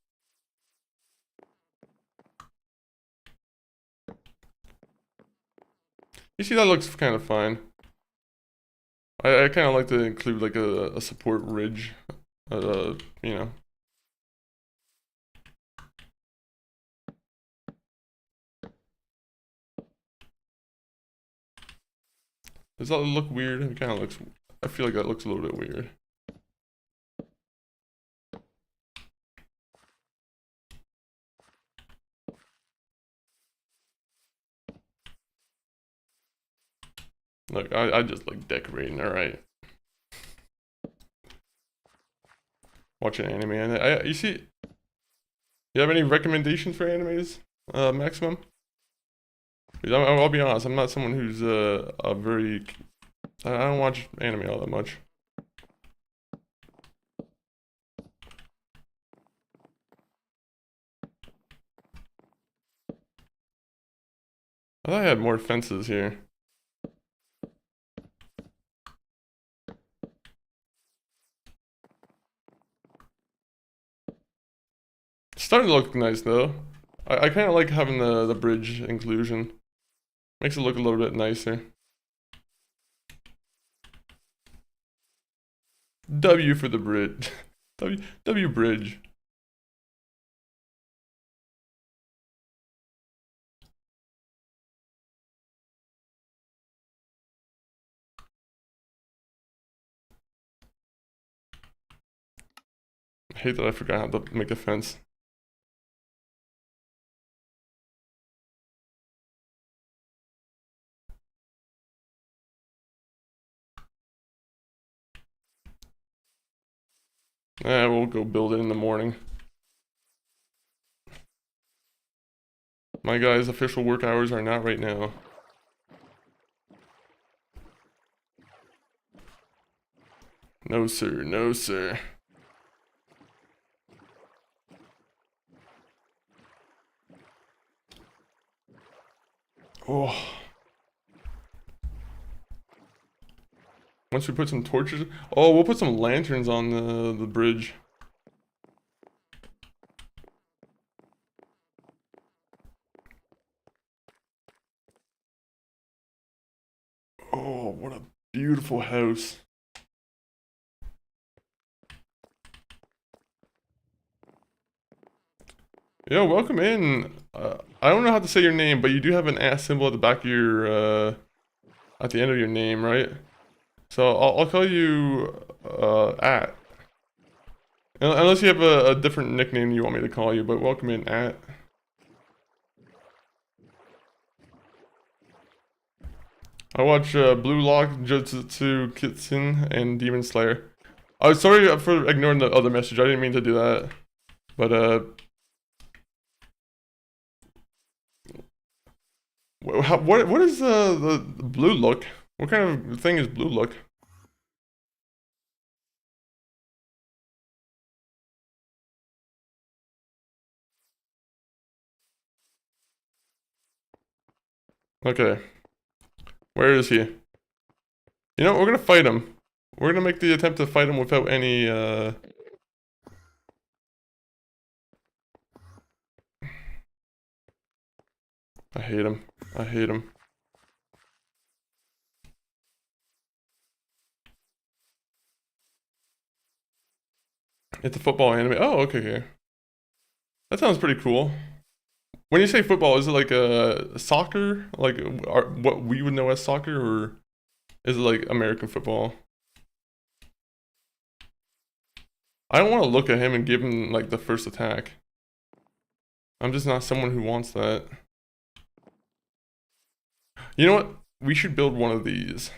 A: You see, that looks kind of fine. I kind of like to include like a support ridge, you know. Does that look weird? It kind of looks, I feel like that looks a little bit weird. Look, I just like decorating, alright. Watching anime, and you see, you have any recommendations for animes, Maximum? I'll be honest, I'm not someone who's a very, I don't watch anime all that much. I thought I had more fences here. It's starting to look nice though. I kind of like having the bridge inclusion. Makes it look a little bit nicer. W for the bridge. W bridge. I hate that I forgot how to make a fence. We'll go build it in the morning. My guys' official work hours are not right now. No sir, no sir. Oh. Once we put some torches, oh, we'll put some lanterns on the bridge. Oh, what a beautiful house. Yo, welcome in. I don't know how to say your name, but you do have an @ symbol at the back of your, at the end of your name, right? So I'll call you, @ Unless you have a different nickname you want me to call you, but welcome in, @ I watch, Blue Lock, Jujutsu Kitsen, and Demon Slayer. Oh, sorry for ignoring the other message. I didn't mean to do that. But, what is the blue look? What kind of thing is blue look? Okay. Where is he? You know, we're gonna fight him. We're gonna make the attempt to fight him without any, I hate him. I hate him. It's a football anime. Oh, okay, okay. That sounds pretty cool. When you say football, is it like a soccer? Like what we would know as soccer, or is it like American football? I don't want to look at him and give him like the first attack. I'm just not someone who wants that. You know what? We should build one of these.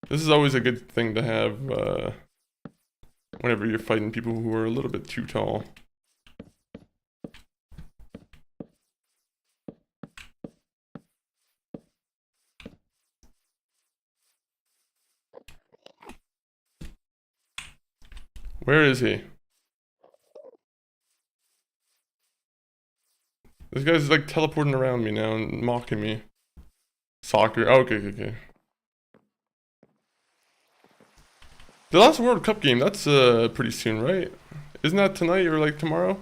A: This is always a good thing to have whenever you're fighting people who are a little bit too tall. Where is he? This guy's like teleporting around me now and mocking me. Soccer. Oh, okay, okay, okay. The last World Cup game, that's pretty soon, right? Isn't that tonight or like tomorrow?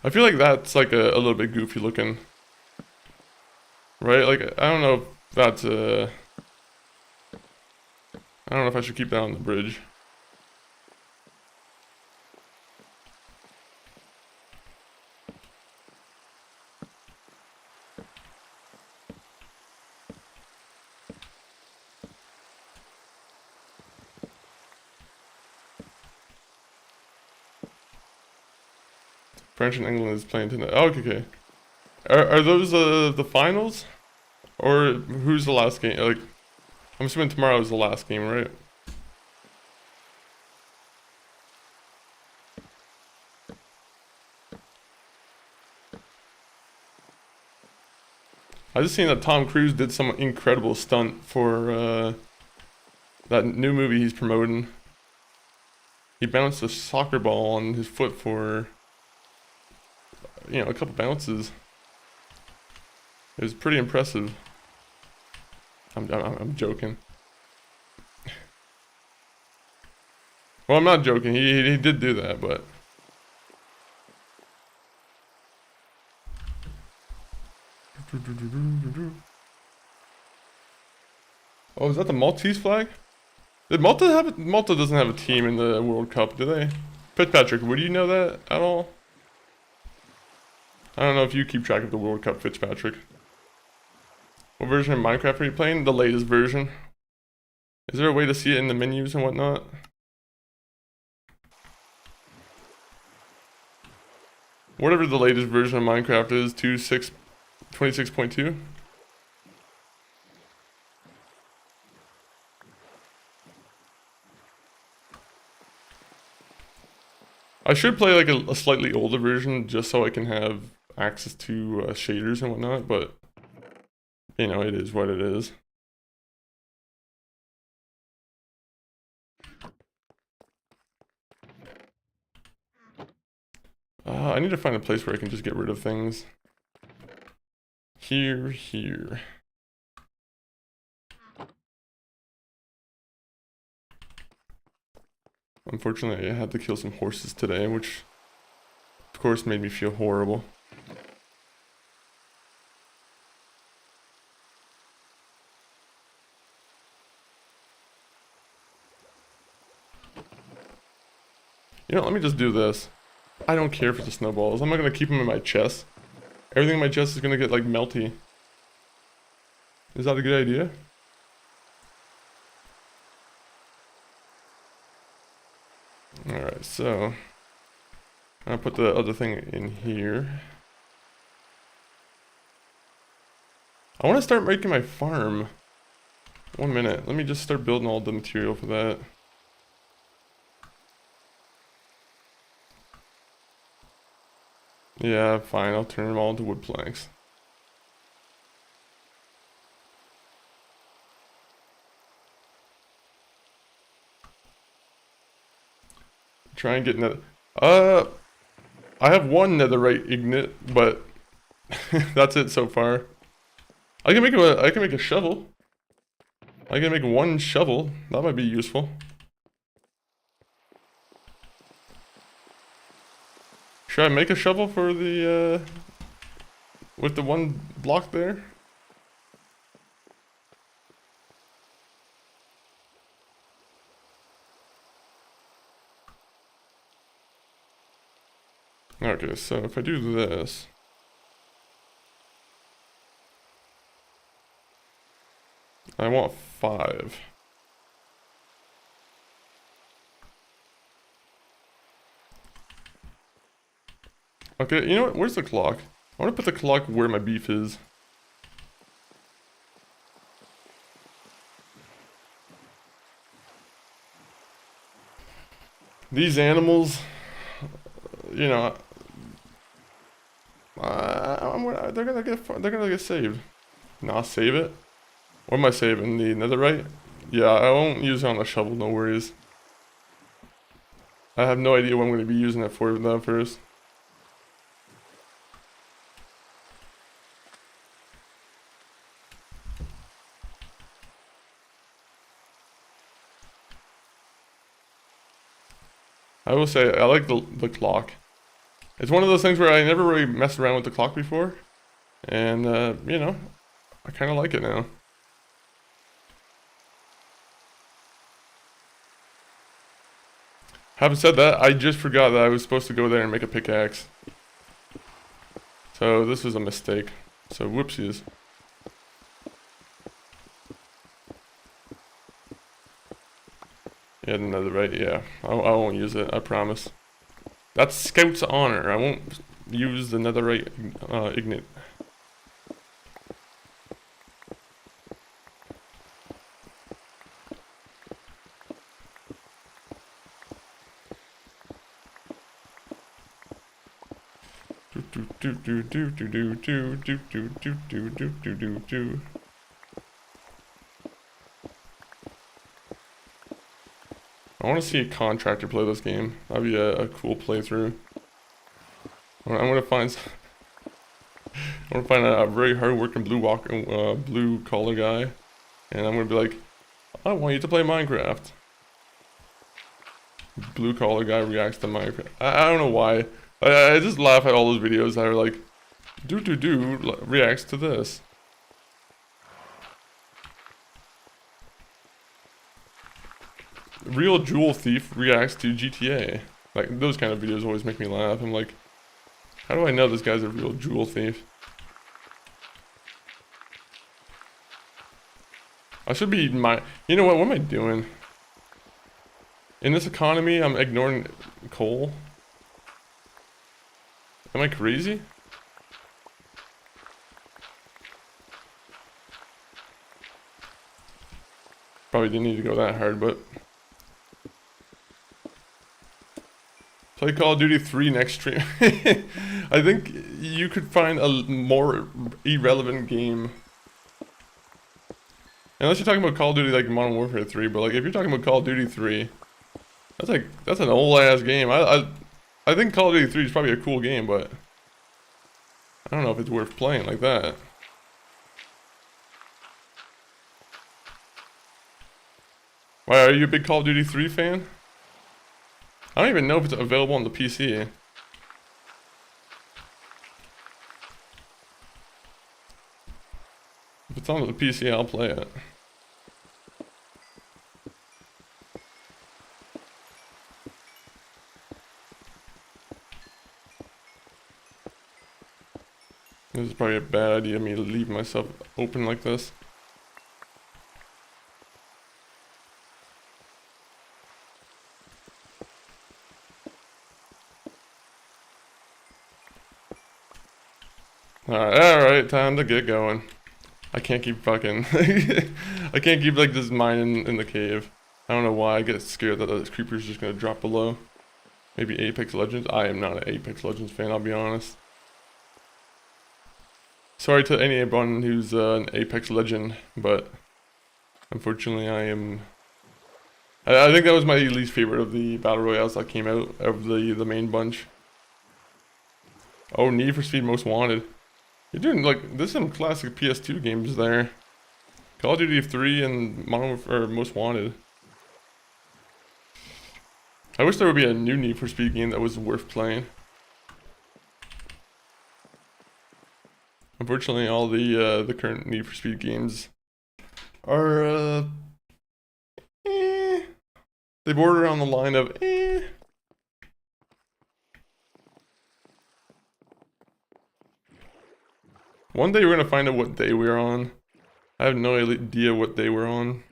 A: I feel like that's like a little bit goofy looking. Right? Like, I don't know if that's I don't know if I should keep that on the bridge. French and England is playing tonight. Oh, okay, okay. Are those the finals? Or who's the last game? Like, I'm assuming tomorrow is the last game, right? I just seen that Tom Cruise did some incredible stunt for that new movie he's promoting. He bounced a soccer ball on his foot for, you know, a couple bounces. It was pretty impressive. I'm joking. Well, I'm not joking. He did do that, but. Oh, is that the Maltese flag? Did Malta have Malta doesn't have a team in the World Cup, do they? Fitzpatrick, would you know that at all? I don't know if you keep track of the World Cup, Fitzpatrick. What version of Minecraft are you playing? The latest version. Is there a way to see it in the menus and whatnot? Whatever the latest version of Minecraft is, 26.2? I should play like a slightly older version just so I can have access to shaders and whatnot, but you know, it is what it is. I need to find a place where I can just get rid of things. Here. Unfortunately, I had to kill some horses today, which of course made me feel horrible. You know, let me just do this. I don't care for the snowballs. I'm not gonna keep them in my chest. Everything in my chest is gonna get like melty. Is that a good idea? Alright, so I'll put the other thing in here. I want to start making my farm. 1 minute. Let me just start building all the material for that. Yeah, fine, I'll turn them all into wood planks. Try and get I have one netherite ignite, but that's it so far. I can make a shovel. I can make one shovel. That might be useful. Should I make a shovel for the with the one block there? Okay, so if I do this, I want 5. Okay, you know what? Where's the clock? I want to put the clock where my beef is. These animals, you know, they're gonna get saved. Nah, save it. What am I saving? The netherite? Yeah, I won't use it on the shovel. No worries. I have no idea what I'm gonna be using it for though first. I will say I like the clock. It's one of those things where I never really messed around with the clock before, and you know, I kind of like it now. Having said that, I just forgot that I was supposed to go there and make a pickaxe. So this was a mistake. So whoopsies. Yeah, netherite, yeah. I won't use it, I promise. That's Scout's honor. I won't use the netherite ignite. I want to see a contractor play this game. That'd be a cool playthrough. I'm gonna find a very hard-working blue collar guy, and I'm gonna be like, I want you to play Minecraft. Blue collar guy reacts to Minecraft. I don't know why. I just laugh at all those videos that are like, reacts to this. Real jewel thief reacts to GTA. Like, those kind of videos always make me laugh. I'm like, how do I know this guy's a real jewel thief? I should be you know what am I doing? In this economy, I'm ignoring coal. Am I crazy? Probably didn't need to go that hard, but... Play Call of Duty 3 next stream. I think you could find a more irrelevant game. Unless you're talking about Call of Duty like Modern Warfare 3, but like if you're talking about Call of Duty 3, that's an old ass game. I think Call of Duty 3 is probably a cool game, but I don't know if it's worth playing like that. Why, are you a big Call of Duty 3 fan? I don't even know if it's available on the PC. If it's on the PC, I'll play it. This is probably a bad idea of me to leave myself open like this. Alright, time to get going. I can't keep fucking... I can't keep like just mining in the cave. I don't know why, I get scared that this creeper's just gonna drop below. Maybe Apex Legends? I am not an Apex Legends fan, I'll be honest. Sorry to anyone who's an Apex legend, but unfortunately I am... I think that was my least favorite of the Battle Royales that came out of the main bunch. Oh, Need for Speed Most Wanted. You're doing, like, there's some classic PS2 games there. Call of Duty 3 and Most Wanted. I wish there would be a new Need for Speed game that was worth playing. Unfortunately, all the current Need for Speed games are they border on the line of One day we're gonna find out what day we're on. I have no idea what day we're on.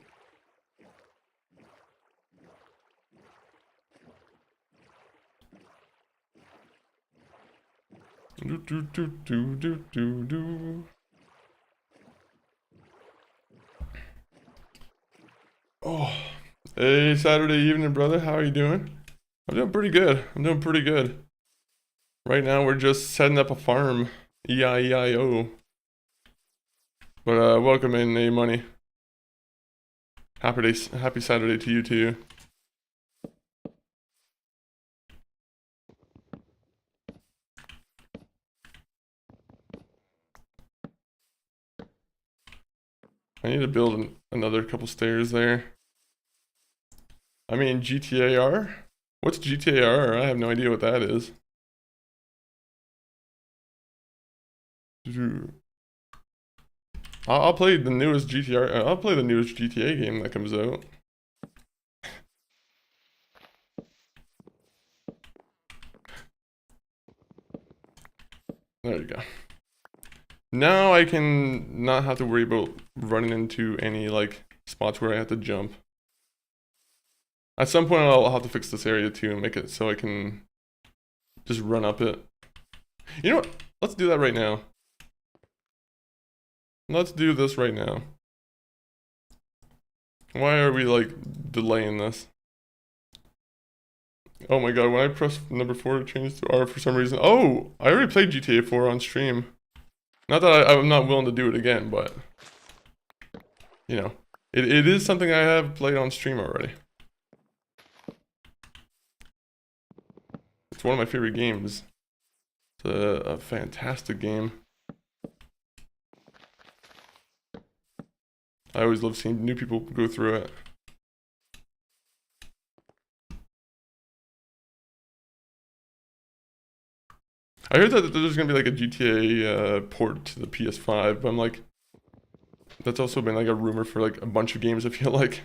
A: Oh, hey, Saturday evening, brother. How are you doing? I'm doing pretty good. I'm doing pretty good. Right now, we're just setting up a farm. E-I-E-I-O. But welcome in, A-Money. Happy Saturday to you too. I need to build another couple stairs there. I mean, GTAR? What's GTAR? I have no idea what that is. I'll play the newest GTR. I'll play the newest GTA game that comes out. There you go. Now I can not have to worry about running into any like spots where I have to jump. At some point I'll have to fix this area too and make it so I can just run up it. You know what? Let's do that right now. Let's do this right now. Why are we like delaying this? Oh my god, when I press number 4 it changes to R for some reason. Oh! I already played GTA 4 on stream. Not that I'm not willing to do it again, but... You know. It is something I have played on stream already. It's one of my favorite games. It's a fantastic game. I always love seeing new people go through it. I heard that there's gonna be like a GTA port to the PS5, but I'm like, that's also been like a rumor for like a bunch of games, I feel like.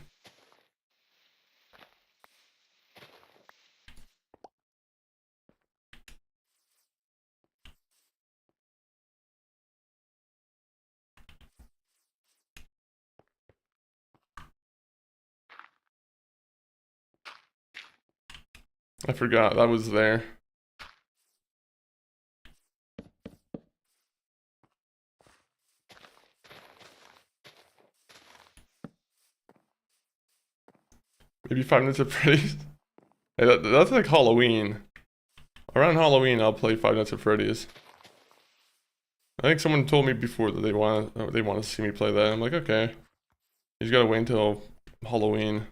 A: I forgot that was there. Maybe 5 Nights at Freddy's. Hey, that's like Halloween. Around Halloween, I'll play 5 Nights at Freddy's. I think someone told me before that they want to see me play that. I'm like, okay. You just gotta wait until Halloween.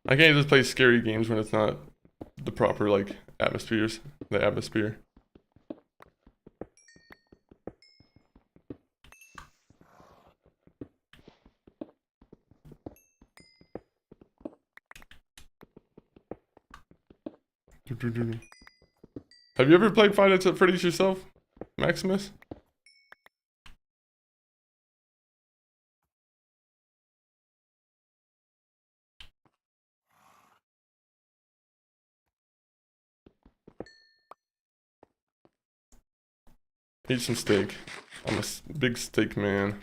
A: I can't just play scary games when it's not the proper like atmosphere. Have you ever played Five Nights at Freddy's yourself, Maximus? Eat some steak. I'm a big steak man.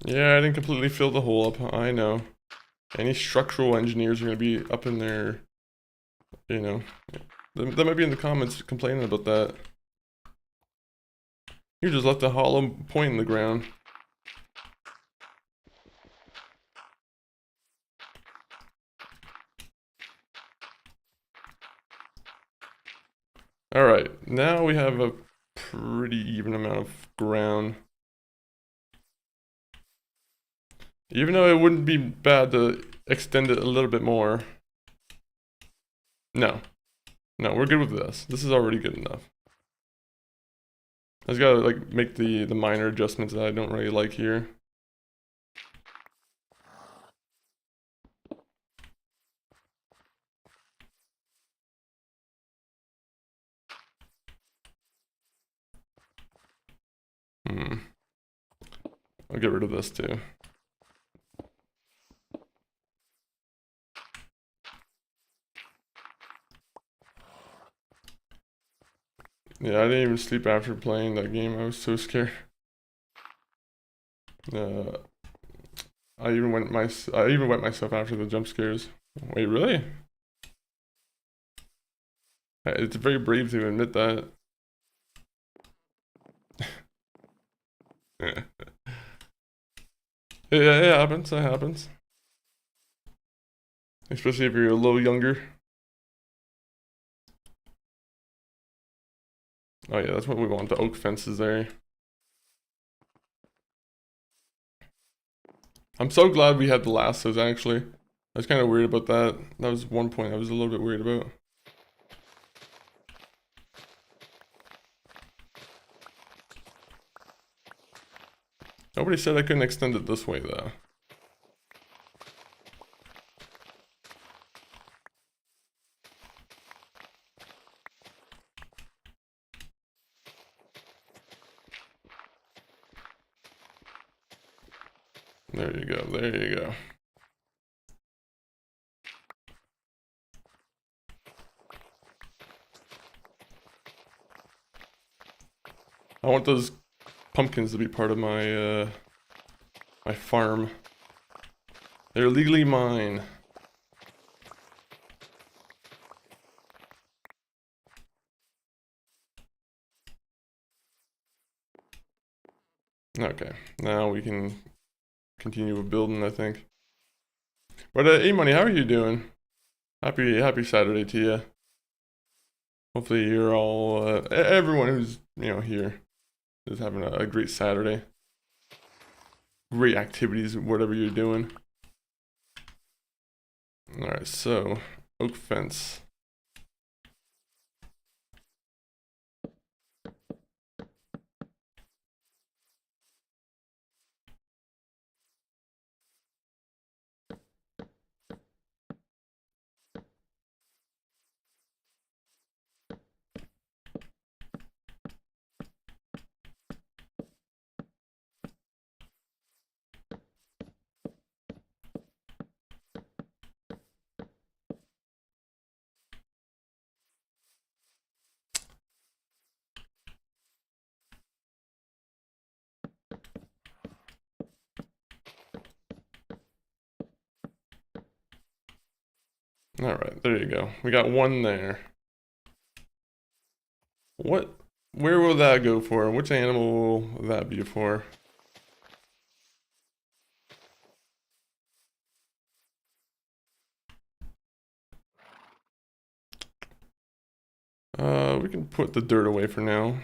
A: Yeah, I didn't completely fill the hole up, I know. Any structural engineers are going to be up in there, you know. They might be in the comments complaining about that. You just left a hollow point in the ground. Alright, now we have a pretty even amount of ground. Even though it wouldn't be bad to extend it a little bit more. No. No, we're good with this. This is already good enough. I just gotta like make the minor adjustments that I don't really like here. I'll get rid of this too. Yeah, I didn't even sleep after playing that game. I was so scared. I even went myself after the jump scares. Wait, really? It's very brave to admit that. Yeah, it happens. It happens. Especially if you're a little younger. Oh yeah, that's what we want. The oak fences there. I'm so glad we had the lassos, actually. I was kind of worried about that. That was one point I was a little bit worried about. Nobody said I couldn't extend it this way, though. There you go, there you go. I want those pumpkins to be part of my my farm. They're legally mine. Okay, now we can continue with building, I think. But hey, Money, how are you doing? Happy Saturday to you. Hopefully you're all everyone who's here is having a great Saturday. Great activities, whatever you're doing. All right, so oak fence. All right, there you go. We got one there. Where will that go for? Which animal will that be for? We can put the dirt away for now.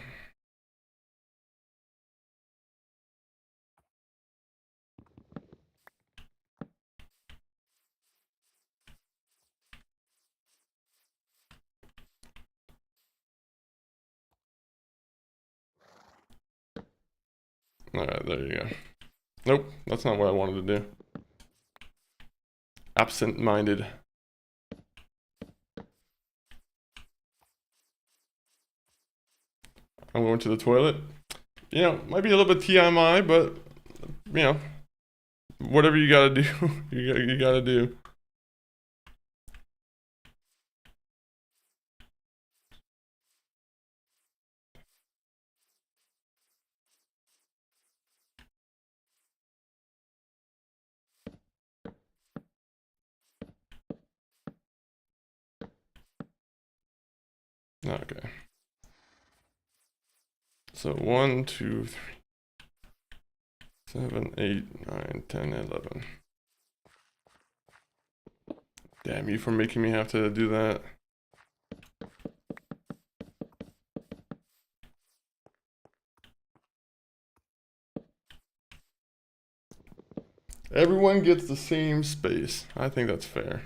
A: Alright, there you go. Nope, that's not what I wanted to do. Absent-minded. I'm going to the toilet. Might be a little bit TMI, but, whatever you gotta do, you gotta do. Okay. So 1, 2, 3, 7, 8, 9, 10, 11. Damn you for making me have to do that. Everyone gets the same space. I think that's fair.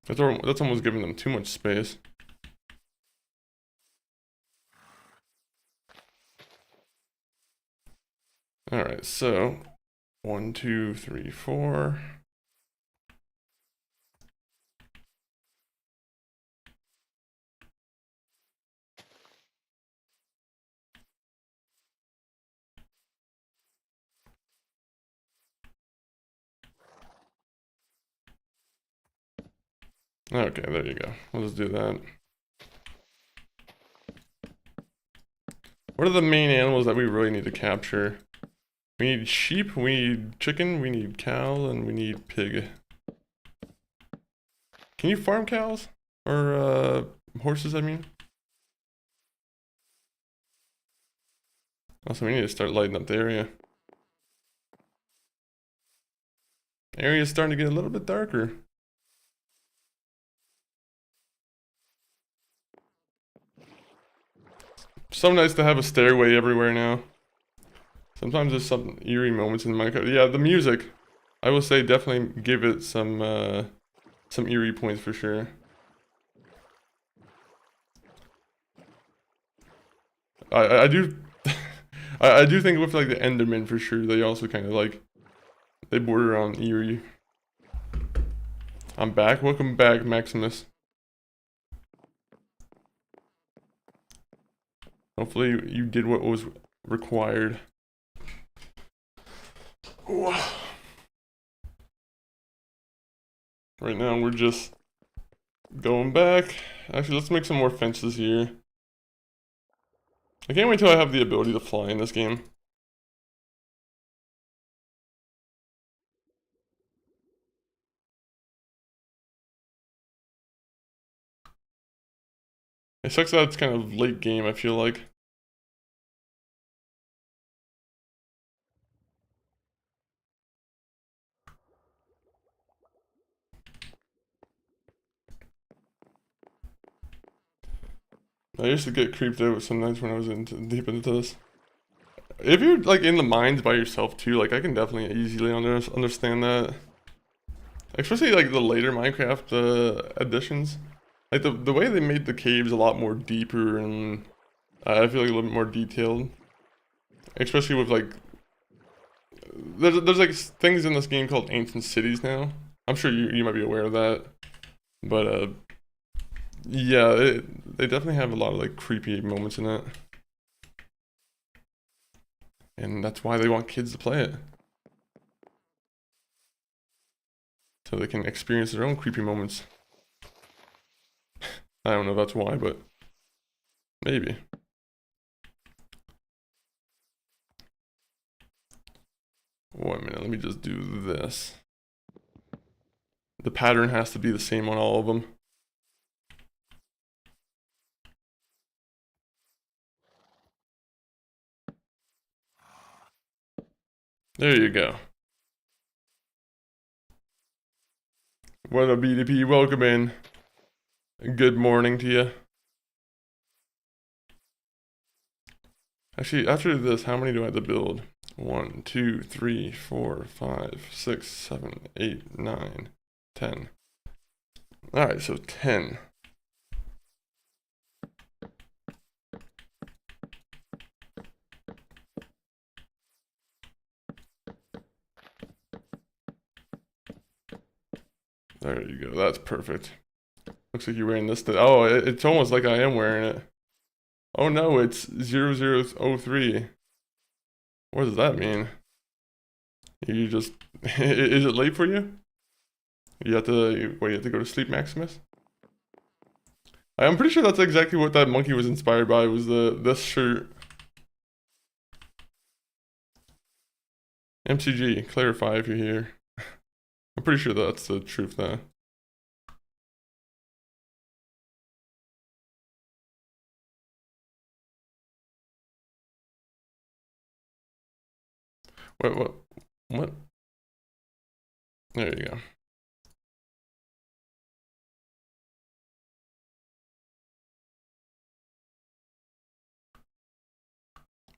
A: That's almost giving them too much space. All right, so 1, 2, 3, 4. Okay, there you go. We'll just do that. What are the main animals that we really need to capture? We need sheep, we need chicken, we need cow, and we need pig. Can you farm cows? Or, horses, I mean? Also, we need to start lighting up the area. The area's starting to get a little bit darker. So nice to have a stairway everywhere now. Sometimes there's some eerie moments in Minecraft. Yeah, the music. I will say definitely give it some eerie points for sure. I do I do think with like the Enderman for sure, they also kind of like they border on eerie. I'm back. Welcome back, Maximus. Hopefully you did what was required. Right now we're just going back. Actually, let's make some more fences here. I can't wait till I have the ability to fly in this game. It sucks that it's kind of late game, I feel like. I used to get creeped out sometimes when I was deep into this. If you're like in the mines by yourself too, like I can definitely easily understand that. Especially like the later Minecraft additions. Like the way they made the caves a lot more deeper and I feel like a little bit more detailed. Especially with like there's like things in this game called ancient cities now. I'm sure you might be aware of that. But yeah, they definitely have a lot of like creepy moments in it. And that's why they want kids to play it. So they can experience their own creepy moments. I don't know if that's why, but maybe. Wait a minute, let me just do this. The pattern has to be the same on all of them. There you go. What a BDP, welcome in. Good morning to you. Actually, after this, how many do I have to build? 1, 2, 3, 4, 5, 6, 7, 8, 9, 10. Alright, so 10. There you go, that's perfect. Looks like you're wearing this. Oh, it's almost like I am wearing it. Oh no, it's 0003. What does that mean? You just... is it late for you? You have to... Wait, you have to go to sleep, Maximus? I'm pretty sure that's exactly what that monkey was inspired by, was this shirt. MCG, clarify if you're here. I'm pretty sure that's the truth though. What? What? There you go.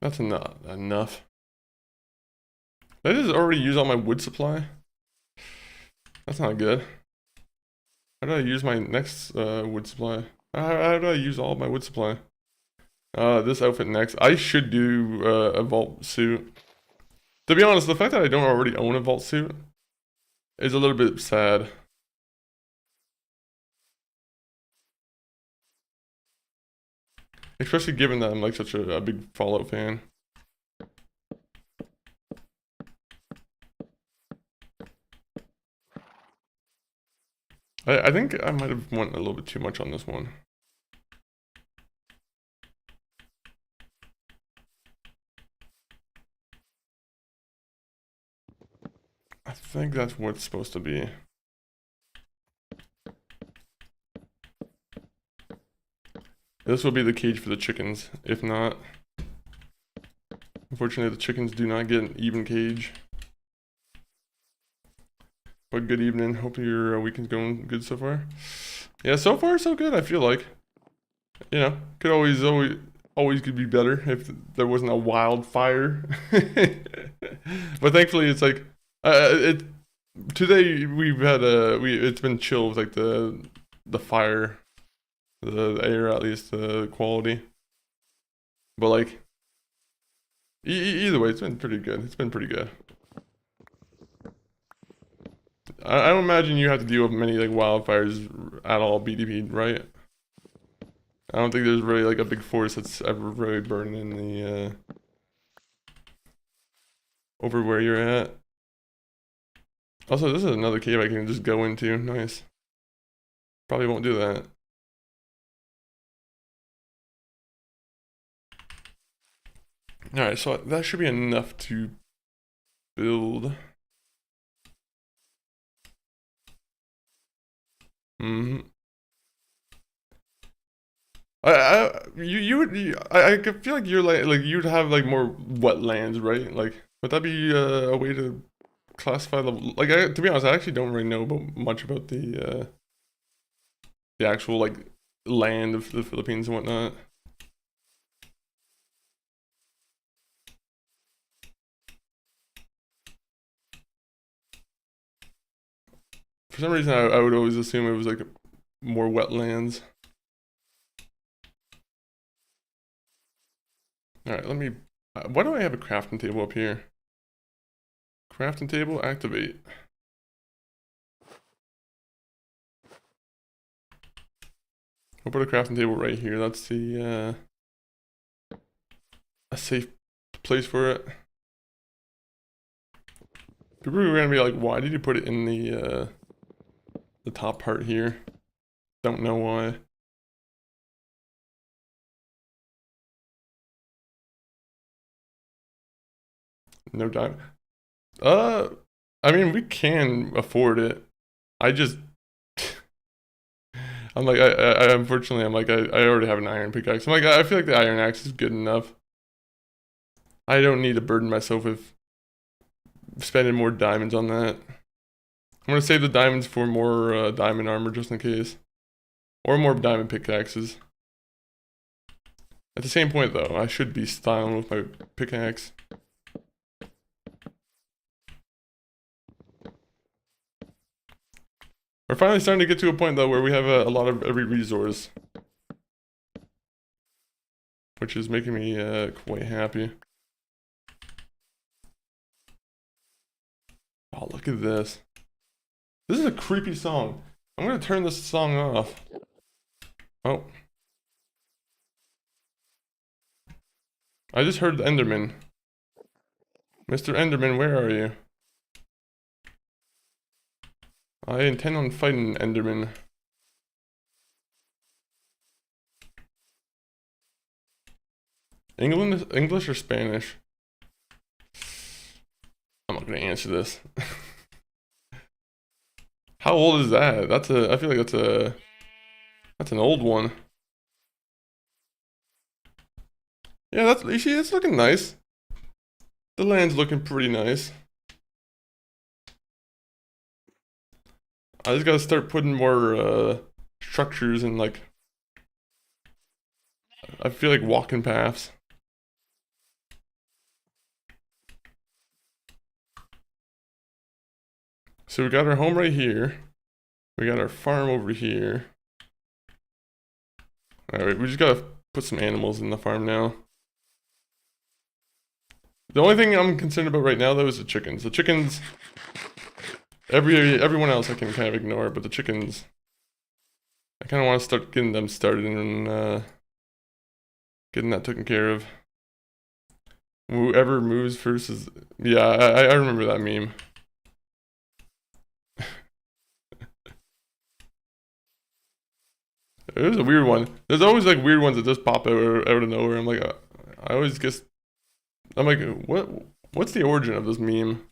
A: That's not enough. Did I just already use all my wood supply? That's not good. How do I use my next wood supply? How do I use all of my wood supply? This outfit next. I should do a vault suit. To be honest, the fact that I don't already own a vault suit is a little bit sad. Especially given that I'm like such a big Fallout fan. I think I might have went a little bit too much on this one. I think that's what it's supposed to be. This will be the cage for the chickens. If not, unfortunately the chickens do not get an even cage. But good evening. Hope your weekend's going good so far. Yeah, so far so good. I feel like, you know, could always could be better if there wasn't a wildfire. But thankfully, it's like today we've had it's been chill with like the fire, the air, at least the quality. But like either way, it's been pretty good. It's been pretty good. I don't imagine you have to deal with many like wildfires at all, BDP, right? I don't think there's really like a big forest that's ever really burning in the over where you're at. Also, this is another cave I can just go into. Nice. Probably won't do that. Alright, so that should be enough to build. I feel like you're like you'd have like more wetlands, right? Like, would that be a way to classify the like? To be honest, I actually don't really know much about the actual like land of the Philippines and whatnot. For some reason, I would always assume it was like more wetlands. Alright, let me... why do I have a crafting table up here? Crafting table, activate. We'll put a crafting table right here. That's the, a safe place for it. People are gonna be like, why did you put it in the top part here? Don't know why. No diamond. I mean, we can afford it. I just, I'm like, unfortunately, I'm like, I already have an iron pickaxe. I'm like, I feel like the iron axe is good enough. I don't need to burden myself with spending more diamonds on that. I'm gonna save the diamonds for more diamond armor just in case. Or more diamond pickaxes. At the same point though, I should be styling with my pickaxe. We're finally starting to get to a point though where we have a lot of every resource. Which is making me quite happy. Oh, look at this. This is a creepy song. I'm gonna turn this song off. Oh. I just heard the Enderman. Mr. Enderman, where are you? I intend on fighting Enderman. English or Spanish? I'm not gonna answer this. How old is that? I feel like that's an old one. Yeah, you see, it's looking nice. The land's looking pretty nice. I just gotta start putting more structures and like, I feel like walking paths. So we got our home right here. We got our farm over here. Alright, we just gotta put some animals in the farm now. The only thing I'm concerned about right now though is the chickens. The chickens, everyone else I can kind of ignore, but the chickens, I kind of want to start getting them started and getting that taken care of. Whoever moves first is, yeah, I remember that meme. It was a weird one. There's always like weird ones that just pop out of nowhere. I'm like, I always guess, I'm like, what's the origin of this meme?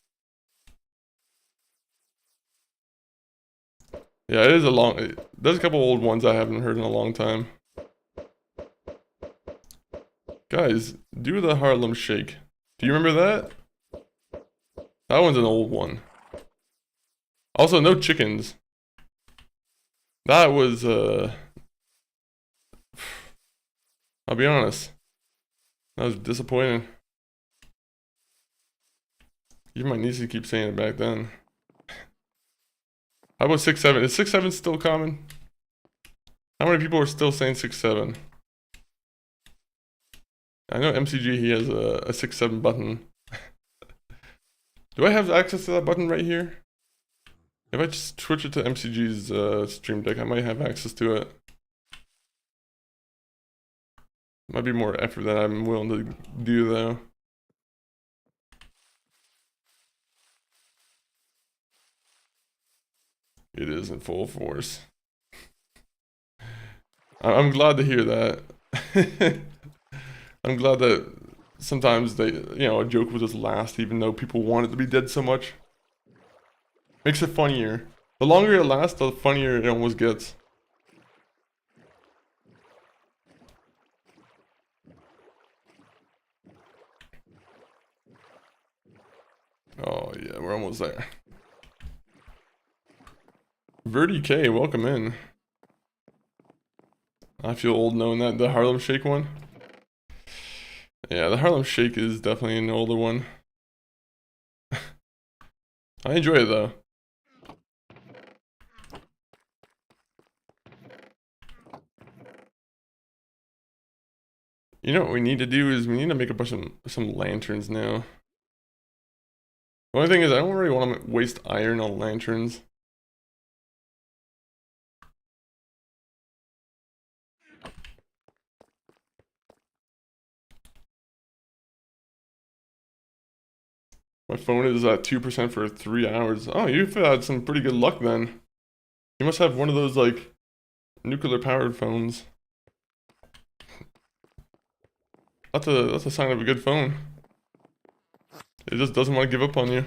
A: Yeah, it is a long, there's a couple old ones I haven't heard in a long time. Guys, do the Harlem Shake. Do you remember that? That one's an old one. Also, no chickens. That was, I'll be honest. That was disappointing. Even my niece keep saying it back then. How about 6'7"? Is 6'7" still common? How many people are still saying 6'7"? I know MCG, he has a 6'7" button. Do I have access to that button right here? If I just switch it to MCG's stream deck, I might have access to it. Might be more effort than I'm willing to do though. It is in full force. I'm glad to hear that. I'm glad that sometimes they, a joke will just last even though people want it to be dead so much. Makes it funnier. The longer it lasts, the funnier it almost gets. Oh yeah, we're almost there. Verdi K, welcome in. I feel old knowing that, the Harlem Shake one. Yeah, the Harlem Shake is definitely an older one. I enjoy it though. You know what we need to do is we need to make a bunch of some lanterns now. The only thing is I don't really want to waste iron on lanterns. My phone is at 2% for 3 hours. Oh, you've had some pretty good luck then. You must have one of those like nuclear powered phones. That's a sign of a good phone. It just doesn't want to give up on you.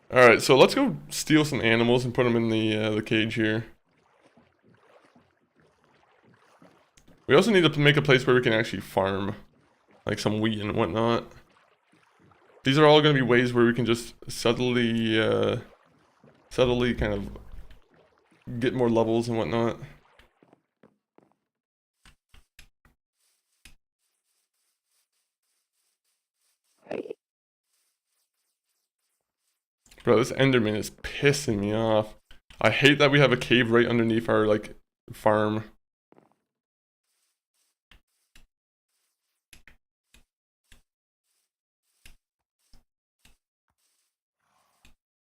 A: Alright, so let's go steal some animals and put them in the cage here. We also need to make a place where we can actually farm. Like some wheat and whatnot. These are all going to be ways where we can just subtly kind of get more levels and whatnot. Bro, this Enderman is pissing me off. I hate that we have a cave right underneath our, like, farm.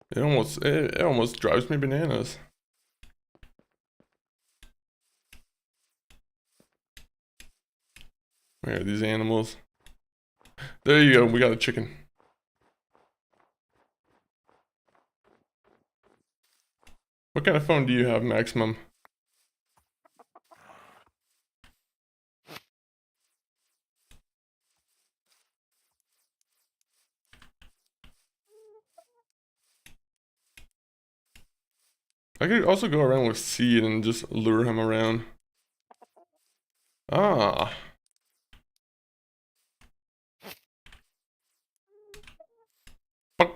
A: It almost drives me bananas. Where are these animals? There you go, we got a chicken. What kind of phone do you have, Maximum? I could also go around with seed and just lure him around. Ah. Come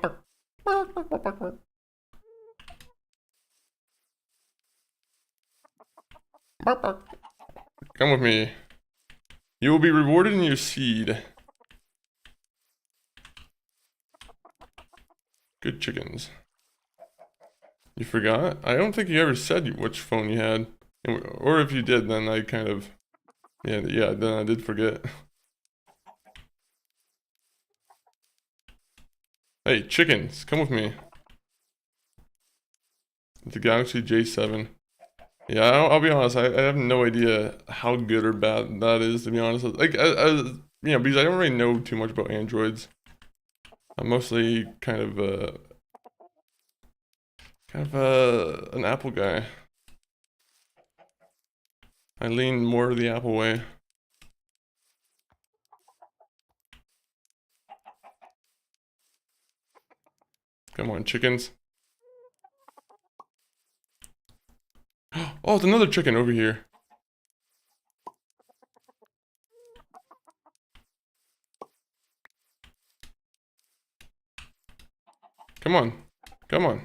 A: with me. You will be rewarded in your seed. Good chickens. You forgot? I don't think you ever said which phone you had. Or if you did, then I kind of... Yeah, then I did forget. Hey, chickens, come with me. The Galaxy J7. Yeah, I'll be honest, I have no idea how good or bad that is, to be honest. Like, you know, because I don't really know too much about Androids. I'm mostly kind of an Apple guy. I lean more the Apple way. Come on, chickens. Oh, it's another chicken over here. Come on. Come on.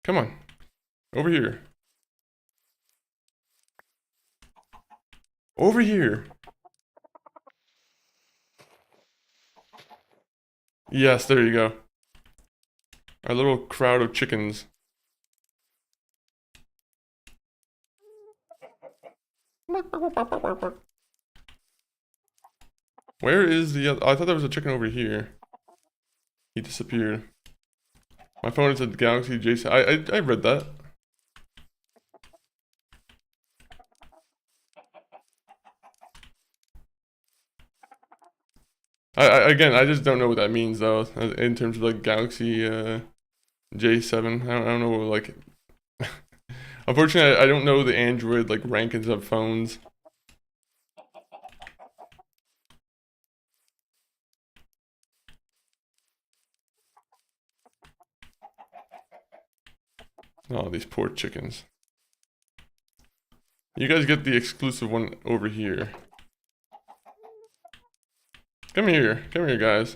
A: Come on. Over here. Over here. Yes, there you go. Our little crowd of chickens. Where is the other? I thought there was a chicken over here. He disappeared. My phone is a Galaxy J7. I read that. Again, I just don't know what that means though, in terms of like Galaxy J7. I don't know, like. Unfortunately, I don't know the Android like rankings of phones. Oh, these poor chickens. You guys get the exclusive one over here. Come here, guys.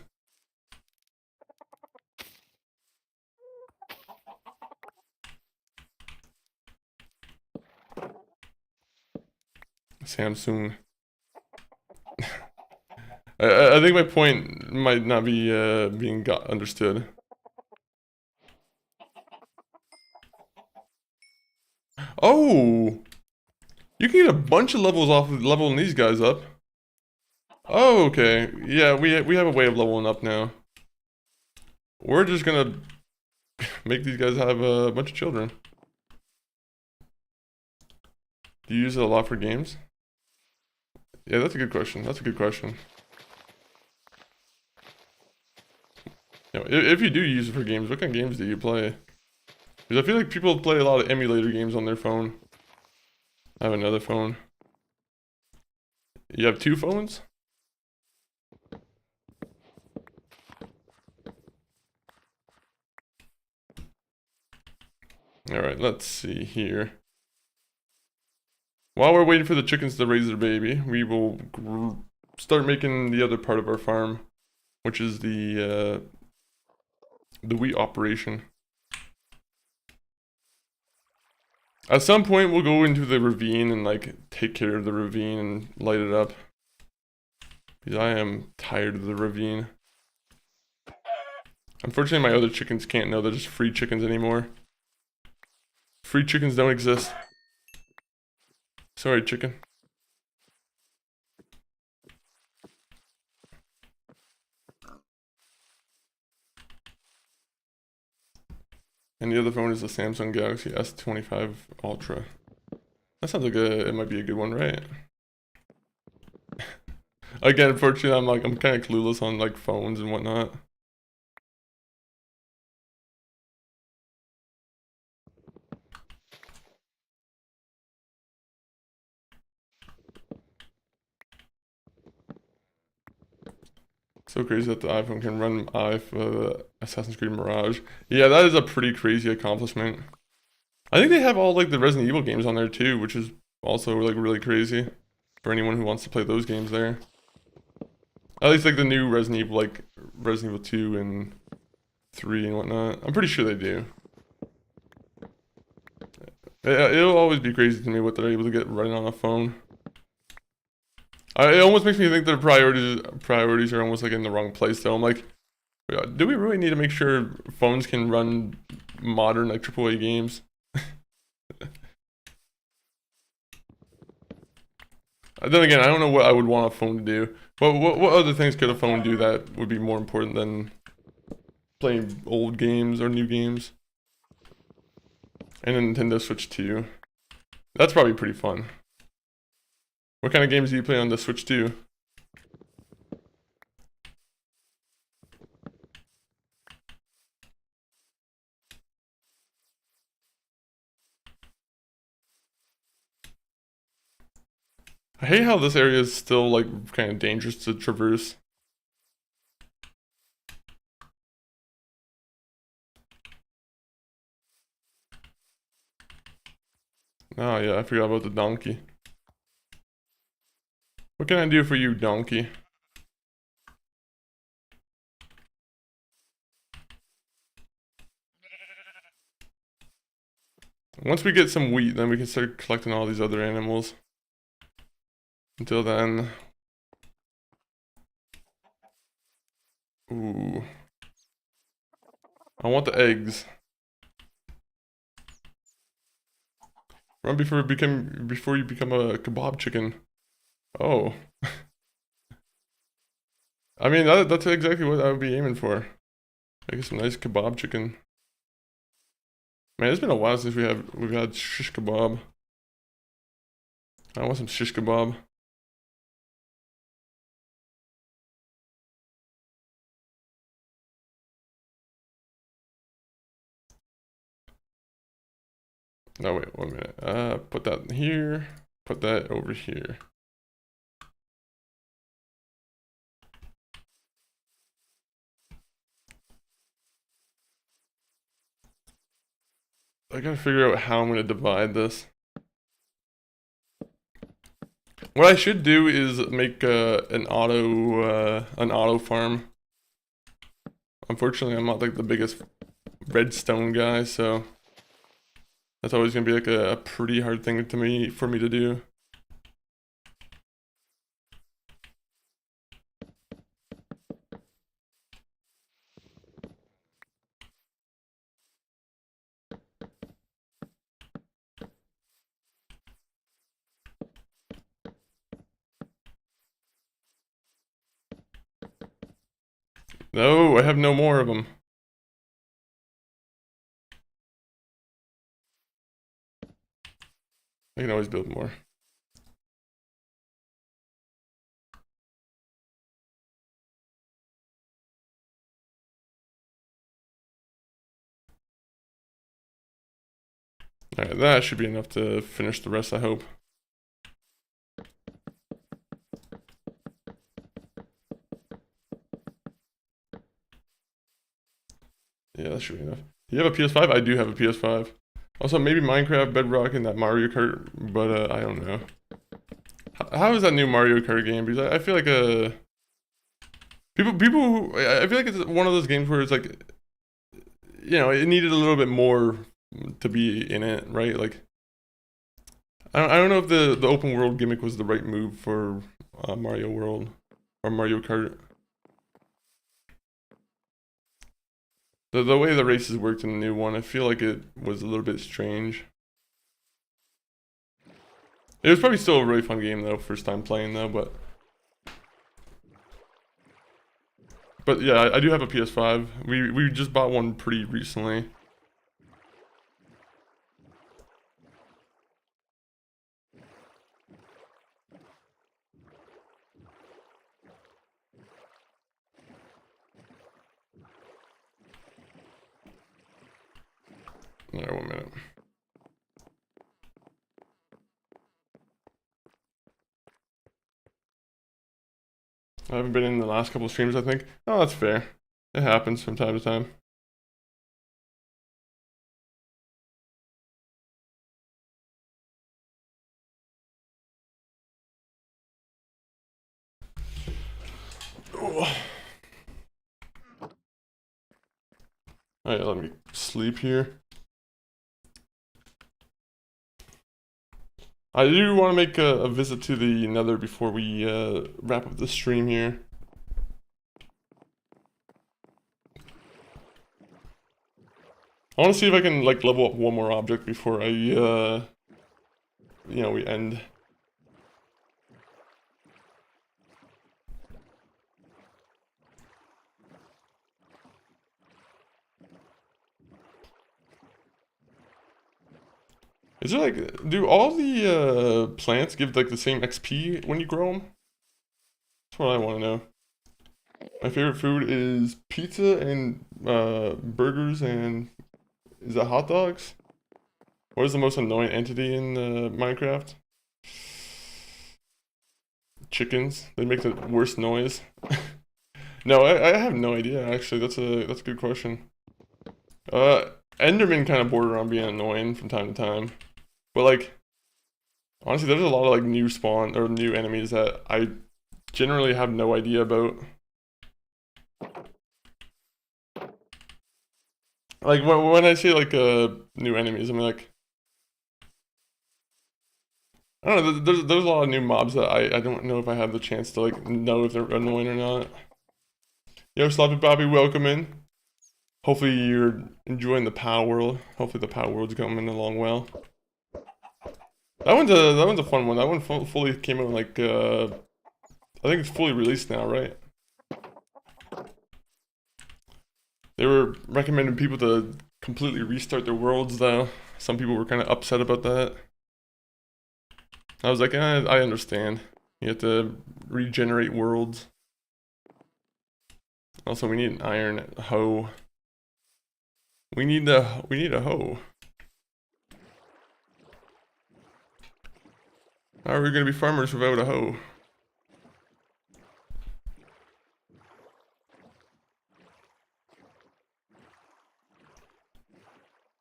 A: Samsung. I think my point might not be being understood. Oh! You can get a bunch of levels off of leveling these guys up. Oh, okay. Yeah, we have a way of leveling up now. We're just gonna make these guys have a bunch of children. Do you use it a lot for games? Yeah, that's a good question. That's a good question. You know, if you do use it for games, what kind of games do you play? Because I feel like people play a lot of emulator games on their phone. I have another phone. You have two phones? Alright, let's see here. While we're waiting for the chickens to raise their baby, we will start making the other part of our farm, which is the wheat operation. At some point, we'll go into the ravine and like take care of the ravine and light it up. Because I am tired of the ravine. Unfortunately, my other chickens can't know they're just free chickens anymore. Free chickens don't exist. Sorry, chicken. And the other phone is the Samsung Galaxy S25 Ultra. That sounds like it might be a good one, right? Again, unfortunately, I'm kind of clueless on like phones and whatnot. So crazy that the iPhone can run Assassin's Creed Mirage. Yeah, that is a pretty crazy accomplishment. I think they have all like the Resident Evil games on there too, which is also like really crazy for anyone who wants to play those games there. At least like the new Resident Evil, like Resident Evil 2 and 3 and whatnot. I'm pretty sure they do. It'll always be crazy to me what they're able to get running on a phone. It almost makes me think their priorities are almost like in the wrong place though. I'm like, do we really need to make sure phones can run modern like AAA games? Then again, I don't know what I would want a phone to do. But what other things could a phone do that would be more important than playing old games or new games? And a Nintendo Switch 2. That's probably pretty fun. What kind of games do you play on the Switch 2? I hate how this area is still like kind of dangerous to traverse. Oh yeah, I forgot about the donkey. What can I do for you, donkey? Once we get some wheat, then we can start collecting all these other animals. Until then... Ooh. I want the eggs. Run before you become a kebab chicken. Oh. I mean, that's exactly what I would be aiming for. Make some nice kebab chicken. Man, it's been a while since we've had shish kebab. I want some shish kebab. No, wait, 1 minute. Put that here. Put that over here. I gotta figure out how I'm gonna divide this. What I should do is make an auto farm. Unfortunately, I'm not like the biggest redstone guy, so that's always gonna be like a pretty hard thing for me to do. No, I have no more of them. I can always build more. Alright, that should be enough to finish the rest, I hope. Yeah, that should be enough. Do you have a PS5? I do have a PS5. Also, maybe Minecraft, Bedrock, and that Mario Kart, but I don't know. How is that new Mario Kart game? Because I feel like I feel like it's one of those games where it's like, you know, it needed a little bit more to be in it, right? Like, I don't know if the open world gimmick was the right move for Mario World or Mario Kart. The way the races worked in the new one, I feel like it was a little bit strange. It was probably still a really fun game though, first time playing though, but yeah, I do have a PS5. We just bought one pretty recently. Alright, 1 minute. I haven't been in the last couple of streams, I think. Oh, that's fair. It happens from time to time. Oh. Alright, let me sleep here. I do want to make a visit to the Nether before we wrap up the stream here. I want to see if I can like level up one more object before I you know, we end. Is there like, do all the plants give like the same XP when you grow them? That's what I want to know. My favorite food is pizza and burgers and is that hot dogs? What is the most annoying entity in Minecraft? Chickens. They make the worst noise. No, I have no idea actually. That's a good question. Enderman kind of border on being annoying from time to time. But like, honestly, there's a lot of like new spawn or new enemies that I generally have no idea about. Like when I say like new enemies, I mean like, I don't know. There's a lot of new mobs that I don't know if I have the chance to like know if they're annoying or not. Yo, Sloppy Bobby, welcome in. Hopefully you're enjoying the Power World. Hopefully the Power World's coming along well. That one's a fun one. That one fully came out like I think it's fully released now, right? They were recommending people to completely restart their worlds though. Some people were kind of upset about that. I was like, I understand. You have to regenerate worlds. Also, we need an iron hoe. We need a hoe. How are we gonna be farmers without a hoe?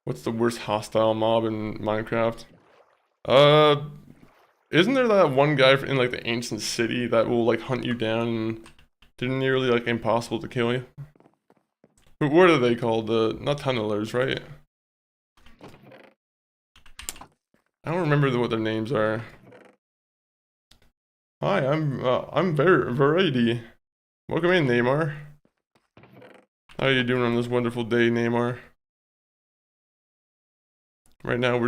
A: What's the worst hostile mob in Minecraft? Isn't there that one guy in like the ancient city that will like hunt you down and they're nearly like impossible to kill you? What are they called? Not tunnelers, right? I don't remember what their names are. Hi, I'm Variety. Welcome in, Neymar. How are you doing on this wonderful day, Neymar? Right now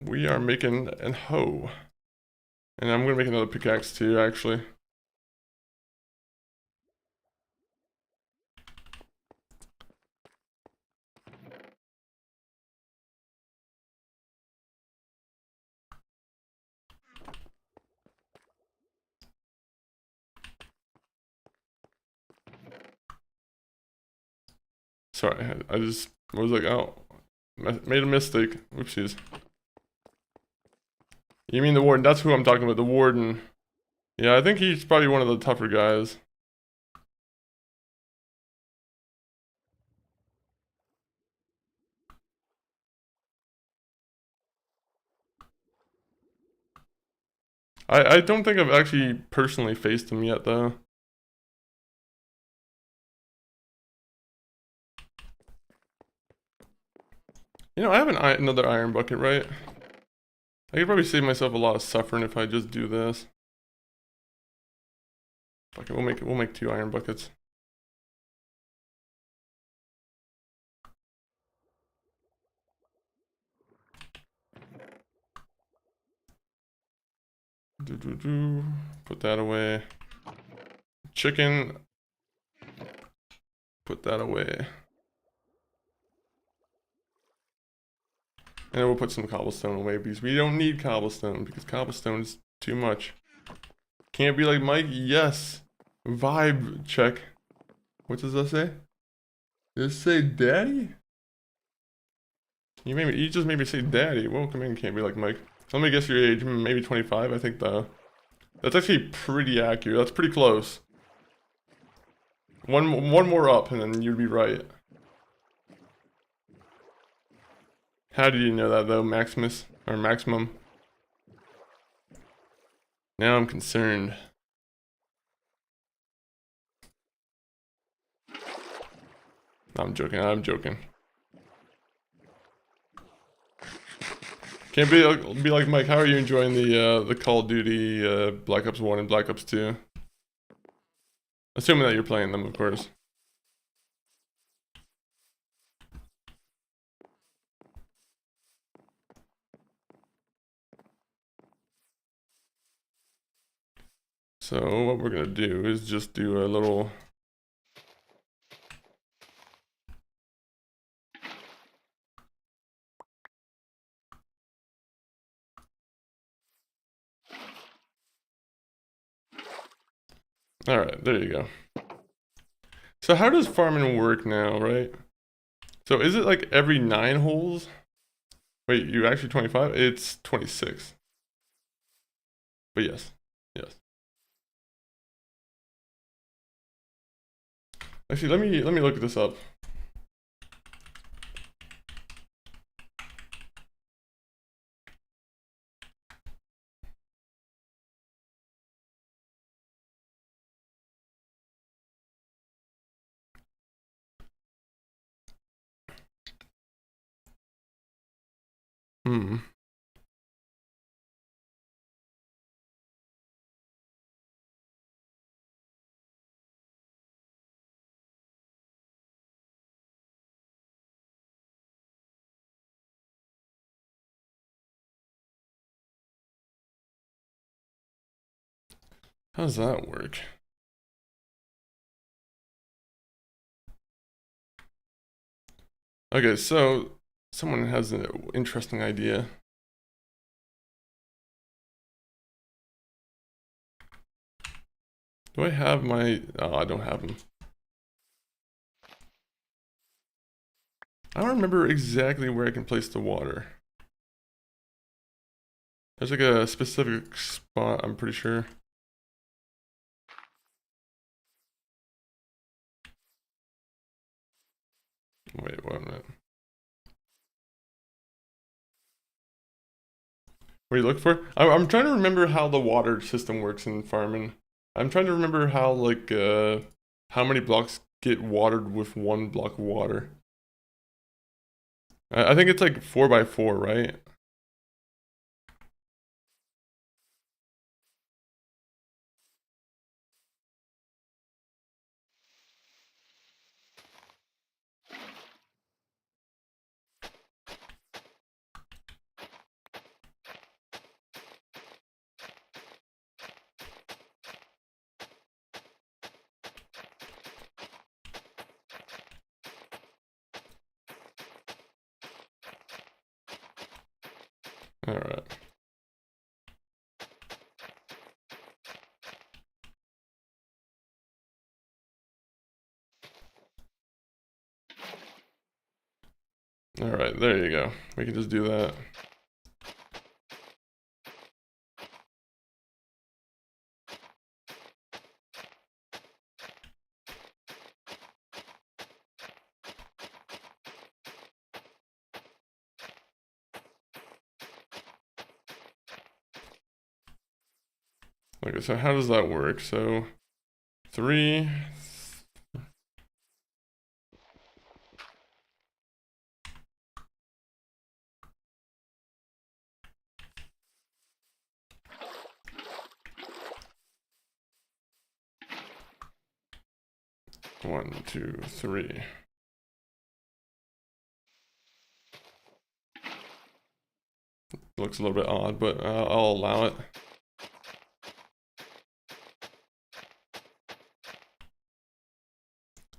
A: we are making a hoe. And I'm gonna make another pickaxe too, actually. Sorry, I just was like, oh, made a mistake. Oopsies. You mean the warden? That's who I'm talking about, the warden. Yeah, I think he's probably one of the tougher guys. I don't think I've actually personally faced him yet, though. You know, I have another iron bucket, right? I could probably save myself a lot of suffering if I just do this. Fuck it, we'll make 2 iron buckets. Put that away. Chicken. Put that away. And then we'll put some cobblestone away because we don't need cobblestone because cobblestone is too much. Can't be like Mike. Yes. Vibe check. What does that say? Does it say daddy? You just made me say daddy. Welcome in, can't be like Mike. Let me guess your age. Maybe 25, I think though. That's actually pretty accurate. That's pretty close. One more up and then you'd be right. How did you know that though, Maximus? Or Maximum? Now I'm concerned. I'm joking. I'm joking. Can't be like Mike. How are you enjoying the Call of Duty Black Ops 1 and Black Ops 2? Assuming that you're playing them, of course. So what we're gonna do is just do a little. All right, there you go. So how does farming work now, right? So is it like every 9 holes? Wait, you actually 25? It's 26. But yes, yes. Actually, let me look this up. Hmm. How does that work? Okay, so someone has an interesting idea. Do I have my... Oh, I don't have them. I don't remember exactly where I can place the water. There's like a specific spot, I'm pretty sure. Wait, what a minute. What are you looking for? I'm trying to remember how the water system works in farming. I'm trying to remember how, like, how many blocks get watered with 1 block of water. I think it's like 4 by 4, right? Alright. Alright, there you go. We can just do that. Okay, so how does that work? So 3. One, 2, 3. Looks a little bit odd, but I'll allow it.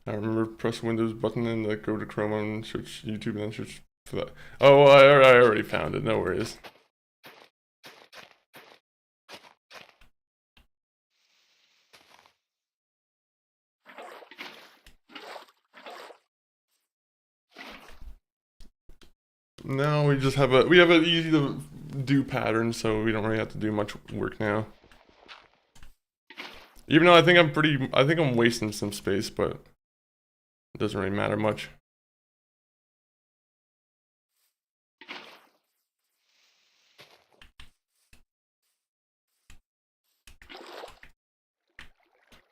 A: I remember press Windows button and like go to Chrome and search YouTube and then search for that. Oh, I already found it. No worries. No, we just have an easy to do pattern, so we don't really have to do much work now. Even though I think I'm wasting some space, but it doesn't really matter much.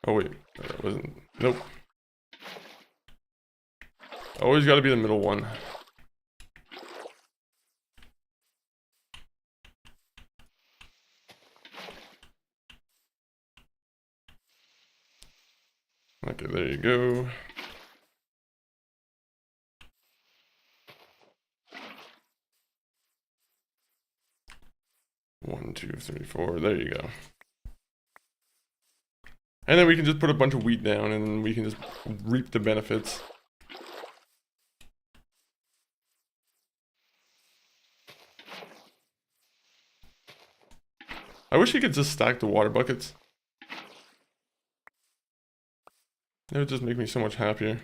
A: Oh wait, that wasn't. Nope. Always got to be the middle one. Okay, there you go. One, two, three, four. There you go. And then we can just put a bunch of wheat down and we can just reap the benefits. I wish you could just stack the water buckets. It would just make me so much happier.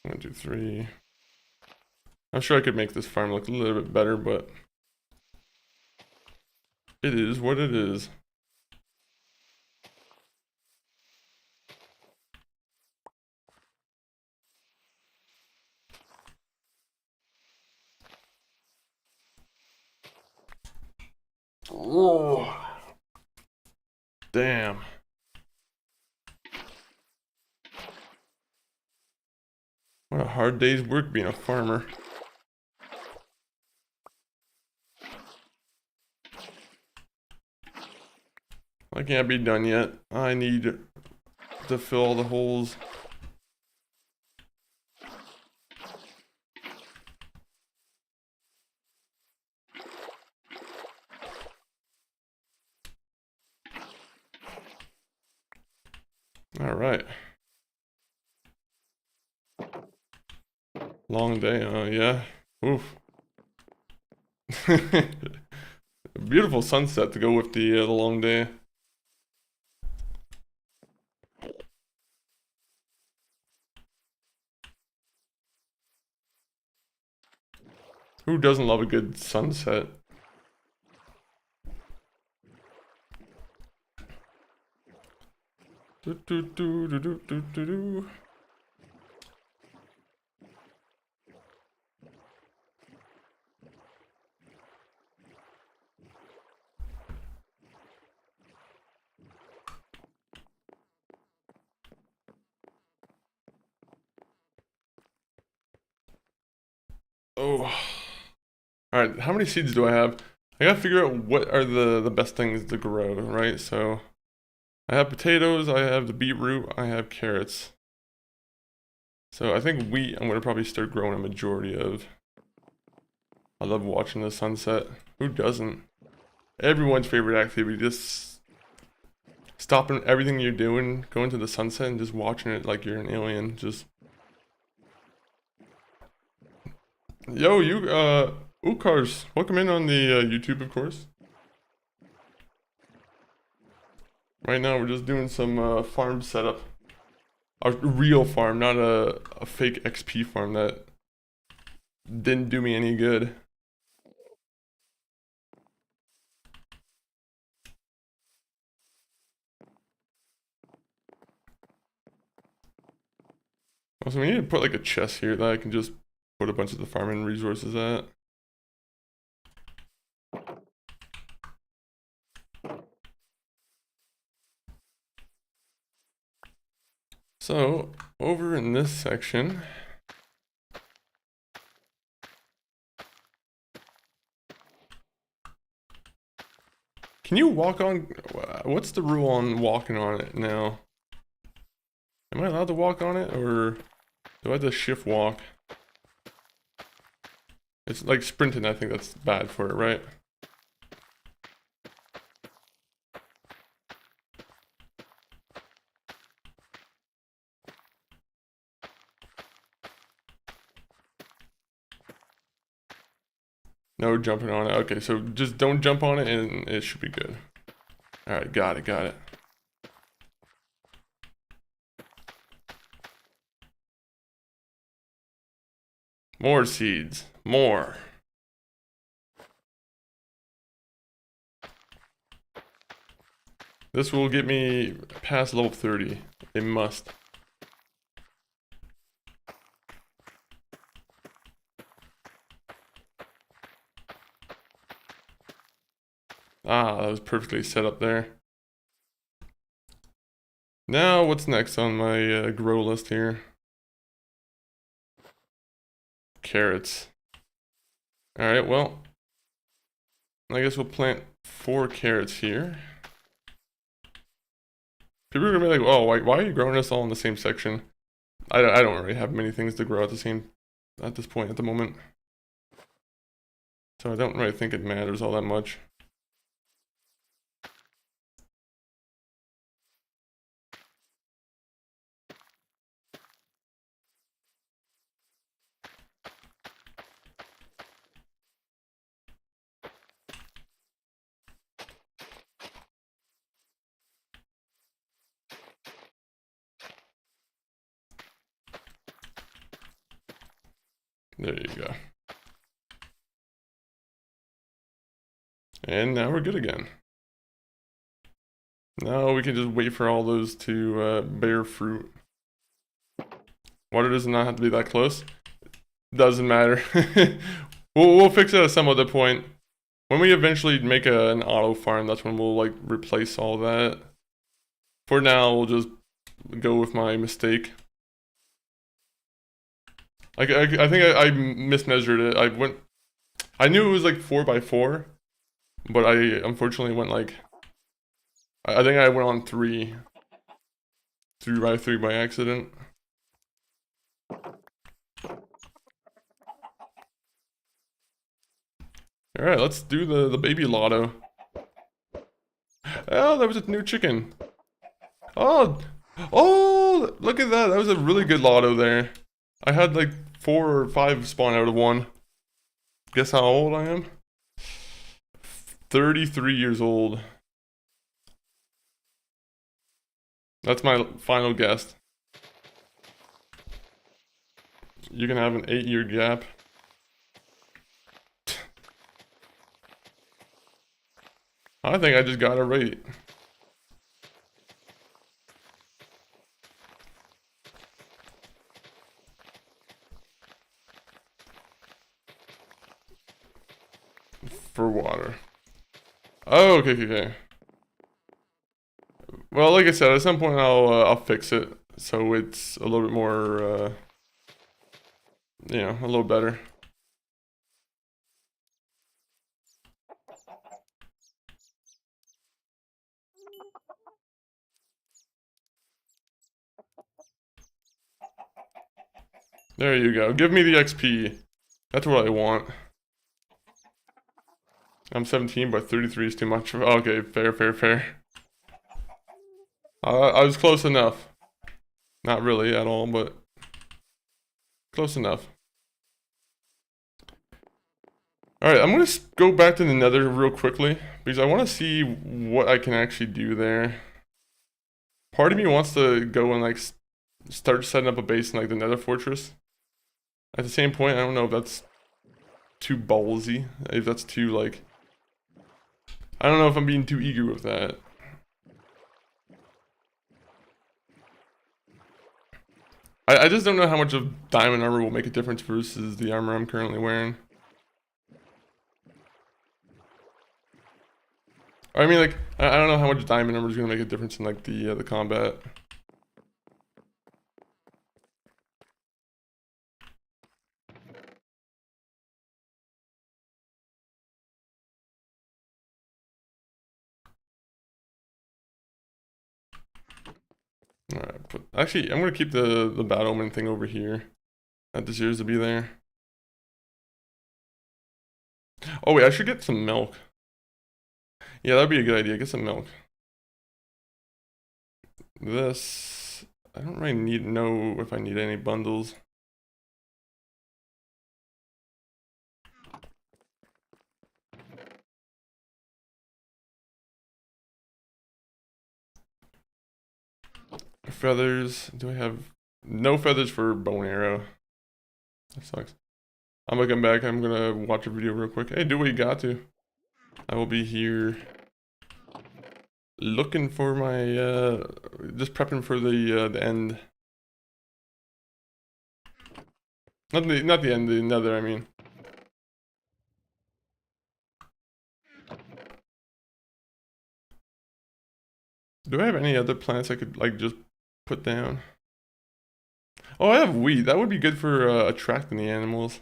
A: One, two, three. I'm sure I could make this farm look a little bit better, but it is what it is. Whoa. Damn. What a hard day's work being a farmer. I can't be done yet. I need to fill all the holes. All right. Long day, yeah. Oof. Beautiful sunset to go with the long day. Who doesn't love a good sunset? Do, do, do, do, do, do, do, do. Oh. Alright, how many seeds do I have? I gotta figure out what are the best things to grow, right? So, I have potatoes, I have the beetroot, I have carrots. So I think wheat I'm gonna probably start growing a majority of. I love watching the sunset. Who doesn't? Everyone's favorite activity, just stopping everything you're doing, going to the sunset and just watching it like you're an alien. Just yo, you Ukars, welcome in on the YouTube, of course. Right now we're just doing some farm setup. A real farm, not a fake XP farm that didn't do me any good. Also, we need to put like a chest here that I can just put a bunch of the farming resources at. So, over in this section, can you walk on, what's the rule on walking on it now? Am I allowed to walk on it, or do I have to shift walk? It's like sprinting, I think that's bad for it, right? No jumping on it. Okay, so just don't jump on it and it should be good. Alright, got it. More seeds. More. This will get me past level 30. It must. Ah, that was perfectly set up there. Now, what's next on my grow list here? Carrots. Alright, well, I guess we'll plant 4 carrots here. People are gonna be like, oh, why are you growing this all in the same section? I don't really have many things to grow at this point at the moment. So I don't really think it matters all that much. There you go. And now we're good again. Now we can just wait for all those to bear fruit. Water does not have to be that close. Doesn't matter. we'll fix it at some other point. When we eventually make an auto farm, that's when we'll like replace all that. For now, we'll just go with my mistake. I think I mismeasured it. I knew it was like 4x4, but I unfortunately went like, I think I went on 3x3 by accident. Alright, let's do the baby lotto. Oh, that was a new chicken. Oh, look at that. That was a really good lotto there. I had like 4 or 5 spawn out of one. Guess how old I am? 33 years old. That's my final guess. You can have an 8-year gap. I think I just got it right. For water. Oh, okay. Well, like I said, at some point I'll fix it so it's a little bit more, you know, a little better. There you go. Give me the XP. That's what I want. I'm 17, but 33 is too much. Okay, fair. I was close enough. Not really at all, but close enough. Alright, I'm gonna go back to the nether real quickly, because I want to see what I can actually do there. Part of me wants to go and like start setting up a base in like the nether fortress. At the same point, I don't know if that's too ballsy, if that's too like... I don't know if I'm being too eager with that. I just don't know how much of diamond armor will make a difference versus the armor I'm currently wearing. I mean, like, I don't know how much diamond armor is going to make a difference in, like, the combat. Alright, actually, I'm going to keep the bad omen thing over here. That deserves to be there. Oh, wait, I should get some milk. Yeah, that'd be a good idea. Get some milk. This... I don't really know if I need any bundles. Feathers. Do I have... No feathers for bow and arrow. That sucks. I'm gonna come back. I'm gonna watch a video real quick. Hey, do what you got to. I will be here looking for my, just prepping for the end. Not the end, the nether, I mean. Do I have any other plants I could like just put down? Oh, I have wheat. That would be good for attracting the animals.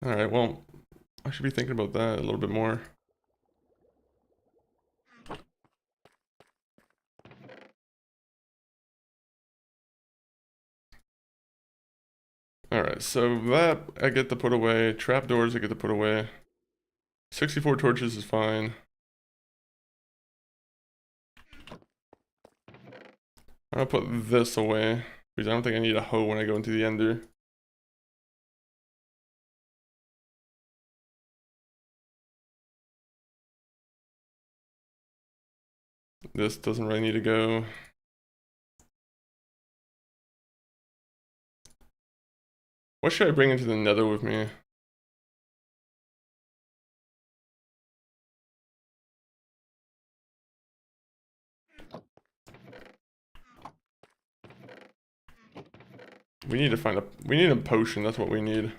A: Alright, well, I should be thinking about that a little bit more. Alright, so that I get to put away. Trapdoors I get to put away. 64 torches is fine. I'll put this away, because I don't think I need a hoe when I go into the ender. This doesn't really need to go. What should I bring into the nether with me? We need to find we need a potion, that's what we need.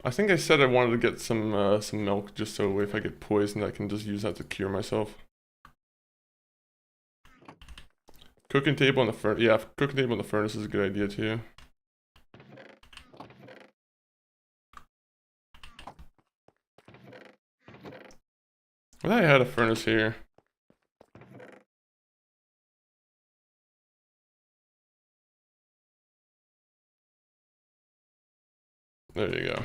A: I think I said I wanted to get some milk, just so if I get poisoned I can just use that to cure myself. Cooking table on the furnace, yeah, cooking table on the furnace is a good idea too. I thought I had a furnace here. There you go.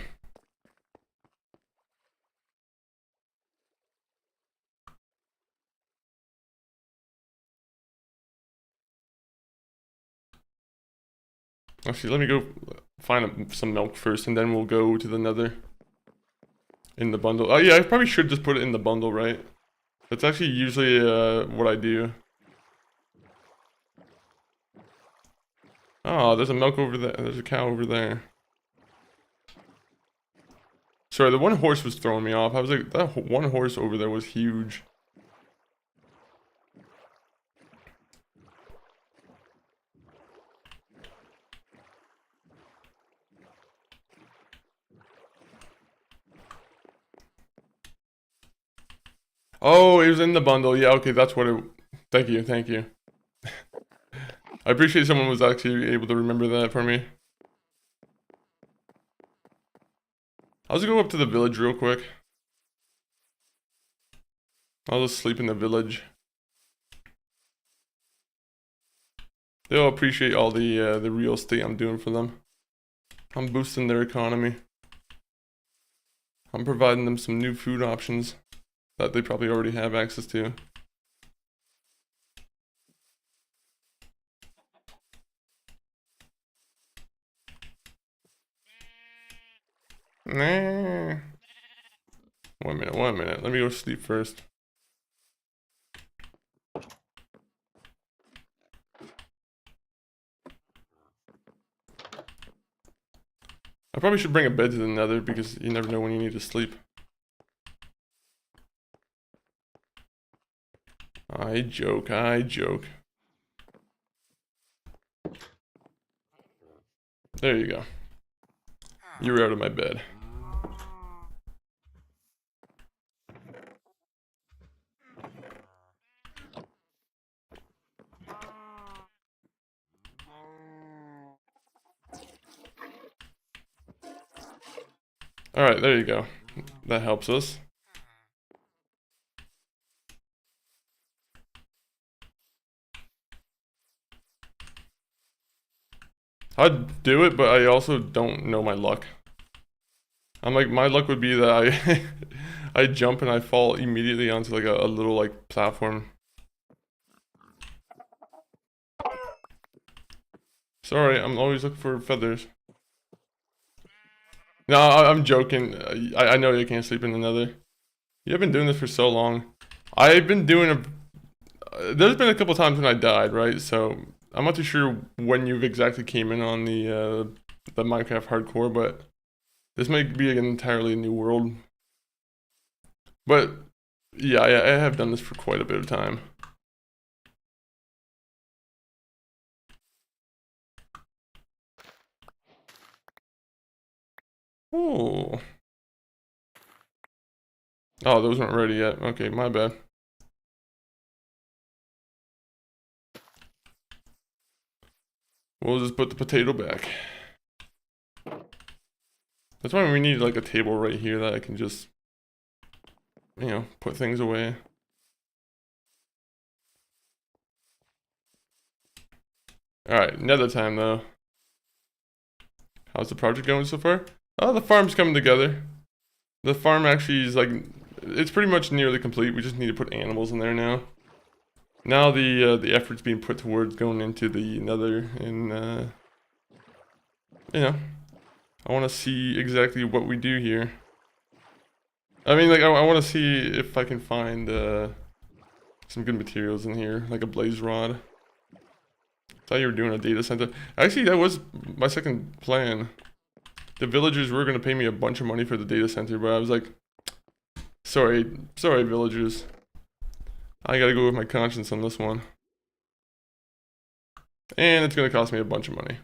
A: Actually, let me go find some milk first, and then we'll go to the nether. In the bundle. Oh yeah, I probably should just put it in the bundle, right? That's actually usually what I do. Oh, there's a milk over there. There's a cow over there. Sorry, the one horse was throwing me off. I was like, that one horse over there was huge. Oh, it was in the bundle. Yeah, okay, that's what it... Thank you, thank you. I appreciate someone was actually able to remember that for me. I'll just go up to the village real quick. I'll just sleep in the village. They'll appreciate all the real estate I'm doing for them. I'm boosting their economy. I'm providing them some new food options that they probably already have access to. Nah. 1 minute, 1 minute. Let me go sleep first. I probably should bring a bed to the nether because you never know when you need to sleep. I joke, I joke. There you go. You're out of my bed. Alright, there you go. That helps us. I'd do it, but I also don't know my luck. I'm like, my luck would be that I I jump and I fall immediately onto like a little like platform. Sorry, I'm always looking for feathers. No, I'm joking. I know you can't sleep in the nether. You've been doing this for so long. I've been doing there's been a couple times when I died, right? So I'm not too sure when you've exactly came in on the Minecraft hardcore, but this might be an entirely new world. But yeah, I have done this for quite a bit of time. Oh. Oh, those weren't ready yet. Okay, my bad. We'll just put the potato back. That's why we need like a table right here that I can just, you know, put things away. Alright, another time though. How's the project going so far? Oh, the farm's coming together. The farm actually is like, it's pretty much nearly complete. We just need to put animals in there now. Now the effort's being put towards going into the nether and you know, I want to see exactly what we do here. I mean, like, I want to see if I can find some good materials in here, like a blaze rod. Thought you were doing a data center. Actually, that was my second plan. The villagers were going to pay me a bunch of money for the data center, but I was like, sorry villagers. I gotta go with my conscience on this one. And it's going to cost me a bunch of money.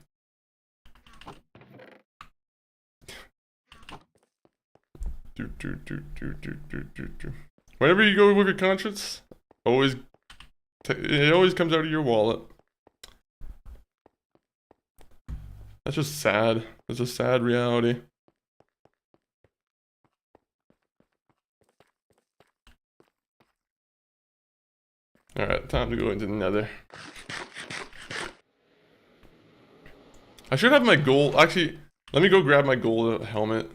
A: Whenever you go with your conscience, it always comes out of your wallet. That's just sad. That's a sad reality. Alright, time to go into the nether. I should have my gold. Actually, let me go grab my gold helmet.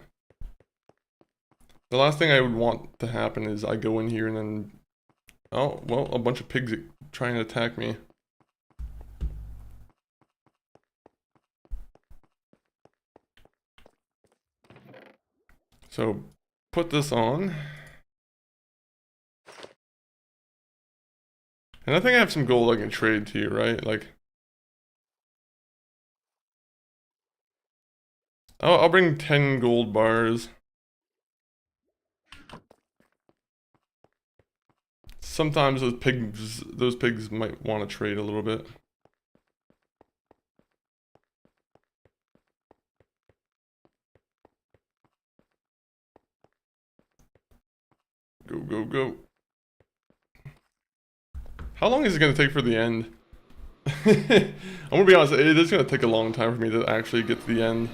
A: The last thing I would want to happen is I go in here and then... Oh, well, a bunch of pigs are trying to attack me. So, put this on. And I think I have some gold I can trade to you, right? Like... Oh, I'll bring 10 gold bars. Sometimes those pigs might want to trade a little bit. Go, go, go. How long is it going to take for the end? I'm going to be honest, it is going to take a long time for me to actually get to the end.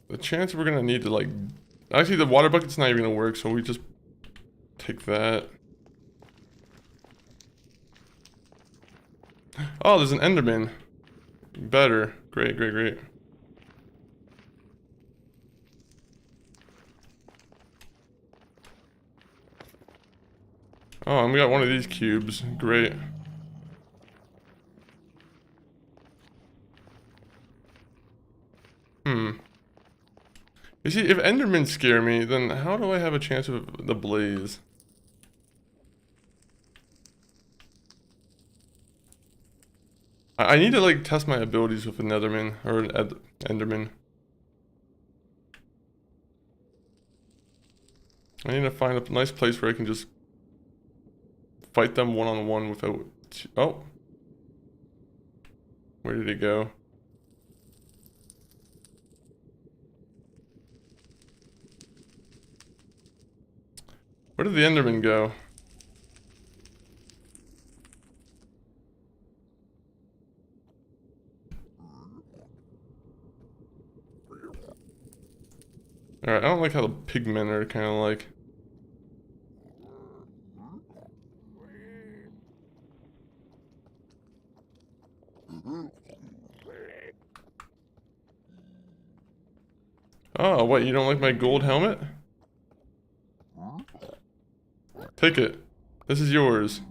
A: The chance we're gonna need to like... Actually, the water bucket's not even gonna work, so we just take that. Oh, there's an Enderman. Better. Great, great, great. Oh, and we got one of these cubes. Great. You see, if Endermen scare me, then how do I have a chance of the blaze? I need to like test my abilities with a Netherman or an Enderman. I need to find a nice place where I can just fight them one-on-one without... Oh. Where did he go? Where did the Enderman go? Alright, I don't like how the pigmen are kind of like... Oh, what, you don't like my gold helmet? Take it. This is yours.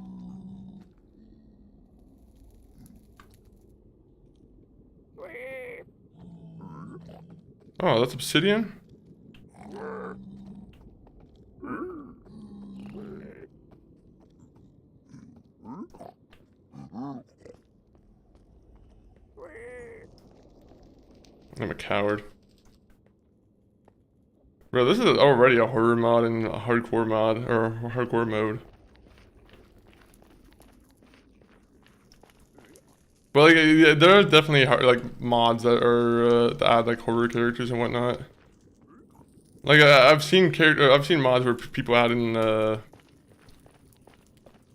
A: Oh, that's obsidian? I'm a coward. Bro, this is already a horror mod and a hardcore mod, or hardcore mode. But like, yeah, there are definitely like mods that are that add like horror characters and whatnot. Like I've seen mods where people add in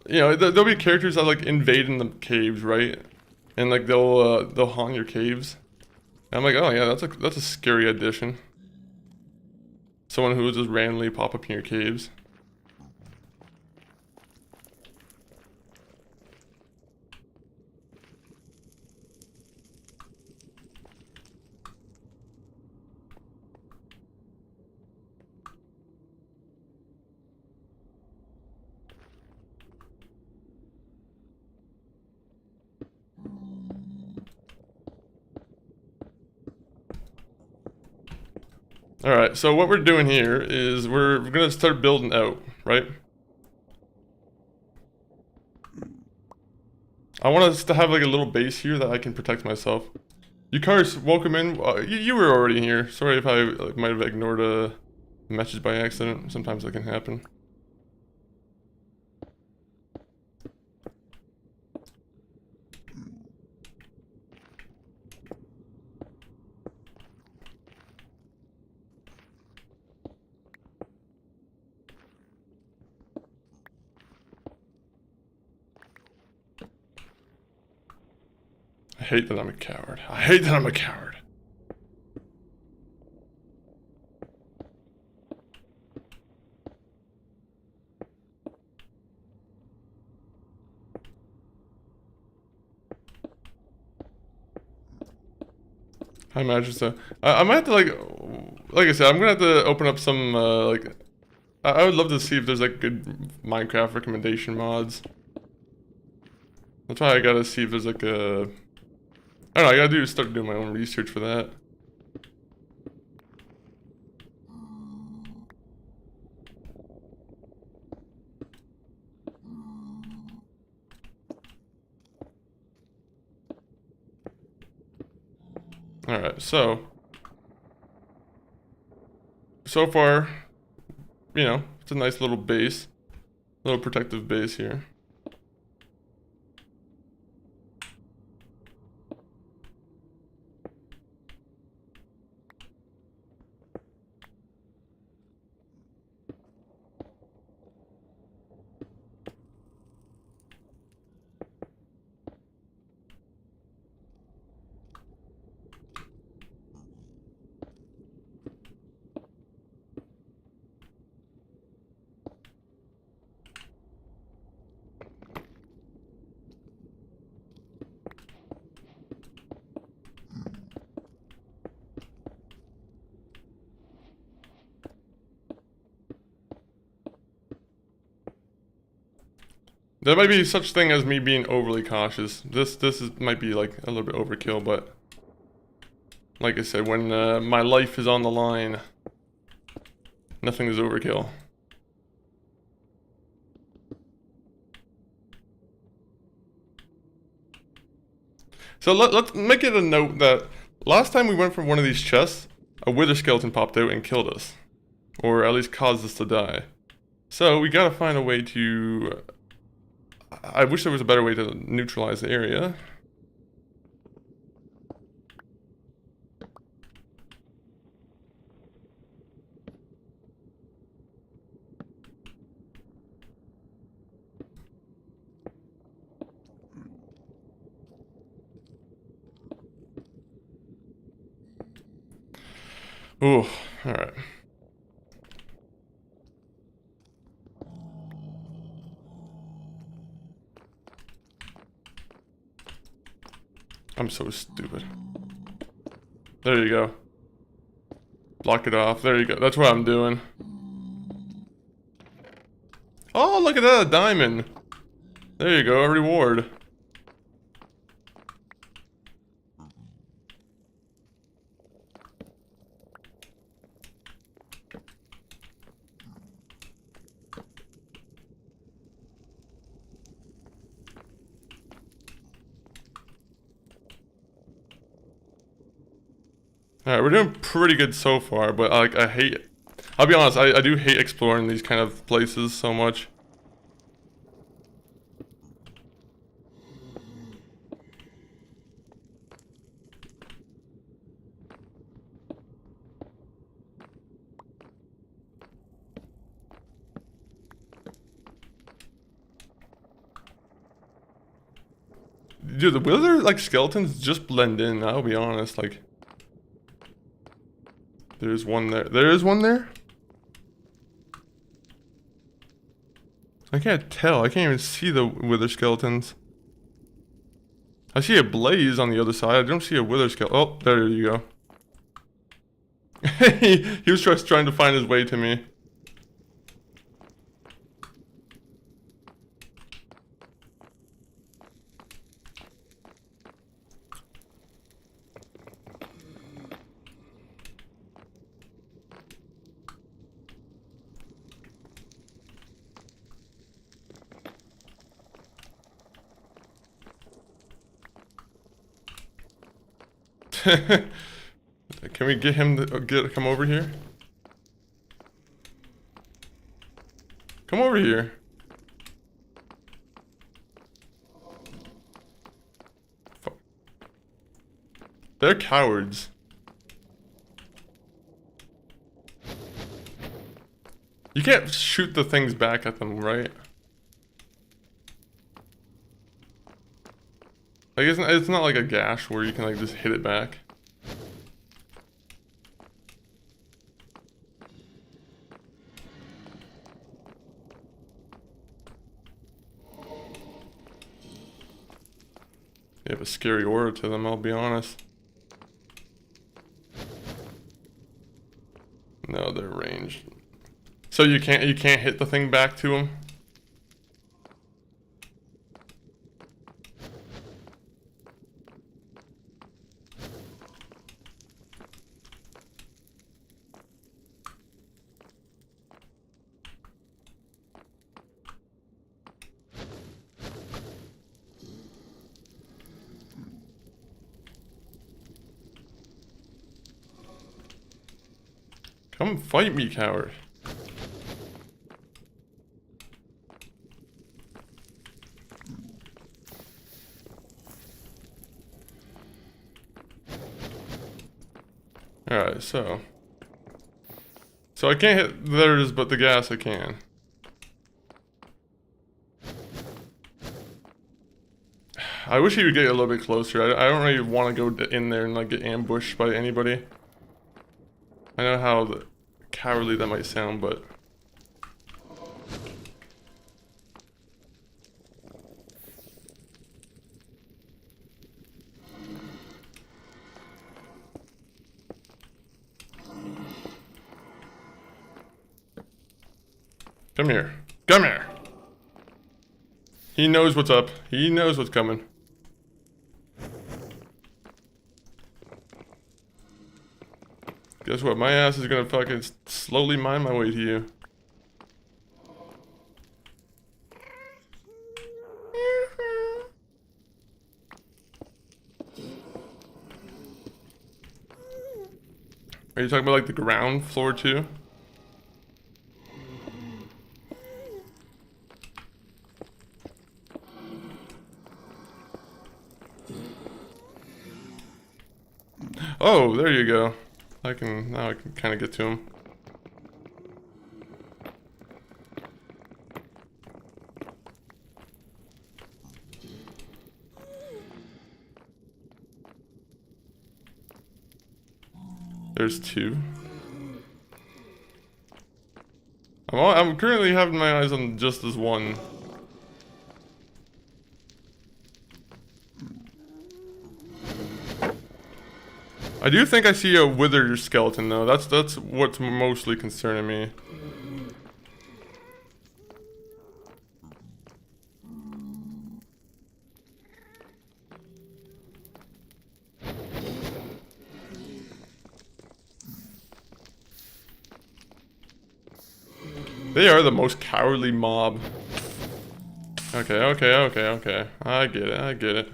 A: you know, there'll be characters that like invade in the caves, right? And like they'll haunt your caves. And I'm like, oh yeah, that's a scary addition. Someone who will just randomly pop up in your caves. Alright, so what we're doing here is we're gonna start building out, right? I want us to have like a little base here that I can protect myself. Yukars, welcome in. You were already here. Sorry if I like, might have ignored a message by accident. Sometimes that can happen. I hate that I'm a coward. I hate that I'm a coward. I imagine so. I might have to like I said, I'm gonna have to open up some like. I would love to see if there's like good Minecraft recommendation mods. That's why I gotta see if there's like a. I don't know. I gotta start doing my own research for that. Alright, so far, you know, it's a nice little base. Little protective base here. There might be such thing as me being overly cautious. Might be like a little bit overkill, but like I said, when my life is on the line, nothing is overkill. So let's make it a note that last time we went for one of these chests, a wither skeleton popped out and killed us. Or at least caused us to die. So we gotta find a way to... I wish there was a better way to neutralize the area. Ooh, alright. I'm so stupid. There you go. Block it off. There you go. That's what I'm doing. Oh, look at that, a diamond. There you go, a reward. Alright, we're doing pretty good so far, but like I'll be honest, I do hate exploring these kind of places so much. Dude, the wither like skeletons just blend in, I'll be honest, like there's one there. There is one there? I can't tell. I can't even see the wither skeletons. I see a blaze on the other side. I don't see a wither skeleton. Oh, there you go. He was just trying to find his way to me. Can we get him to come over here? Come over here. They're cowards. You can't shoot the things back at them, right? Like it's not like a gash where you can like just hit it back. They have a scary aura to them, I'll be honest. No, they're ranged. So you can't hit the thing back to them? Come fight me, coward. Alright, so I can't hit theirs, but the gas I can. I wish he would get a little bit closer. I don't really want to go in there and like get ambushed by anybody. I know how cowardly that might sound, but come here. Come here. He knows what's up. He knows what's coming. Guess what? My ass is gonna fucking slowly mine my way to you. Are you talking about like the ground floor too? Oh, there you go. Now I can kind of get to him. There's two. I'm currently having my eyes on just this one. I do think I see a wither skeleton though. That's what's mostly concerning me. They are the most cowardly mob. Okay. I get it.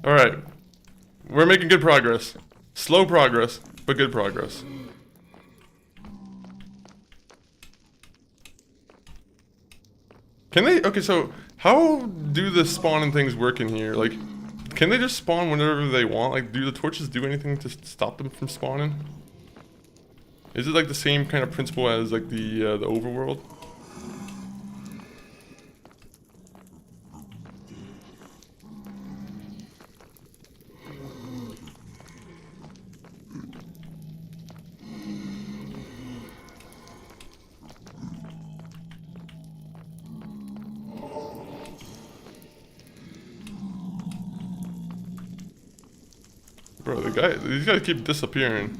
A: Alright. We're making good progress. Slow progress, but good progress. Can they... Okay, so... How do the spawning things work in here? Like, can they just spawn whenever they want? Like, do the torches do anything to stop them from spawning? Is it like the same kind of principle as like the overworld? Bro, these guys keep disappearing.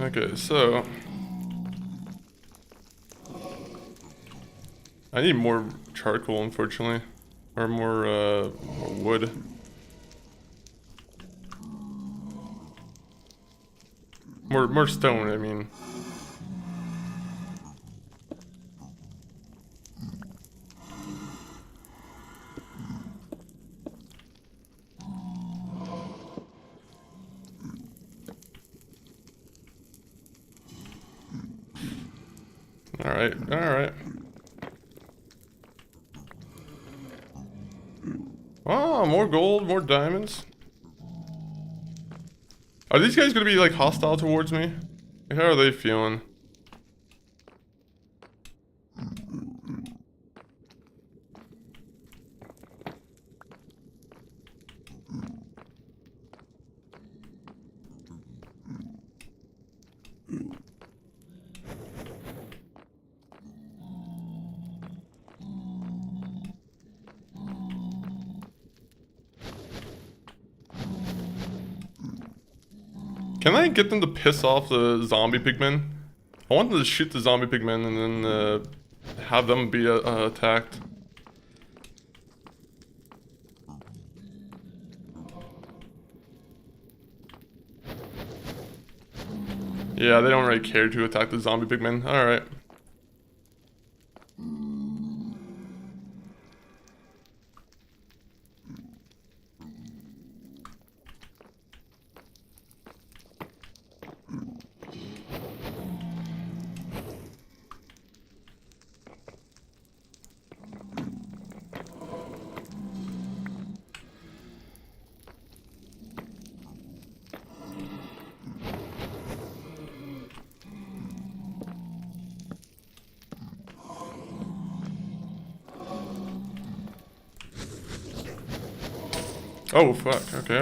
A: Okay, so I need more charcoal, unfortunately, or more wood. More stone, I mean. Alright, alright. Oh, more gold, more diamonds. Are these guys gonna be like hostile towards me? Like, how are they feeling? Can I get them to piss off the zombie pigmen? I want them to shoot the zombie pigmen and then have them be attacked. Yeah, they don't really care to attack the zombie pigmen. Alright. Oh fuck, okay.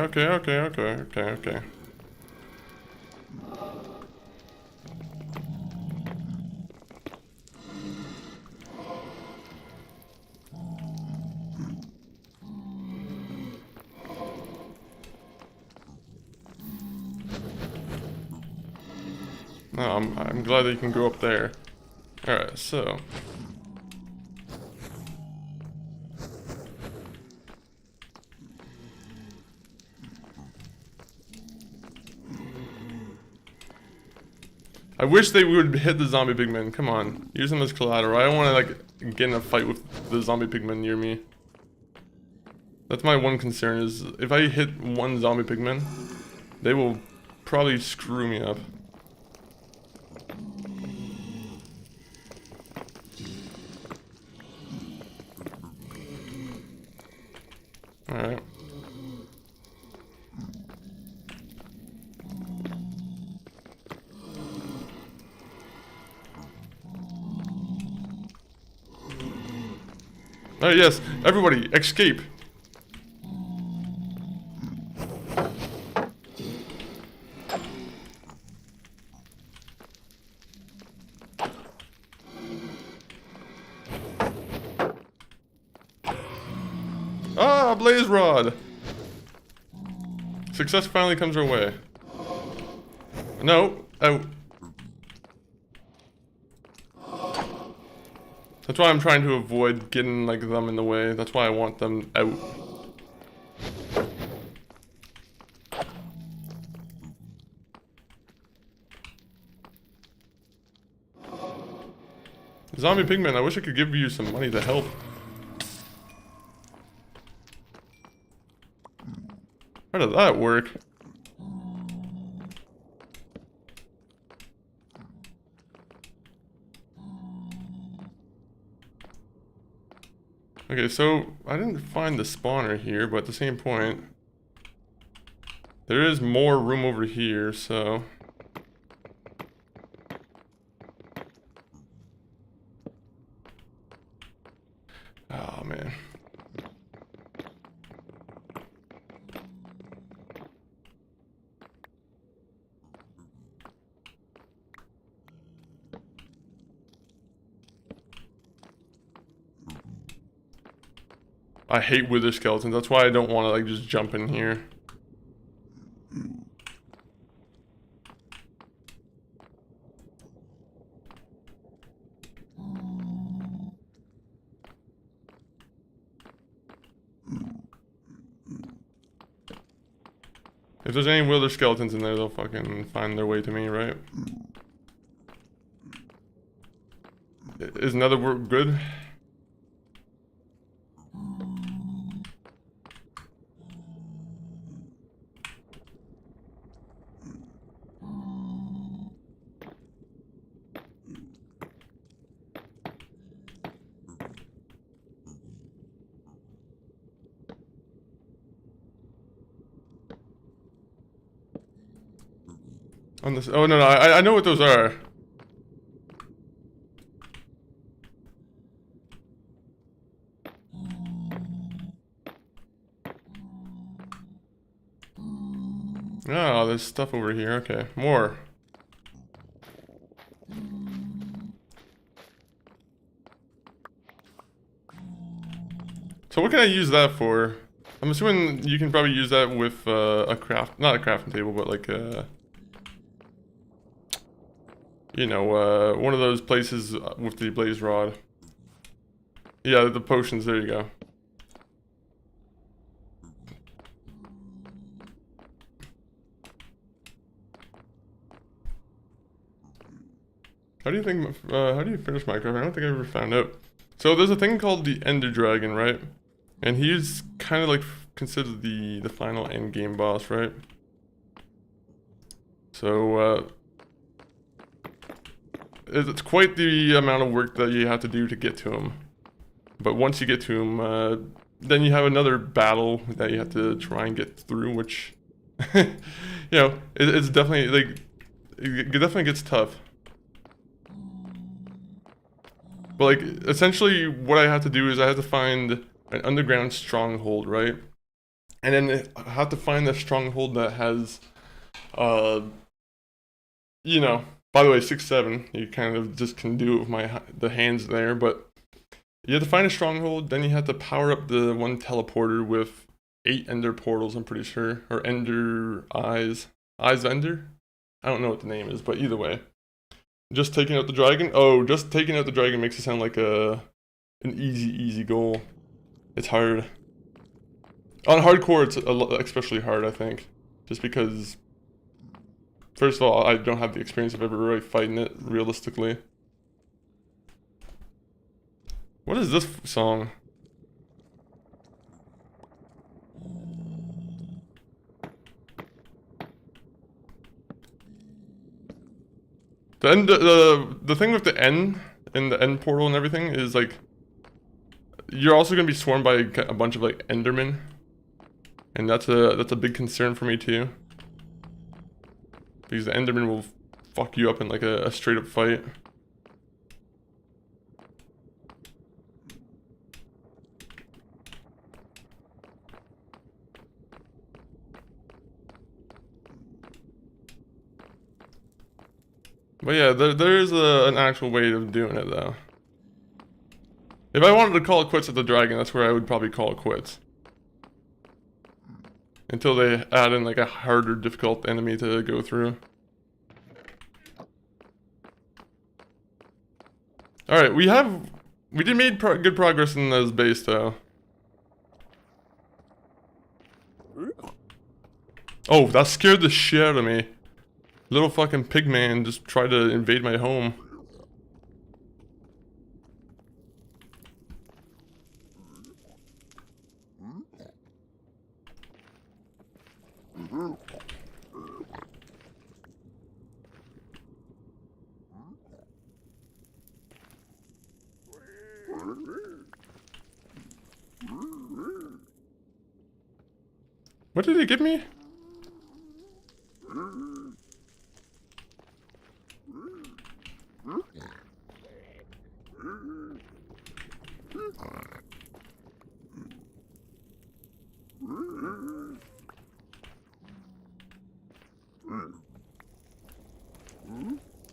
A: No, I'm glad that you can go up there. Alright, so... I wish they would hit the zombie pigmen. Come on, use them as collateral. I don't want to like get in a fight with the zombie pigmen near me. That's my one concern, is if I hit one zombie pigman, they will probably screw me up. Alright. Oh yes, everybody, escape! Ah, blaze rod! Success finally comes our way. No, out. That's why I'm trying to avoid getting like them in the way. That's why I want them out. Zombie pigman, I wish I could give you some money to help. How does that work? Okay, so I didn't find the spawner here, but at the same point, there is more room over here, so... Oh, man. I hate wither skeletons, that's why I don't want to like just jump in here. If there's any wither skeletons in there, they'll fucking find their way to me, right? Is nether work good? On this, oh no, I know what those are. Oh, there's stuff over here. Okay, more. So what can I use that for? I'm assuming you can probably use that with a craft, not a crafting table, but like you know, one of those places with the blaze rod. Yeah, the potions, there you go. How do you think, how do you finish Minecraft? I don't think I ever found out. So there's a thing called the Ender Dragon, right? And he's kind of like considered the final end game boss, right? So, it's quite the amount of work that you have to do to get to him. But once you get to him, then you have another battle that you have to try and get through, which, you know, it's definitely, like, it definitely gets tough. But, like, essentially what I have to do is I have to find an underground stronghold, right? And then I have to find the stronghold that has, you know, by the way, 6-7, you kind of just can do it with the hands there, but you have to find a stronghold, then you have to power up the one teleporter with 8 ender portals, I'm pretty sure, or ender eyes. Eyes of Ender? I don't know what the name is, but either way. Just taking out the dragon? Oh, just taking out the dragon makes it sound like an easy goal. It's hard. On hardcore, it's especially hard, I think. Just because, first of all, I don't have the experience of ever really fighting it realistically. What is this song? The thing with the N and the end portal and everything is like you're also gonna be swarmed by a bunch of like Endermen, and that's a big concern for me too, because the Enderman will fuck you up in like a straight up fight. But yeah, there's an actual way of doing it though. If I wanted to call it quits at the dragon, that's where I would probably call it quits. Until they add in like a harder, difficult enemy to go through. Alright, we have We did made good progress in those base though. Oh, that scared the shit out of me. Little fucking pig man just tried to invade my home. What did he give me?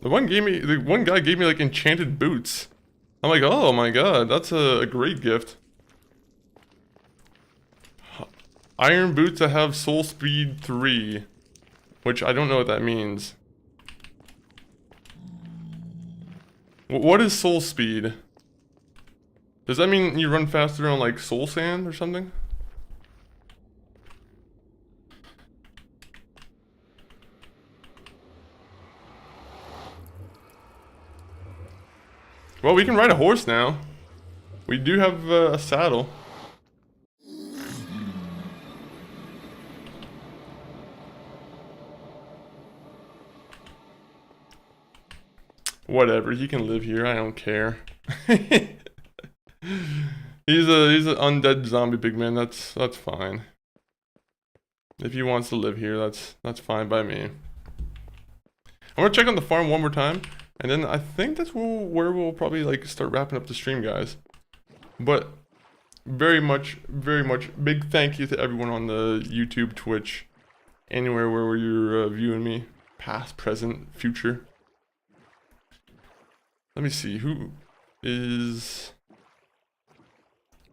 A: The one guy gave me like enchanted boots. I'm like, oh my god, that's a great gift. Iron boots that have soul speed 3, which I don't know what that means. What is soul speed? Does that mean you run faster on like soul sand or something? Well, we can ride a horse now. We do have a saddle. Whatever, he can live here, I don't care. He's an undead zombie big man, that's fine. If he wants to live here, that's fine by me. I'm gonna check on the farm one more time, and then I think that's where we'll probably like start wrapping up the stream, guys. But very much big thank you to everyone on the YouTube, Twitch, anywhere where you're viewing me, past, present, future. Let me see who is.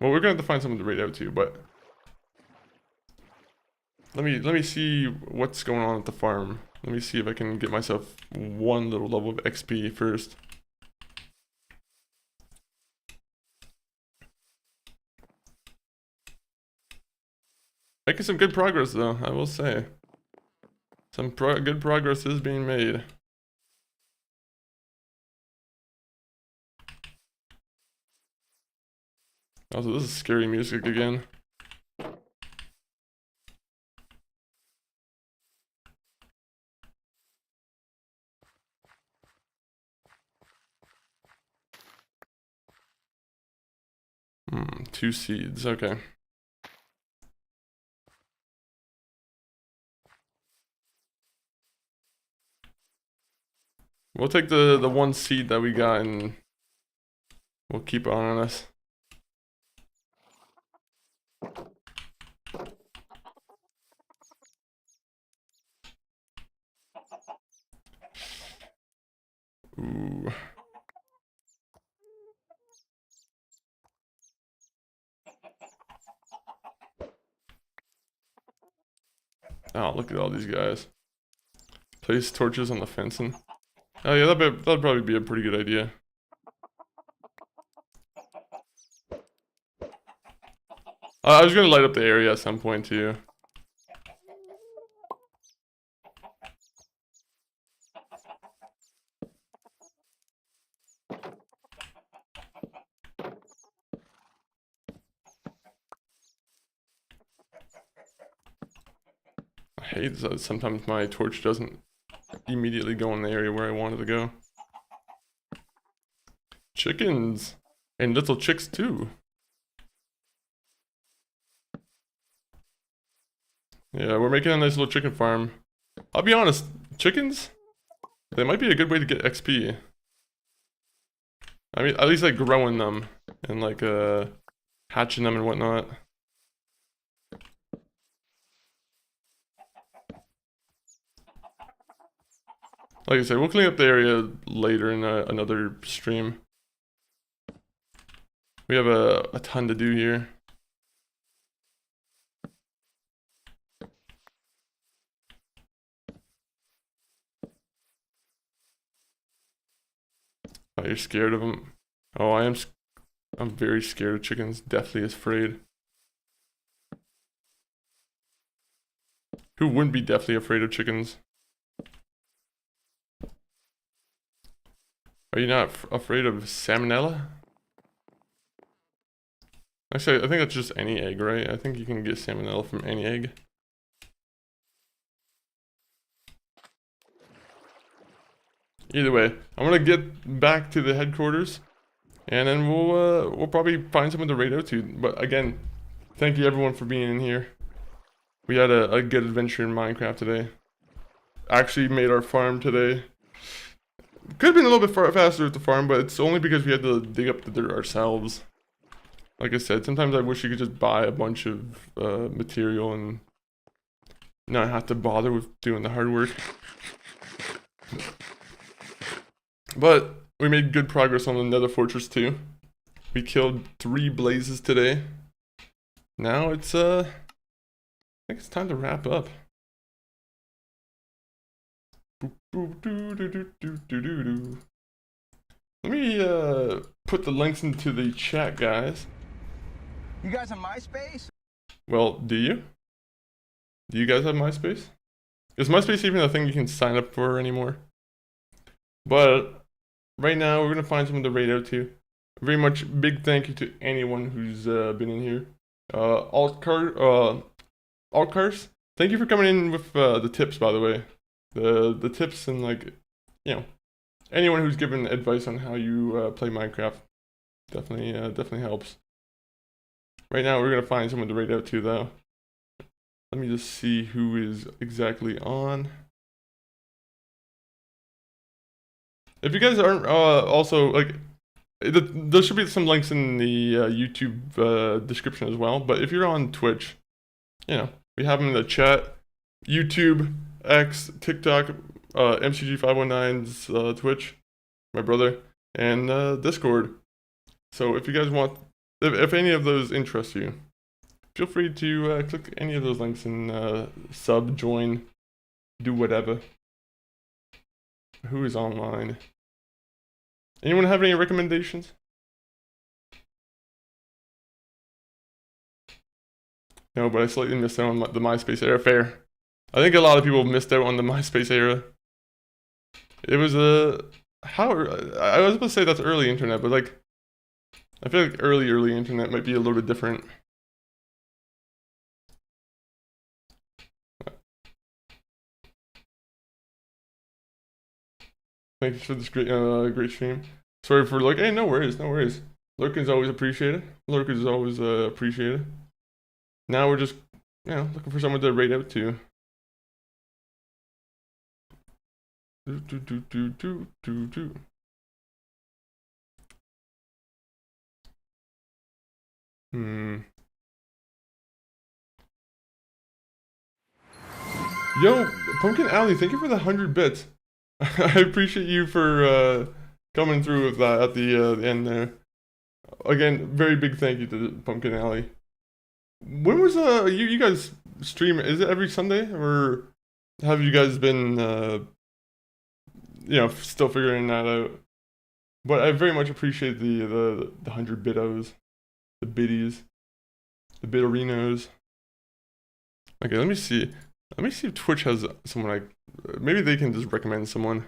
A: Well, we're gonna have to find someone to raid out to, but let me see what's going on at the farm. Let me see if I can get myself one little level of XP first. Making some good progress though, I will say. Some good progress is being made. Also, this is scary music again. Two seeds, okay. We'll take the one seed that we got and we'll keep it on us. Ooh. Oh, look at all these guys. Place torches on the fencing. Oh yeah, that'd probably be a pretty good idea. I was gonna light up the area at some point too. I hate that sometimes my torch doesn't immediately go in the area where I wanted to go. Chickens! And little chicks too. Yeah, we're making a nice little chicken farm. I'll be honest, chickens? They might be a good way to get XP. I mean, at least like growing them and like hatching them and whatnot. Like I said, we'll clean up the area later in another stream. We have a ton to do here. Oh, you're scared of them? Oh, I am. I'm very scared of chickens, deathly afraid. Who wouldn't be deathly afraid of chickens? Are you not afraid of salmonella? Actually, I think that's just any egg, right? I think you can get salmonella from any egg. Either way, I'm gonna get back to the headquarters, and then we'll probably find someone to raid out to. But again, thank you everyone for being in here. We had a good adventure in Minecraft today. Actually made our farm today. Could have been a little bit faster with the farm, but it's only because we had to dig up the dirt ourselves. Like I said, sometimes I wish you could just buy a bunch of material and not have to bother with doing the hard work. But we made good progress on the Nether Fortress too. We killed 3 blazes today. Now it's I think it's time to wrap up. Let me put the links into the chat, guys.
B: You guys have MySpace?
A: Well, do you? Do you guys have MySpace? Is MySpace even a thing you can sign up for anymore? But right now, we're gonna find someone to raid out to. Very much big thank you to anyone who's been in here. Altcars, thank you for coming in with the tips, by the way. The tips and, like, you know, anyone who's given advice on how you play Minecraft definitely helps. Right now, we're gonna find someone to raid out to, though. Let me just see who is exactly on. If you guys aren't also, like, there should be some links in the YouTube description as well. But if you're on Twitch, you know, we have them in the chat. YouTube, X, TikTok, MCG519's Twitch, my brother, and Discord. So if you guys want, if any of those interest you, feel free to click any of those links and sub, join, do whatever. Who is online? Anyone have any recommendations? No, but I slightly missed out on the MySpace era. Fair. I think a lot of people missed out on the MySpace era. It was I was about to say that's early internet, but, like, I feel like early internet might be a little bit different. Thank you for this great stream. Sorry for, like, hey, no worries. Lurking's always appreciated. Lurking's always appreciated. Now we're just, you know, looking for someone to raid out to. Yo, Pumpkin Alley, thank you for the 100 bits. I appreciate you for coming through with that at the end there. Again, very big thank you to Pumpkin Alley. When was you guys stream? Is it every Sunday, or have you guys been you know, still figuring that out? But I very much appreciate the 100 bitos, the biddies, the bitterinos. Okay, let me see. Let me see if Twitch has someone like, maybe they can just recommend someone.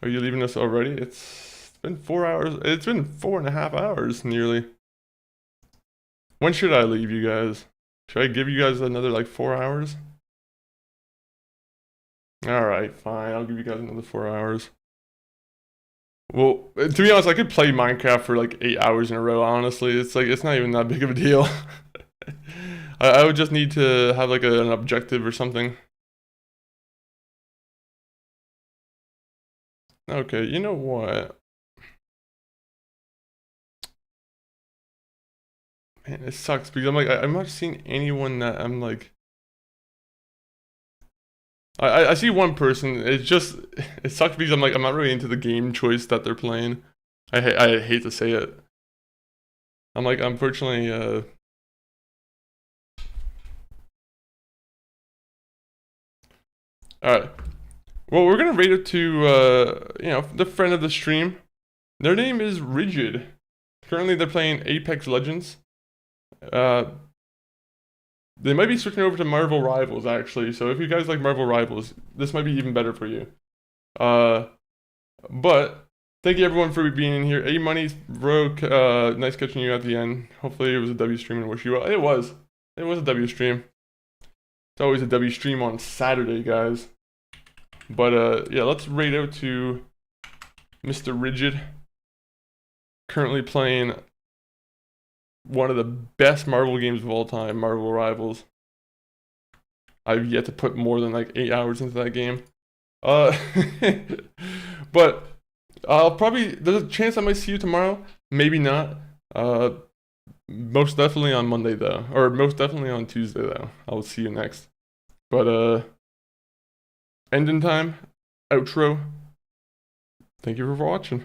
A: Are you leaving us already? It's been 4 hours. It's been 4.5 hours nearly. When should I leave you guys? Should I give you guys another, like, 4 hours? Alright, fine. I'll give you guys another 4 hours. Well, to be honest, I could play Minecraft for like 8 hours in a row, honestly. It's like, it's not even that big of a deal. I would just need to have, like, an objective or something. Okay, you know what? Man, it sucks because I'm not seeing anyone that I'm like... I see one person. It's just, it sucks because I'm not really into the game choice that they're playing. I hate to say it. I'm like, unfortunately, Alright. Well, we're gonna rate it to, you know, the friend of the stream. Their name is Rigid. Currently, they're playing Apex Legends. They might be switching over to Marvel Rivals, actually. So if you guys like Marvel Rivals, this might be even better for you. But thank you everyone for being in here. A Money's broke. Nice catching you at the end. Hopefully it was a W stream and wish you well. It was. It was a W stream. It's always a W stream on Saturday, guys. But yeah, let's rate out to Mr. Rigid. Currently playing one of the best Marvel games of all time, Marvel Rivals. I've yet to put more than like 8 hours into that game. But I'll probably, there's a chance I might see you tomorrow. Maybe not. Most definitely on Monday though, or most definitely on Tuesday though. I'll see you next. But ending time, outro. Thank you for watching.